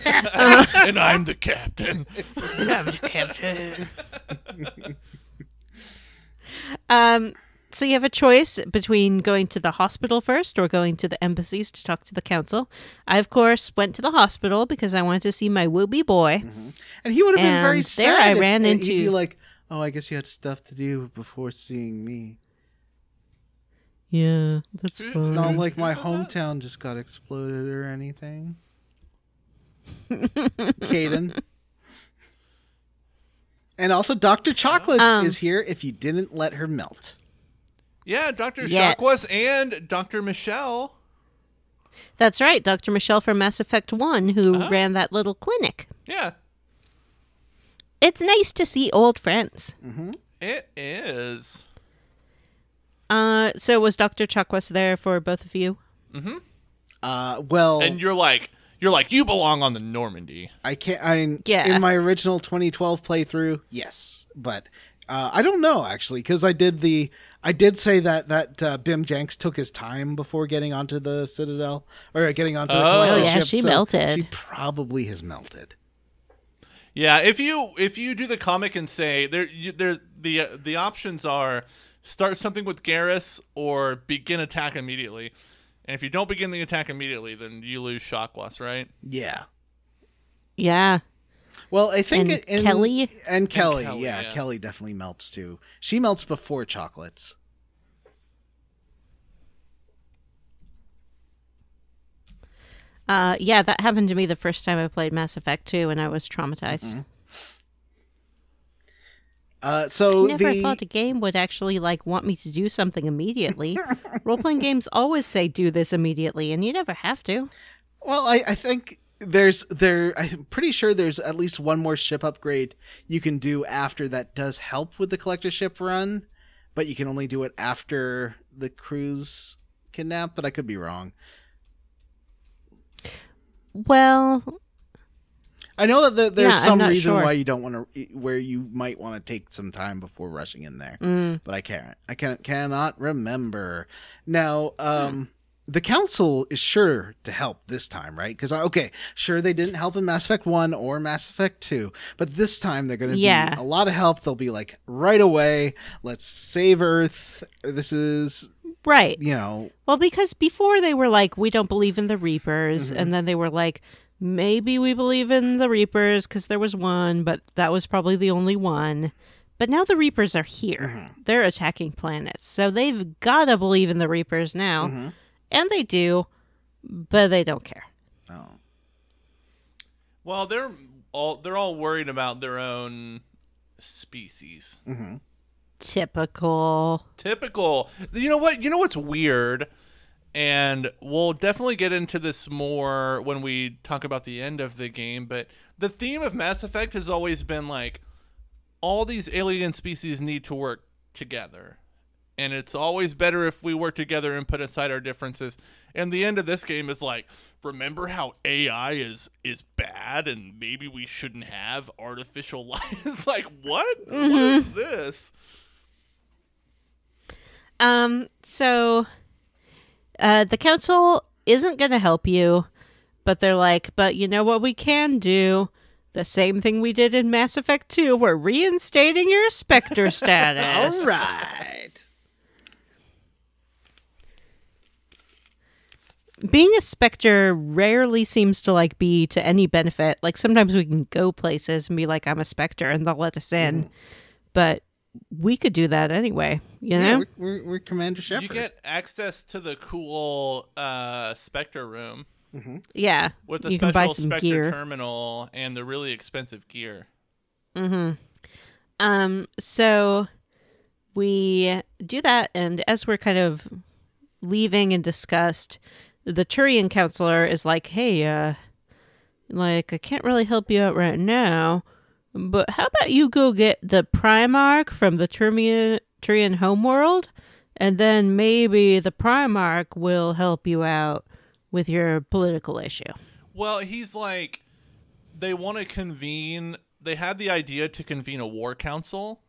And I'm the captain. And I'm the captain. So you have a choice between going to the hospital first or going to the embassies to talk to the council. I, of course, went to the hospital because I wanted to see my whoopee boy. Mm-hmm. And he would have been very And sad. there I if ran he'd into- be like, "Oh, I guess you had stuff to do before seeing me." Yeah, that's It's It's fine. not like my Who's on that? hometown just got exploded or anything. Kaiden. And also, Dr. Chocolates is here if you didn't let her melt. Yeah, Dr. Yes. Chakwas and Dr. Michelle. That's right, Dr. Michelle from Mass Effect 1 who ran that little clinic. Yeah, It's nice to see old friends. it is. So was Dr. Chakwas there for both of you? Well, And you're like, you belong on the Normandy. I can't. Yeah. In my original 2012 playthrough, yes, but I don't know actually because I did say that Bim Jenks took his time before getting onto the Citadel or getting onto the collector Oh, yeah, ship. she so melted. She probably has melted. Yeah, if you do the comic and say the options are start something with Garrus or begin attack immediately. And if you don't begin the attack immediately, then you lose Chakwas, right? Yeah. Yeah. Well, I think And Kelly? and Kelly, Kelly, yeah, yeah. Kelly definitely melts too. She melts before Chocolates. Yeah, that happened to me the first time I played Mass Effect 2 and I was traumatized. So Never thought a game would actually want me to do something immediately. Role-playing games always say do this immediately, and you never have to. Well, I think I'm pretty sure there's at least one more ship upgrade you can do after that does help with the collector ship run, but you can only do it after the crew's kidnapped, but I could be wrong. Well, I know that there's Yeah, I'm some not reason sure. why you don't want to, where you might want to take some time before rushing in there, but I cannot remember. Now, the council is sure to help this time, right? Because sure they didn't help in Mass Effect 1 or Mass Effect 2, but this time they're going to Yeah. be a lot of help. They'll be like, right away, let's save Earth. This is, right. well, Because before they were like, we don't believe in the Reapers, and then they were like, maybe we believe in the Reapers because there was one, but that was probably the only one. But now the Reapers are here. They're attacking planets. So they've got to believe in the Reapers now. And they do, but they don't care. oh. Well, they're all worried about their own species. Typical. Typical. You know what? You know what's weird? And we'll definitely get into this more when we talk about the end of the game, but the theme of Mass Effect has always been like all these alien species need to work together. And it's always better if we work together and put aside our differences. And the end of this game is like, remember how AI is bad and maybe we shouldn't have artificial life? It's like, what? What is this? So the council isn't going to help you, but they're like, but you know what we can do? The same thing we did in Mass Effect 2. We're reinstating your Spectre status. All right. Being a Spectre rarely seems to be to any benefit. Like sometimes we can go places and be like, I'm a Spectre, and they'll let us in. But we could do that anyway, you know? Yeah, we're Commander Shepard. You get access to the cool Spectre room Yeah. with the you can buy special some Spectre gear. terminal and the really expensive gear. So we do that, and as we're kind of leaving in disgust, the Turian counselor is like, hey, like, I can't really help you out right now, but how about you go get the Primarch from the Turian homeworld, and then maybe the Primarch will help you out with your political issue. Well, he's like, they want to convene, they had the idea to convene a war council,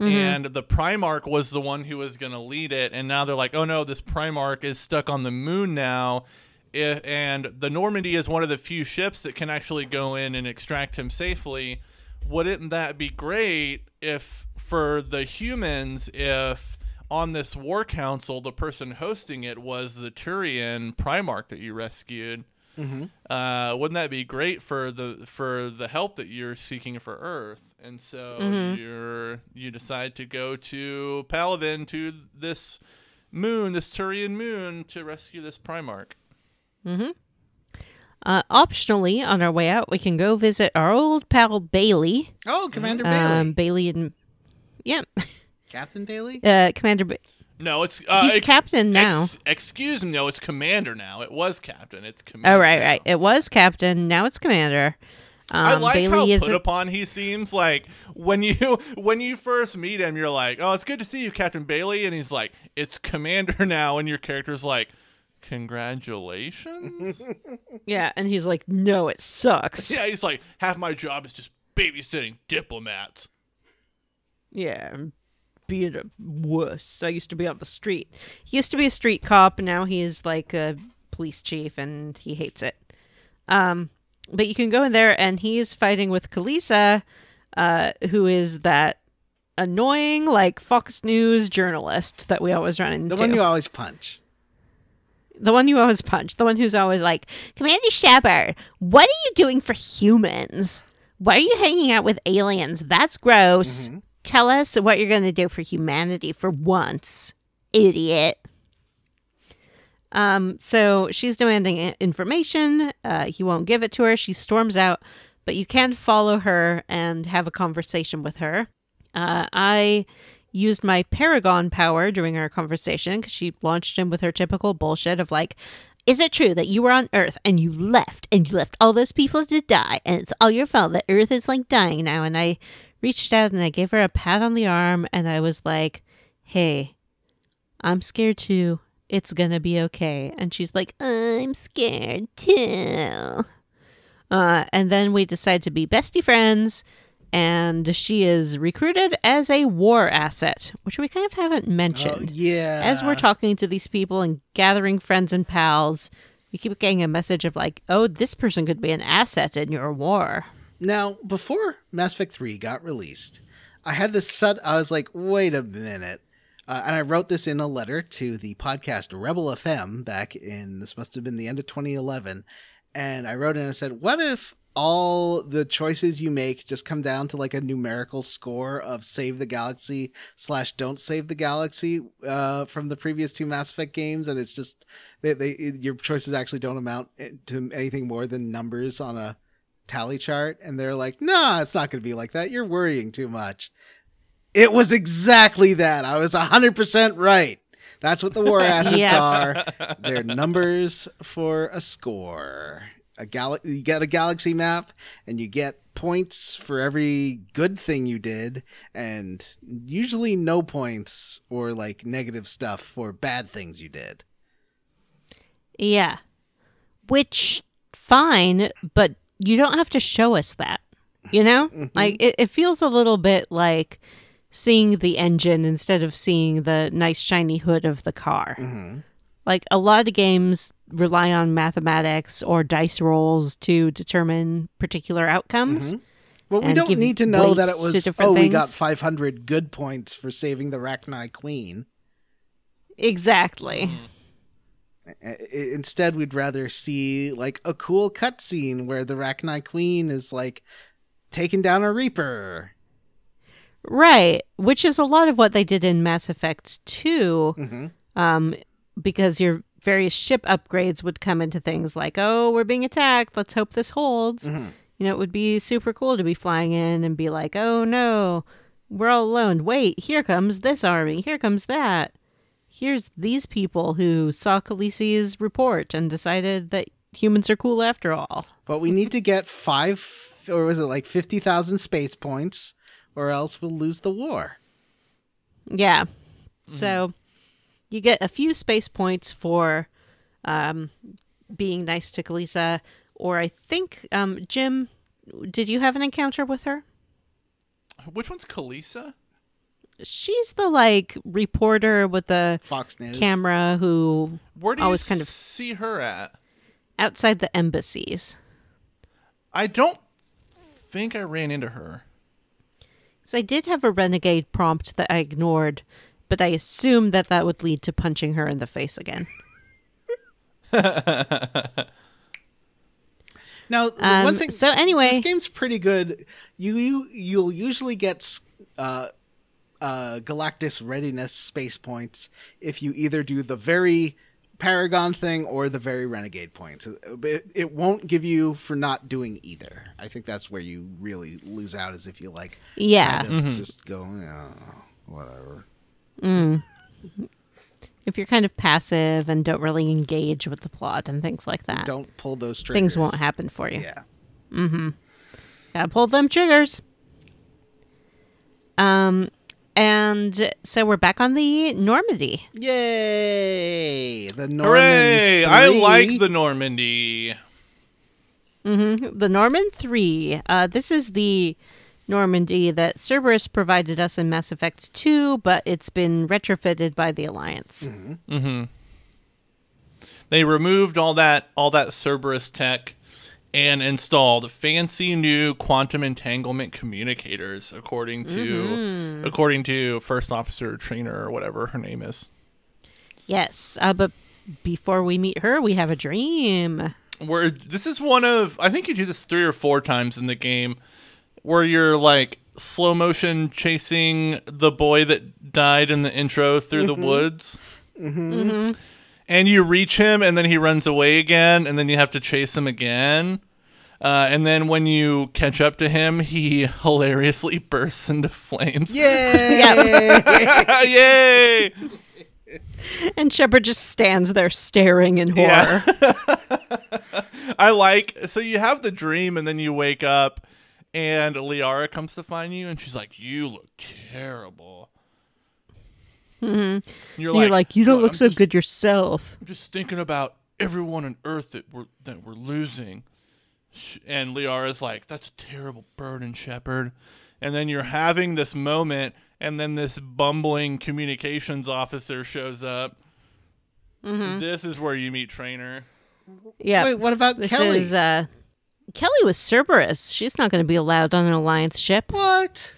and the Primarch was the one who was going to lead it, and now they're like, oh no, this Primarch is stuck on the moon now, and the Normandy is one of the few ships that can actually go in and extract him safely. Wouldn't that be great if, for the humans, if on this war council, the person hosting it was the Turian Primarch that you rescued? Wouldn't that be great for the help that you're seeking for Earth? And so you decide to go to Paladin, to this moon, this Turian moon, to rescue this Primarch. Optionally, on our way out, we can go visit our old pal Bailey. Oh, Commander Bailey. Bailey and Captain Bailey? Commander. No, it's He's captain now. Excuse me, no, it's commander now. It was captain. It's commander. Oh, right. It was captain. Now it's commander. I like Bailey how put upon he seems. Like when you first meet him, you're like, "Oh, it's good to see you, Captain Bailey," and he's like, "It's commander now," and your character's like, "Congratulations." Yeah, and he's like, "No, it sucks." Yeah, he's like, "Half my job is just babysitting diplomats." Yeah, being a wuss. I used to be on the street. He used to be a street cop, and now he's like a police chief, and he hates it. But you can go in there, and he's fighting with Kalisa, who is that annoying, like, Fox News journalist that we always run into. The one you always punch. The one you always punch. The one who's always like, Commander Shepard, what are you doing for humans? Why are you hanging out with aliens? That's gross. Tell us what you're going to do for humanity for once, idiot. So she's demanding information. He won't give it to her. She storms out, but you can follow her and have a conversation with her. I used my Paragon power during our conversation because she launched him with her typical bullshit of like, is it true that you were on Earth and you left all those people to die and it's all your fault that Earth is like dying now? And I reached out and I gave her a pat on the arm and I was like, hey, I'm scared too. It's gonna be okay. And she's like, I'm scared too. And then we decide to be bestie friends, and she is recruited as a war asset, which we kind of haven't mentioned. Oh, yeah. As we're talking to these people and gathering friends and pals, we keep getting a message of like, oh, this person could be an asset in your war. Now, before Mass Effect 3 got released, I had this I was like, wait a minute. And I wrote this in a letter to the podcast Rebel FM back in, this must have been the end of 2011. And I wrote in and I said, what if all the choices you make just come down to like a numerical score of save the galaxy / don't save the galaxy from the previous two Mass Effect games? And it's just, your choices actually don't amount to anything more than numbers on a tally chart. And they're like, nah, it's not going to be like that. You're worrying too much. It was exactly that. I was 100% right. That's what the war assets are. They're numbers for a score. You get a galaxy map, and you get points for every good thing you did, and usually no points or like negative stuff for bad things you did. Yeah. Which, fine, but you don't have to show us that. You know? Like, it feels a little bit like seeing the engine instead of seeing the nice shiny hood of the car. Like, a lot of games rely on mathematics or dice rolls to determine particular outcomes. Well, we don't need to know that it was, we got things. 500 good points for saving the Rachni Queen. Exactly. Instead, we'd rather see like a cool cutscene where the Rachni Queen is like taking down a Reaper. Right, which is a lot of what they did in Mass Effect 2, because your various ship upgrades would come into things like, oh, we're being attacked, let's hope this holds. You know, it would be super cool to be flying in and be like, oh no, We're all alone. Wait, here comes this army. Here comes that. Here's these people who saw Khaleesi's report and decided that humans are cool after all. But we need to get 50,000 space points, or else we'll lose the war. Yeah. So you get a few space points for being nice to Khaleesi, or I think, Jim, did you have an encounter with her? Which one's Khaleesi? She's the, like, reporter with the Fox News camera who Where do you always kind of see her at? outside the embassies. I don't think I ran into her. So I did have a renegade prompt that I ignored, but I assumed that that would lead to punching her in the face again. Now, the one thing. So anyway, this game's pretty good. You'll usually get Galactus readiness space points if you either do the very Paragon thing or the very Renegade points. It won't give you for not doing either. I think that's where you really lose out, is if you kind of just go, whatever. If you're kind of passive and don't really engage with the plot and things like that, Don't pull those triggers. things won't happen for you. Yeah. Gotta pull them triggers. And so we're back on the Normandy. Yay! The Norman. Hooray! 3. I like the Normandy. The Norman 3. This is the Normandy that Cerberus provided us in Mass Effect 2, but it's been retrofitted by the Alliance. They removed all that Cerberus tech and installed fancy new quantum entanglement communicators, according to First Officer Trainer or whatever her name is. Yes, but before we meet her, we have a dream. This is one of, I think you do this 3 or 4 times in the game, where you're like slow motion chasing the boy that died in the intro through the woods. And you reach him, and then he runs away again, and then you have to chase him again. And then when you catch up to him, he hilariously bursts into flames. Yay! Yay! And Shepard just stands there staring in horror. So you have the dream, and then you wake up, and Liara comes to find you, and she's like, "You look terrible." You're like, you don't look so good yourself. I'm just thinking about everyone on Earth that we're losing. And Liara's like, "That's a terrible burden, Shepard." And then you're having this moment, and then this bumbling communications officer shows up. This is where you meet Trainer. Yeah. Wait, what about Kelly? Kelly was Cerberus. She's not going to be allowed on an Alliance ship. What?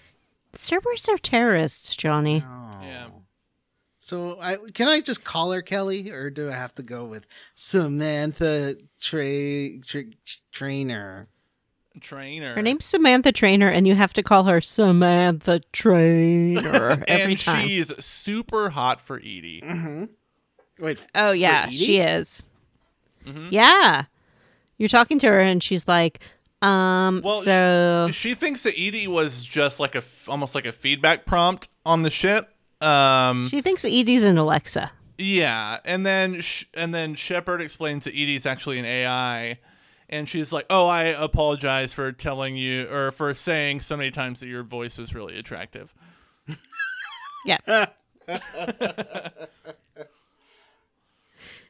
Cerberus are terrorists, Johnny. Yeah. So can I just call her Kelly, or do I have to go with Samantha Trainer? Her name's Samantha Trainer, and you have to call her Samantha Trainer every time. And she's super hot for Edie. Wait. Oh, yeah, Edie? she is. Yeah. You're talking to her, and she's like, she thinks that Edie was just like almost like a feedback prompt on the ship. She thinks Edie's an Alexa. Yeah, and then Shepard explains that Edie's actually an AI, and she's like, "Oh, I apologize for telling you, or for saying so many times that your voice was really attractive." Yeah.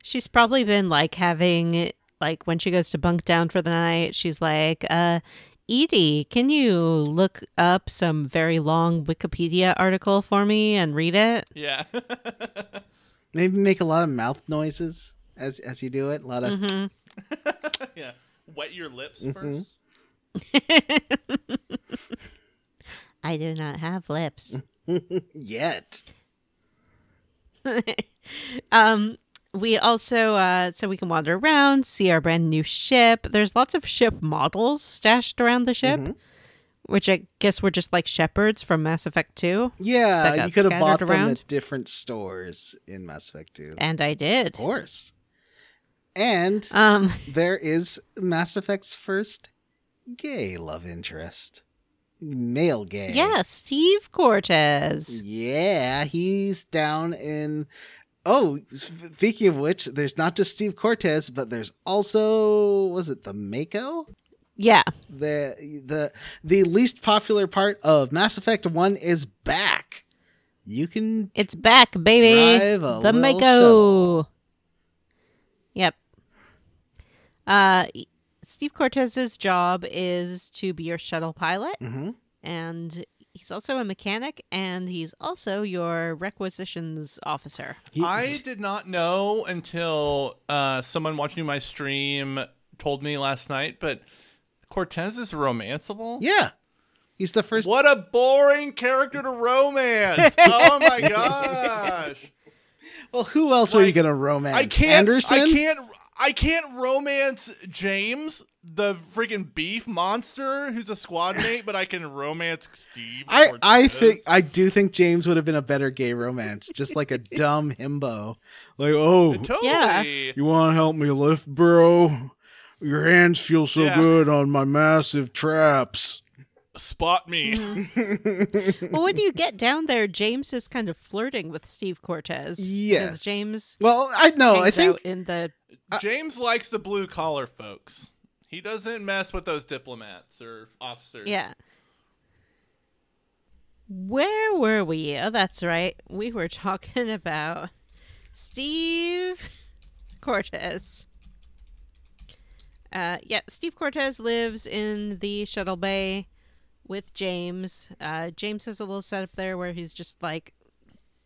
She's probably been like having, like, when she goes to bunk down for the night, she's like, Edie, can you look up some very long Wikipedia article for me and read it? Yeah. Maybe make a lot of mouth noises as you do it. A lot of Yeah. Wet your lips first. I do not have lips. Yet. We also, so we can wander around, see our brand new ship. There's lots of ship models stashed around the ship, which I guess were just like Shepards from Mass Effect 2. Yeah, you could have bought them around at different stores in Mass Effect 2. And I did. Of course. And there is Mass Effect's first gay love interest male gay. Yeah, Steve Cortez. Yeah, he's down in... Oh, speaking of which, there's not just Steve Cortez, but there's also... Was it the Mako? Yeah. The least popular part of Mass Effect 1 is back. You can It's back, baby. drive a The little Mako. shuttle. Yep. Steve Cortez's job is to be your shuttle pilot, and he's also a mechanic, and he's also your requisitions officer. I did not know until someone watching my stream told me last night, but Cortez is romanceable? Yeah. He's the first... What a boring character to romance! Oh my gosh! Well, who else were you going to romance? Anderson? I can't romance James, the freaking beef monster who's a squad mate, but I can romance Steve. I do think James would have been a better gay romance, just like a dumb himbo. Like, oh, Totally. Yeah. you want to help me lift, bro? Your hands feel so good on my massive traps. Spot me. Well, when you get down there, James is kind of flirting with Steve Cortez. Yes. Because James Well, I hangs think out in the... James likes the blue collar folks. He doesn't mess with those diplomats or officers. Yeah. Where were we? Oh, that's right. We were talking about Steve Cortez. Steve Cortez lives in the shuttle bay with James. James has a little setup there where he's just like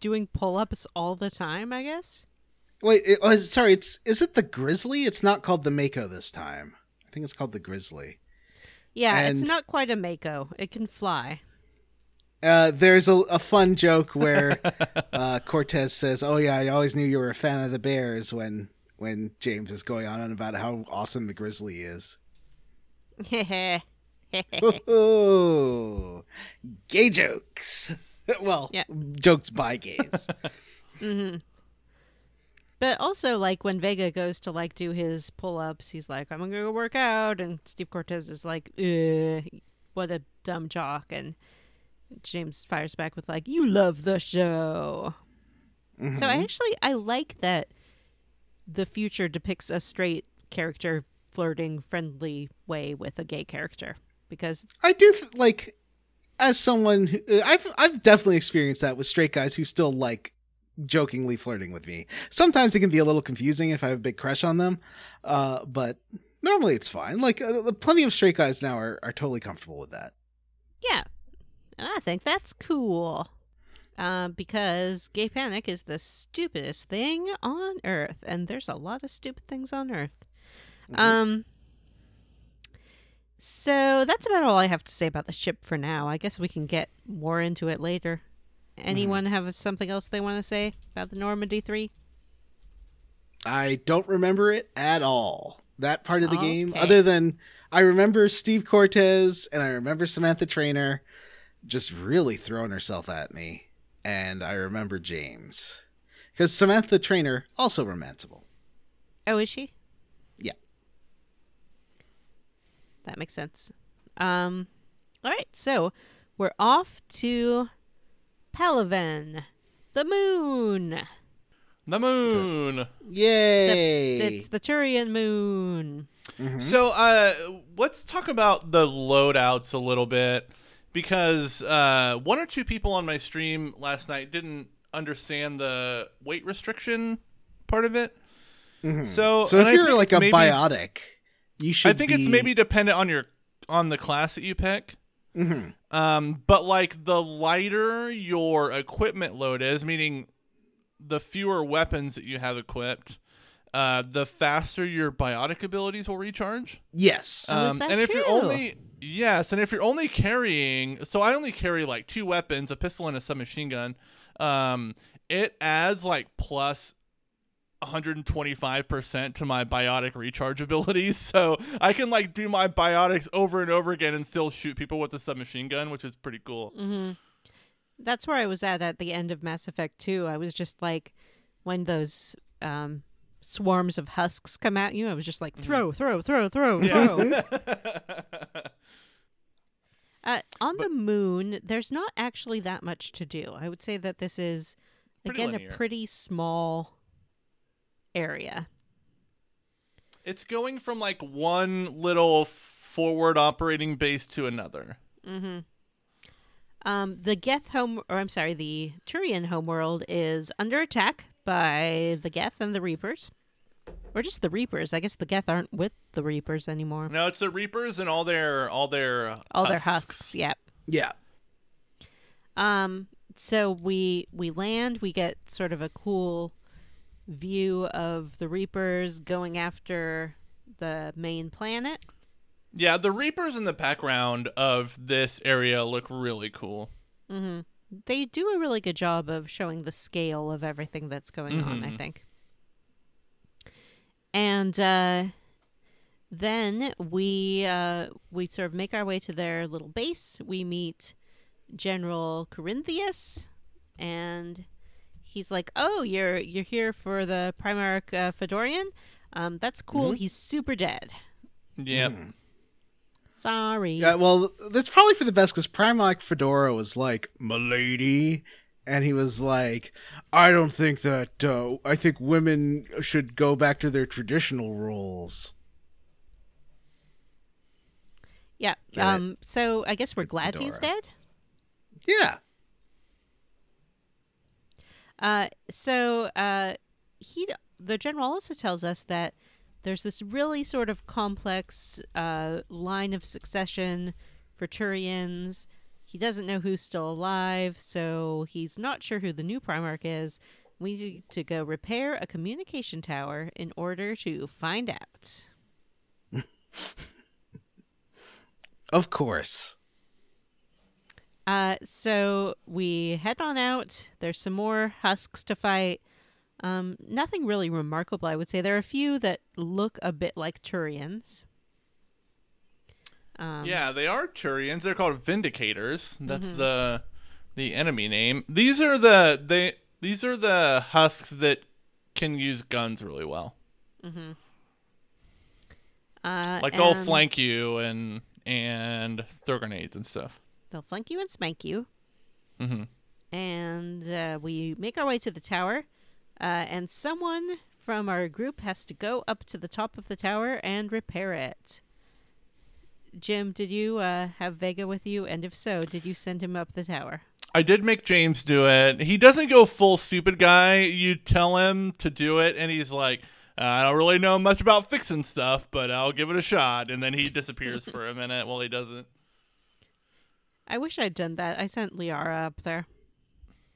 doing pull-ups all the time, I guess. Wait, is it the Grizzly? It's not called the Mako this time. I think it's called the Grizzly. Yeah, And- it's not quite a Mako. It can fly. There's a fun joke where Cortez says, "Oh yeah, I always knew you were a fan of the Bears," when James is going on about how awesome the Grizzly is. Oh, gay jokes. Well, Yeah. jokes by gays. But also, like, when Vega goes to, like, do his pull-ups, he's like, I'm gonna go work out, and Steve Cortez is like, what a dumb jock, and James fires back with, like, you love the show. So I like that the future depicts a straight character flirting, friendly way with a gay character, because... I do as someone who, I've definitely experienced that with straight guys who still like jokingly flirting with me. Sometimes it can be a little confusing if I have a big crush on them, but normally it's fine. Like plenty of straight guys now are totally comfortable with that. Yeah, and I think that's cool. Because gay panic is the stupidest thing on Earth, and there's a lot of stupid things on Earth. So that's about all I have to say about the ship for now. I guess we can get more into it later. Anyone have something else they want to say about the Normandy 3? I don't remember it at all. That part of the game, Okay. other than I remember Steve Cortez and I remember Samantha Trainer just really throwing herself at me. And I remember James. Because Samantha Trainer, also romanceable. Oh, is she? Yeah. That makes sense. All right, so we're off to Palaven, the moon. The moon. Yay! Except it's the Turian moon. So let's talk about the loadouts a little bit, because one or two people on my stream last night didn't understand the weight restriction part of it. So if and I you're think like it's a maybe- biotic, you should I think it's maybe dependent on the class that you pick. But like the lighter your equipment load is, meaning the fewer weapons that you have equipped, the faster your biotic abilities will recharge. Yes. Oh, is that and if you're true? only carrying, so I only carry like 2 weapons, a pistol and a submachine gun. It adds like plus 125% to my biotic recharge abilities, so I can like do my biotics over and over again and still shoot people with the submachine gun, which is pretty cool. That's where I was at the end of Mass Effect 2. I was just like, when those swarms of husks come at you, I was just like, throw. On the moon, there's not actually that much to do. I would say that this is, Pretty again, linear. a pretty small area. It's going from like one little forward operating base to another. Mm-hmm. The the Turian homeworld is under attack by the Geth and the Reapers. Or just the Reapers. I guess the Geth aren't with the Reapers anymore. No, it's the Reapers and all their Their husks, yep. Yeah. So we land, we get sort of a cool view of the Reapers going after the main planet. Yeah, the Reapers in the background of this area look really cool. Mm-hmm. They do a really good job of showing the scale of everything that's going on, I think. And then we sort of make our way to their little base. We meet General Corinthius, and he's like, "Oh, you're here for the Primarch Fedorian? That's cool. He's super dead. Yep. Sorry." Yeah, well, that's probably for the best because Primarch Fedora was like, "Milady," and he was like, "I don't think that. I think women should go back to their traditional roles." Yeah. Get it? So I guess we're glad he's Fedora. dead. Yeah. The general also tells us that there's this really sort of complex line of succession for Turians. He doesn't know who's still alive, so he's not sure who the new Primarch is. We need to go repair a communication tower in order to find out. Of course. So we head on out. There's some more husks to fight. Nothing really remarkable, I would say. There are a few that look a bit like Turians. Yeah, they are Turians. They're called Vindicators. That's the enemy name. These are the husks that can use guns really well. Like they'll flank you and throw grenades and stuff. They'll flank you and spank you. Mm-hmm. And we make our way to the tower. And someone from our group has to go up to the top of the tower and repair it. Jim, did you have Vega with you? And if so, did you send him up the tower? I did make James do it. He doesn't go full stupid guy. You tell him to do it, and he's like, I don't really know much about fixing stuff, but I'll give it a shot. And then he disappears for a minute while he does it. I wish I'd done that. I sent Liara up there.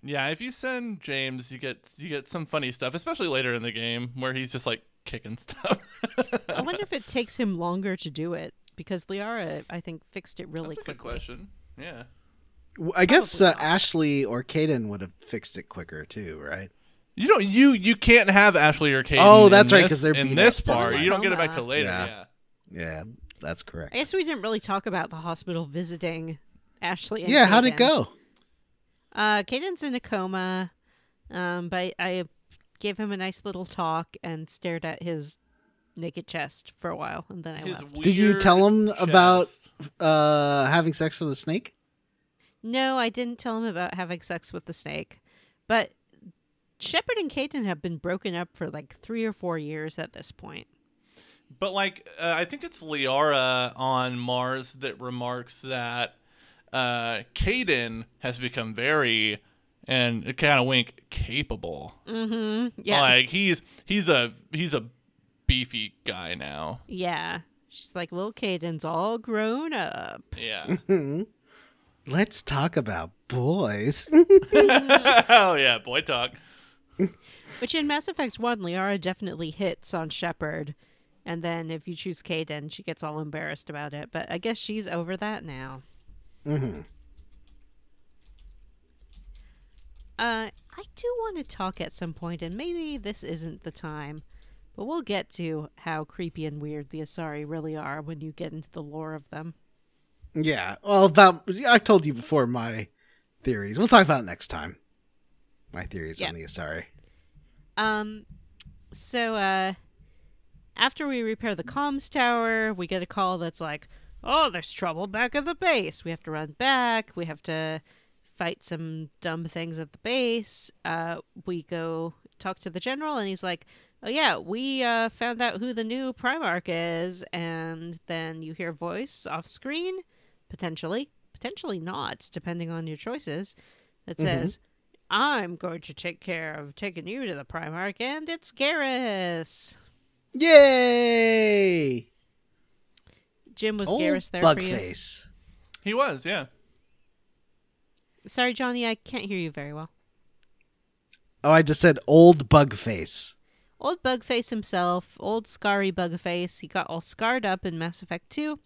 Yeah, if you send James, you get some funny stuff, especially later in the game where he's just like kicking stuff. I wonder if it takes him longer to do it, because Liara, I think, fixed it really That's a quickly. good question. Yeah. I guess Probably not. Ashley or Kaiden would have fixed it quicker too, right? You can't have Ashley or Kaiden. Oh, that's in right, this- 'cause they're in beat this up. part. Never You don't mind. get it back till later. Yeah. Yeah. Yeah, that's correct. I guess we didn't really talk about the hospital visiting Ashley and Yeah, how'd it Kaiden. go? Kaiden's in a coma, but I gave him a nice little talk and stared at his naked chest for a while, and then I His left. Did you weird tell him about chest. having sex with a snake? No, I didn't tell him about having sex with the snake, but Shepard and Kaiden have been broken up for like 3 or 4 years at this point. But like, I think it's Liara on Mars that remarks that Kaiden has become very, and kind of wink, capable. Mm-hmm. Yeah. Like he's a beefy guy now. Yeah. She's like, little Kaiden's all grown up. Yeah. Let's talk about boys. Oh yeah, boy talk. Which in Mass Effect 1, Liara definitely hits on Shepard. And then if you choose Kaiden, she gets all embarrassed about it. But I guess she's over that now. Mm-hmm. I do want to talk at some point, and maybe this isn't the time, but we'll get to how creepy and weird the Asari really are when you get into the lore of them. Yeah. Well, I've told you before my theories. We'll talk about it next time. My theories Yeah. on the Asari. So after we repair the comms tower, we get a call that's like, oh, there's trouble back at the base. We have to run back. We have to fight some dumb things at the base. We go talk to the general, and he's like, oh yeah, we found out who the new Primarch is. And then you hear a voice off screen, potentially not, depending on your choices, that says, I'm going to take care of taking you to the Primarch, and it's Garrus. Yay! Jim, was Old Garrus there bug for you? face. He was, yeah. Sorry, Johnny, I can't hear you very well. Oh, I just said old bug face. Old Bugface himself, old Scary Bugface. He got all scarred up in Mass Effect 2.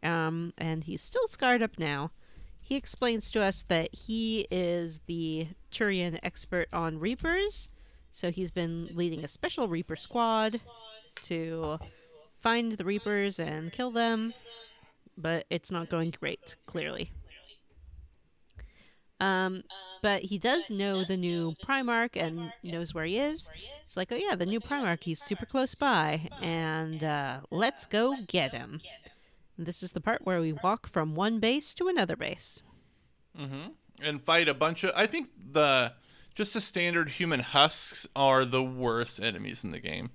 And he's still scarred up now. He explains to us that he is the Turian expert on Reapers. So he's been leading a special Reaper squad to find the Reapers and kill them. But it's not going great, clearly. But he does know the new Primarch and knows where he is. It's like, oh yeah, the new Primarch, he's super close by. And let's go get him. And this is the part where we walk from one base to another base. And fight a bunch of... I think just the standard human husks are the worst enemies in the game.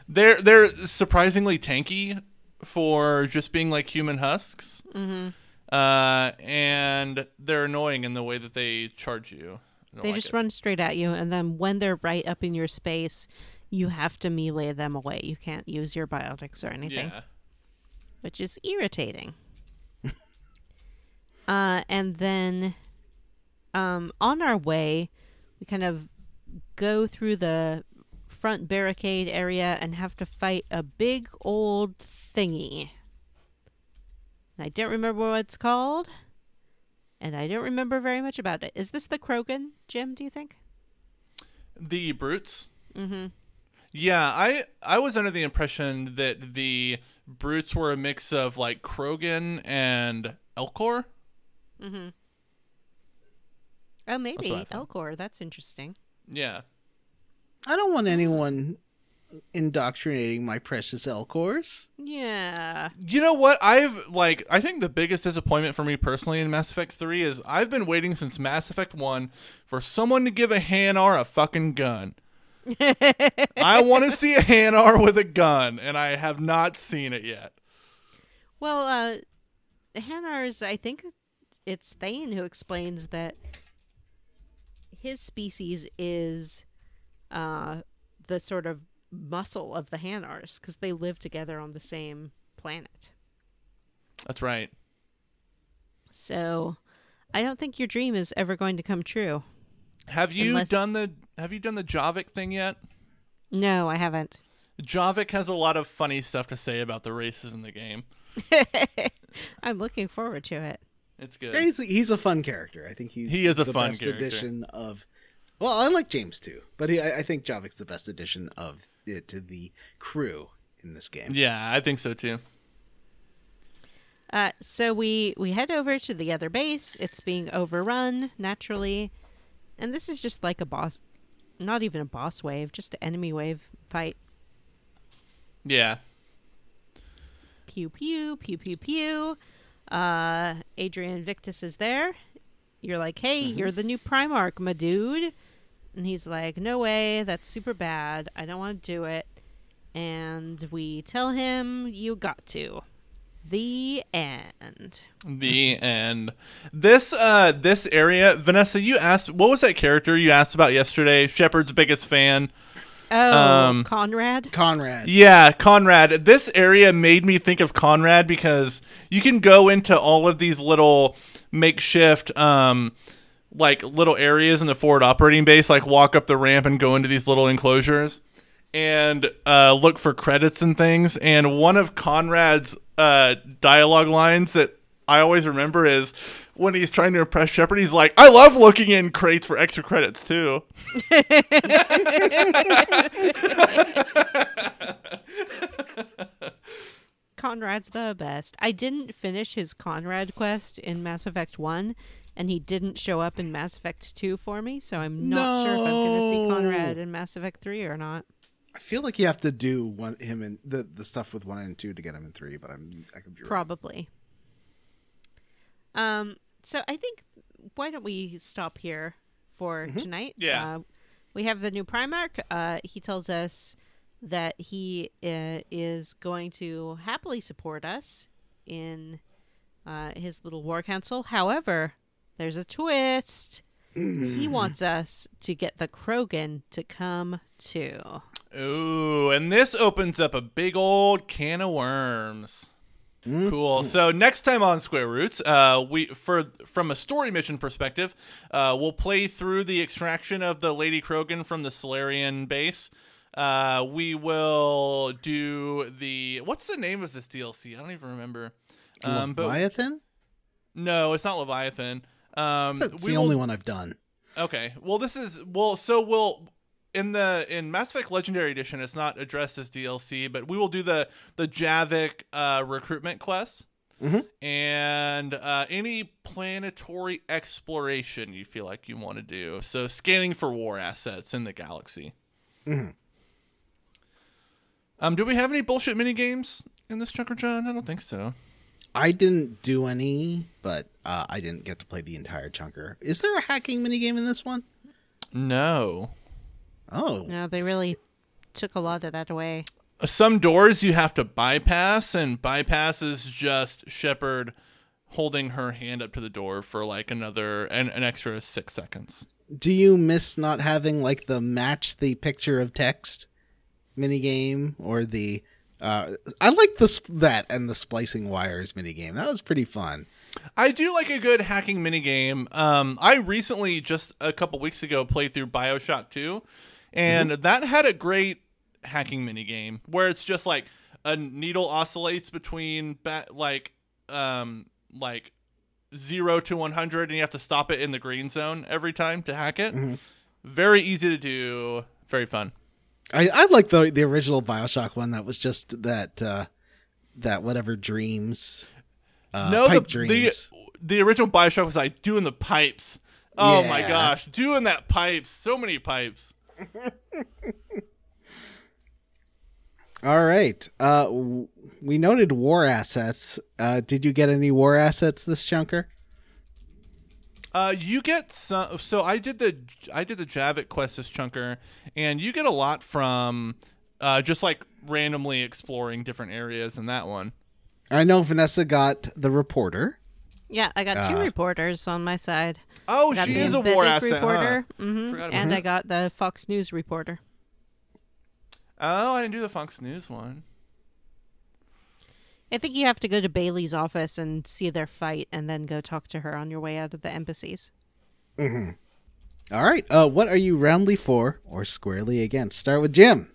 They're surprisingly tanky for just being like human husks. And they're annoying in the way that they charge you. They just run straight at you, and then when they're right up in your space, you have to melee them away. You can't use your biotics or anything. Yeah. Which is irritating. And then on our way, we kind of go through the front barricade area and have to fight a big old thingy. I don't remember what it's called, and I don't remember very much about it. Is this the Krogan, Jim, do you think? The brutes? Yeah, I was under the impression that the brutes were a mix of like Krogan and Elcor. Oh, maybe That's what I thought. Elcor. That's interesting. Yeah. I don't want anyone indoctrinating my precious Elcors. Yeah. You know what? I think the biggest disappointment for me personally in Mass Effect 3 is I've been waiting since Mass Effect 1 for someone to give a Hanar a fucking gun. I want to see a Hanar with a gun, and I have not seen it yet. Well, Hanar's, I think it's Thane who explains that his species is the sort of muscle of the Hanars, because they live together on the same planet. That's right. So I don't think your dream is ever going to come true. Have you done the Javik thing yet? No, I haven't. Javik has a lot of funny stuff to say about the races in the game. I'm looking forward to it. It's good. Yeah, he's a fun character. I think he is a the fun best character. addition of. Well, I like James too, but I think Javik's the best addition of it to the crew in this game. Yeah, I think so too. So we head over to the other base. It's being overrun naturally, and this is just like a boss, not even a boss wave, just an enemy wave fight. Yeah. Pew pew pew pew pew. Adrian Victus is there. You're like, hey, you're the new Primarch, my dude. And he's like, no way, that's super bad. I don't want to do it. And we tell him, you got to. The end. The end. This area, Vanessa, you asked, what was that character you asked about yesterday? Shepard's biggest fan. Oh, Conrad? Conrad. Yeah, Conrad. This area made me think of Conrad because you can go into all of these little makeshift like little areas in the forward operating base, like walk up the ramp and go into these little enclosures and look for credits and things. And one of Conrad's dialogue lines that I always remember is when he's trying to impress Shepard, he's like, I love looking in crates for extra credits too. Conrad's the best. I didn't finish his Conrad quest in Mass Effect 1, and he didn't show up in Mass Effect 2 for me, so I'm not sure if I'm going to see Conrad in Mass Effect 3 or not. I feel like you have to do him in the stuff with 1 and 2 to get him in 3, but I could be wrong. Probably. So I think, why don't we stop here for tonight? Yeah. We have the new Primarch. He tells us that he is going to happily support us in his little war council. However, there's a twist. He wants us to get the Krogan to come too. Ooh, and this opens up a big old can of worms. Cool. So next time on Square Roots, from a story mission perspective, we'll play through the extraction of the Lady Krogan from the Solarian base. We will do what's the name of this DLC? I don't even remember. Leviathan? No, it's not Leviathan. That's the only one I've done. Okay. Well, in Mass Effect Legendary Edition, it's not addressed as DLC, but we will do the Javik recruitment quests and any planetary exploration you feel like you want to do. So scanning for war assets in the galaxy. Do we have any bullshit mini games in this chunker, John? I don't think so. I didn't do any, but I didn't get to play the entire chunker. Is there a hacking minigame in this one? No. Oh. No, they really took a lot of that away. Some doors you have to bypass, and bypass is just Shepard holding her hand up to the door for like an extra 6 seconds. Do you miss not having like the match the picture of text minigame or the... I like that and the splicing wires minigame. That was pretty fun. I do like a good hacking minigame. I recently, just a couple weeks ago, played through BioShock 2, and that had a great hacking minigame where it's just like a needle oscillates between 0 to 100, and you have to stop it in the green zone every time to hack it. Very easy to do. Very fun. I like the original BioShock one that was just that whatever dreams. Pipe dreams. The original BioShock was like doing the pipes. Oh Yeah. my gosh, doing that pipes. So many pipes. All right. We noted war assets. Did you get any war assets this chunker? You get some. So I did the Javik quest this chunker, and you get a lot from just like randomly exploring different areas in that one. I know Vanessa got the reporter. Yeah, I got 2 reporters on my side. Oh, Got she the is a war embedded asset, reporter, huh? Forgot about and I got the Fox News reporter. Oh, I didn't do the Fox News one. I think you have to go to Bailey's office and see their fight, and then go talk to her on your way out of the embassies. All right. What are you roundly for or squarely against? Start with Jim.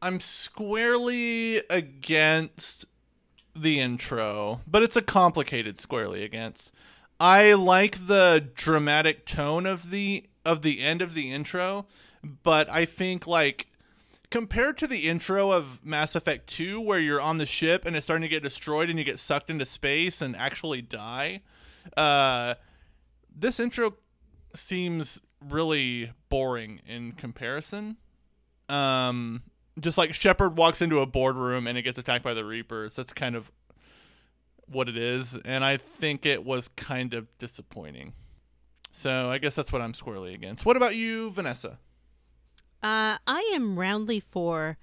I'm squarely against the intro, but it's a complicated squarely against. I like the dramatic tone of the end of the intro, but I think like compared to the intro of Mass Effect 2 where you're on the ship and it's starting to get destroyed and you get sucked into space and actually die, this intro seems really boring in comparison. Just like Shepard walks into a boardroom and it gets attacked by the Reapers. That's kind of what it is, and I think it was kind of disappointing. So I guess that's what I'm squarely against. What about you, Vanessa? I am roundly for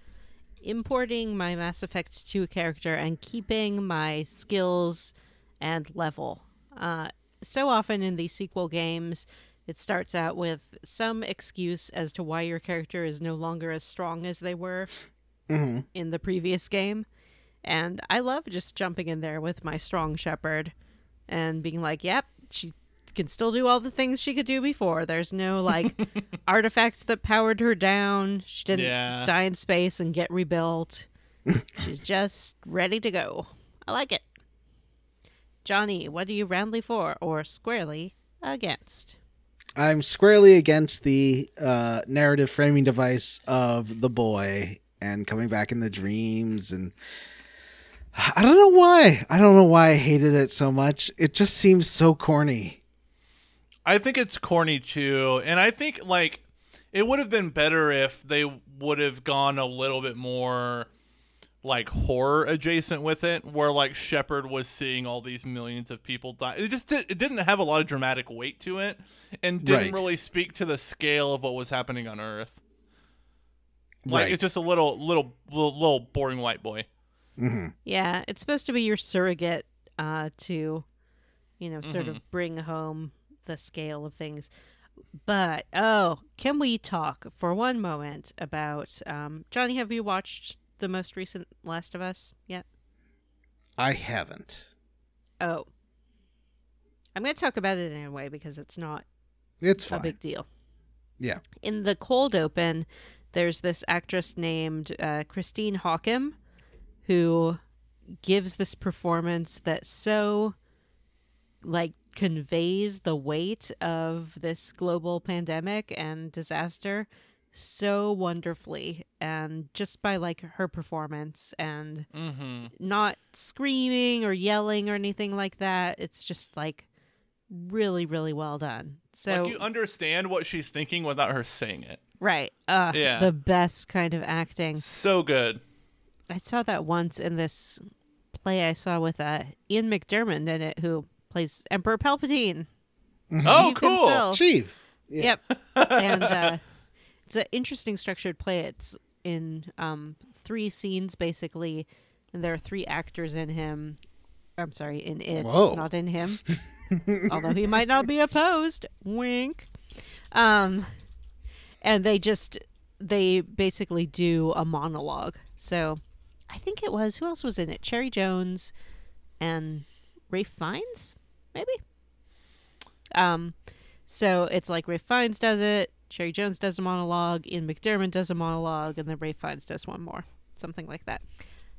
importing my Mass Effect 2 character and keeping my skills and level. So often in these sequel games, it starts out with some excuse as to why your character is no longer as strong as they were in the previous game. And I love just jumping in there with my strong Shepard and being like, yep, she can still do all the things she could do before. There's no like artifact that powered her down. She didn't die in space and get rebuilt. She's just ready to go. I like it. Johnny, what are you roundly for or squarely against? I'm squarely against the narrative framing device of the boy and coming back in the dreams, and I don't know why. I don't know why I hated it so much. It just seems so corny. I think it's corny too, and I think like it would have been better if they would have gone a little bit more like horror adjacent with it, where like Shepard was seeing all these millions of people die. It didn't have a lot of dramatic weight to it, and didn't really speak to the scale of what was happening on Earth. Like it's just a little boring white boy. Mm-hmm. Yeah, it's supposed to be your surrogate to, sort of bring home the scale of things. But, can we talk for one moment about, Johnny, have you watched the most recent Last of Us yet? I haven't. Oh. I'm going to talk about it anyway because it's not fine. a big deal. Yeah. In the cold open, there's this actress named Christine Hawkim who gives this performance that so, like, conveys the weight of this global pandemic and disaster so wonderfully, and just by like her performance and not screaming or yelling or anything like that, it's just like really, really well done. So like you understand what she's thinking without her saying it. Right. Yeah. The best kind of acting. So good. I saw that once in this play I saw with Ian McDiarmid in it, who plays Emperor Palpatine. Oh, Chief cool. himself. Chief. Yeah. Yep. And it's an interesting structured play. It's in 3 scenes, basically, and there are 3 actors in him. I'm sorry, in it, Whoa. not in him. Although he might not be opposed. Wink. And they basically do a monologue. So I think it was, who else was in it? Cherry Jones and Ralph Fiennes, maybe? So it's like Ralph Fiennes does it, Cherry Jones does a monologue, Ian McDiarmid does a monologue, and then Ralph Fiennes does one more. Something like that.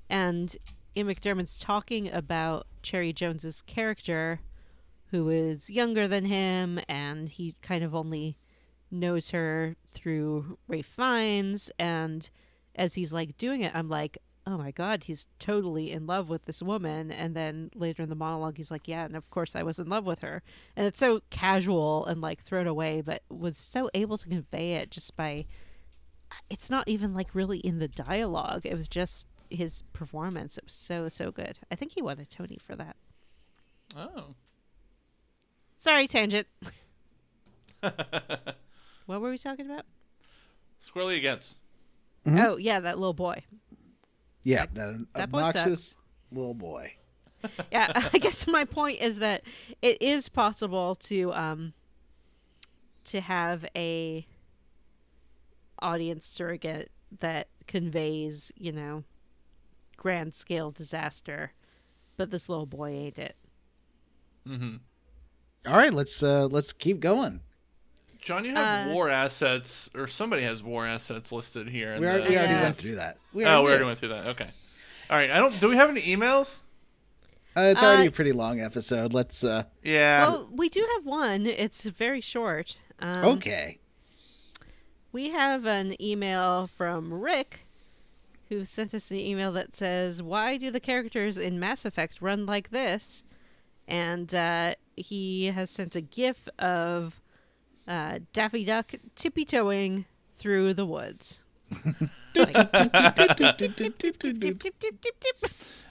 And Ian McDiarmid's talking about Cherry Jones's character, who is younger than him, and he kind of only knows her through Ralph Fiennes, and as he's like doing it, I'm like, oh my god, he's totally in love with this woman. And then later in the monologue, he's like, yeah, and of course I was in love with her. And it's so casual and like thrown away, but was so able to convey it just by, it's not even like really in the dialogue. It was just his performance. It was so good. I think he won a Tony for that. Oh. Sorry, tangent. What were we talking about? Squarely Against. Mm-hmm. Oh, yeah, that little boy. Yeah, that boy obnoxious little boy. Yeah, I guess my point is that it is possible to have a audience surrogate that conveys, grand scale disaster, but this little boy ain't it. Mm-hmm. All right, let's keep going. John, you have war assets, or somebody has war assets listed here. We already went through that. We already went through that. Okay. All right. Do we have any emails? It's already a pretty long episode. Let's. Yeah. Well, we do have one. It's very short. Okay. We have an email from Rick, who sent us an email that says, "Why do the characters in Mass Effect run like this?" And he has sent a GIF of Daffy Duck tippy-toeing through the woods.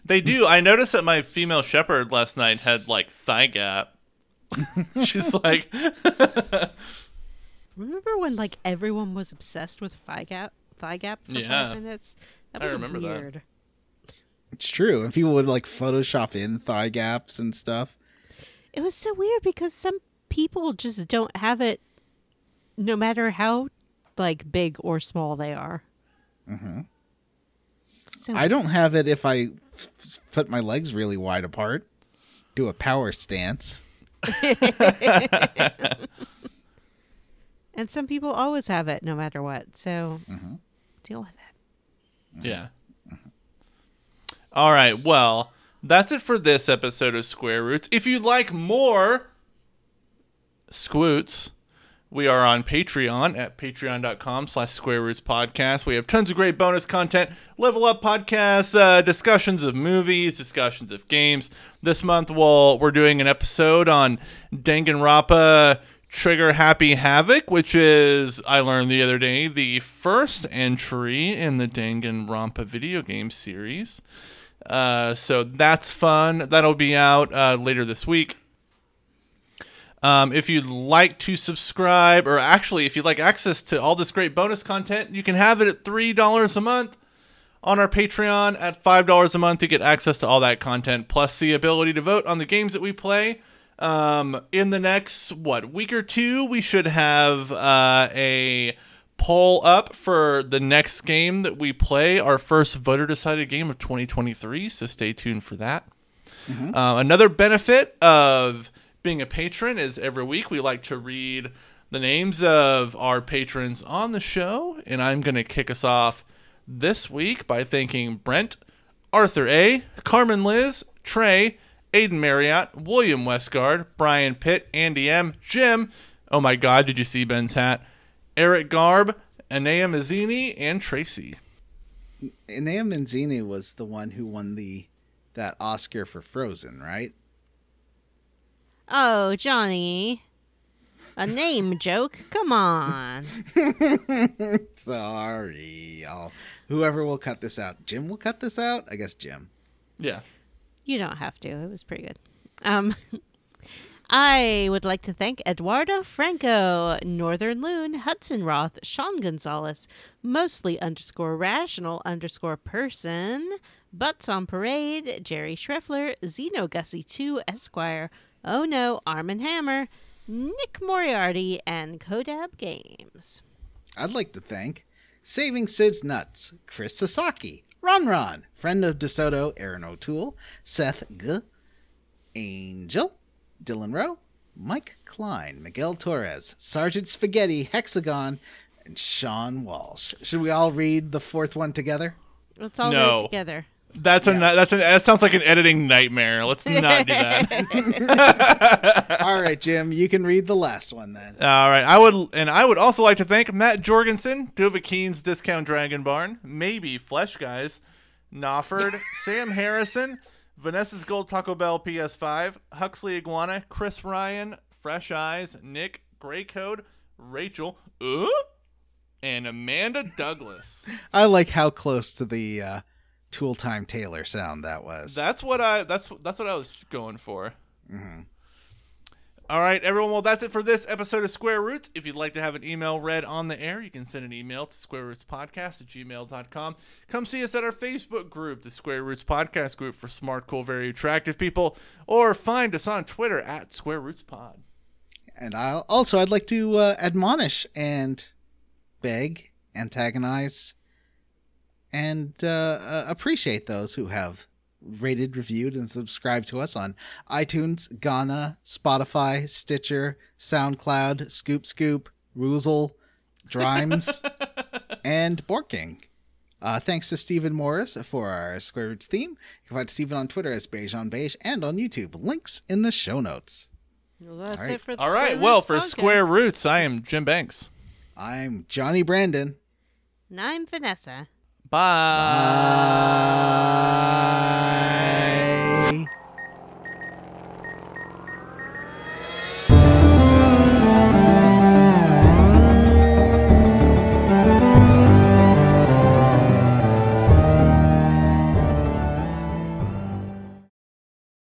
They do. I noticed that my female shepherd last night had like thigh gap. She's like, remember when like everyone was obsessed with thigh gap for 5 minutes? That was remember weird. that. It's true. And people would like Photoshop in thigh gaps and stuff. It was so weird because some people just don't have it, no matter how like big or small they are. Mm-hmm. So I don't have it if I put my legs really wide apart, do a power stance. And some people always have it no matter what. So deal with it. yeah. All right. Well, that's it for this episode of Square Roots. If you'd like more Squoots, we are on Patreon at patreon.com/Square Roots Podcast. We have tons of great bonus content, level up podcasts, discussions of movies, discussions of games. This month we're doing an episode on Danganronpa Trigger Happy Havoc, which is, I learned the other day, the first entry in the Danganronpa video game series. So that's fun. That'll be out later this week. If you'd like to subscribe, or actually if you'd like access to all this great bonus content, you can have it at $3 a month on our Patreon. At $5 a month, you get access to all that content, plus the ability to vote on the games that we play. In the next, week or two, we should have a poll up for the next game that we play, our first voter-decided game of 2023, so stay tuned for that. Mm-hmm. Another benefit of being a patron is every week we like to read the names of our patrons on the show, and I'm going to kick us off this week by thanking Brent, Arthur A., Carmen Liz, Trey, Aiden Marriott, William Westgard, Brian Pitt, Andy M., Jim, oh my god, did you see Ben's hat? Eric Garb, Anea Mazzini, and Tracy. Anea Mazzini was the one who won that Oscar for Frozen, right? Oh, Johnny. A name joke? Come on. Sorry. Whoever will cut this out. Jim will cut this out? I guess Jim. Yeah. You don't have to. It was pretty good. I would like to thank Eduardo Franco, Northern Loon, Hudson Roth, Sean Gonzalez, Mostly _Rational _Person, Butts on Parade, Jerry Schreffler, Zeno Gussie 2 Esquire, Oh No, Arm & Hammer, Nick Moriarty, and Kodab Games. I'd like to thank Saving Sid's Nuts, Chris Sasaki, Ron, Friend of DeSoto, Aaron O'Toole, Seth G, Angel, Dylan Rowe, Mike Klein, Miguel Torres, Sergeant Spaghetti, Hexagon, and Sean Walsh. Should we all read the fourth one together? Let's all read it together. That sounds like an editing nightmare. Let's not do that. All right, Jim, you can read the last one then. All right, I would also like to thank Matt Jorgensen, Dovahkiin's Discount Dragon Barn, Maybe Flesh Guys, Nofford, Sam Harrison, Vanessa's Gold Taco Bell PS5, Huxley Iguana, Chris Ryan, Fresh Eyes, Nick, Grey Code, Rachel, and Amanda Douglas. I like how close to the Tool Time Taylor sound that was. That's what I was going for. Mm-hmm. All right, everyone. Well, that's it for this episode of Square Roots. If you'd like to have an email read on the air, you can send an email to squarerootspodcast@gmail.com. Come see us at our Facebook group, the Square Roots Podcast Group for smart, cool, very attractive people, or find us on Twitter at Square Roots Pod. And I'd like to admonish and beg, antagonize, and appreciate those who have rated, reviewed, and subscribed to us on iTunes, Ghana, Spotify, Stitcher, SoundCloud, Scoop, Roozle, Drimes, and Borking. Thanks to Stephen Morris for our Square Roots theme. You can find Stephen on Twitter as BeigeOnBeige and on YouTube. Links in the show notes. Well, that's right. it for the All Square right. Roots Well, for podcast. Square Roots, I am Jim Banks. I'm Johnny Brandon. And I'm Vanessa. Bye. Bye.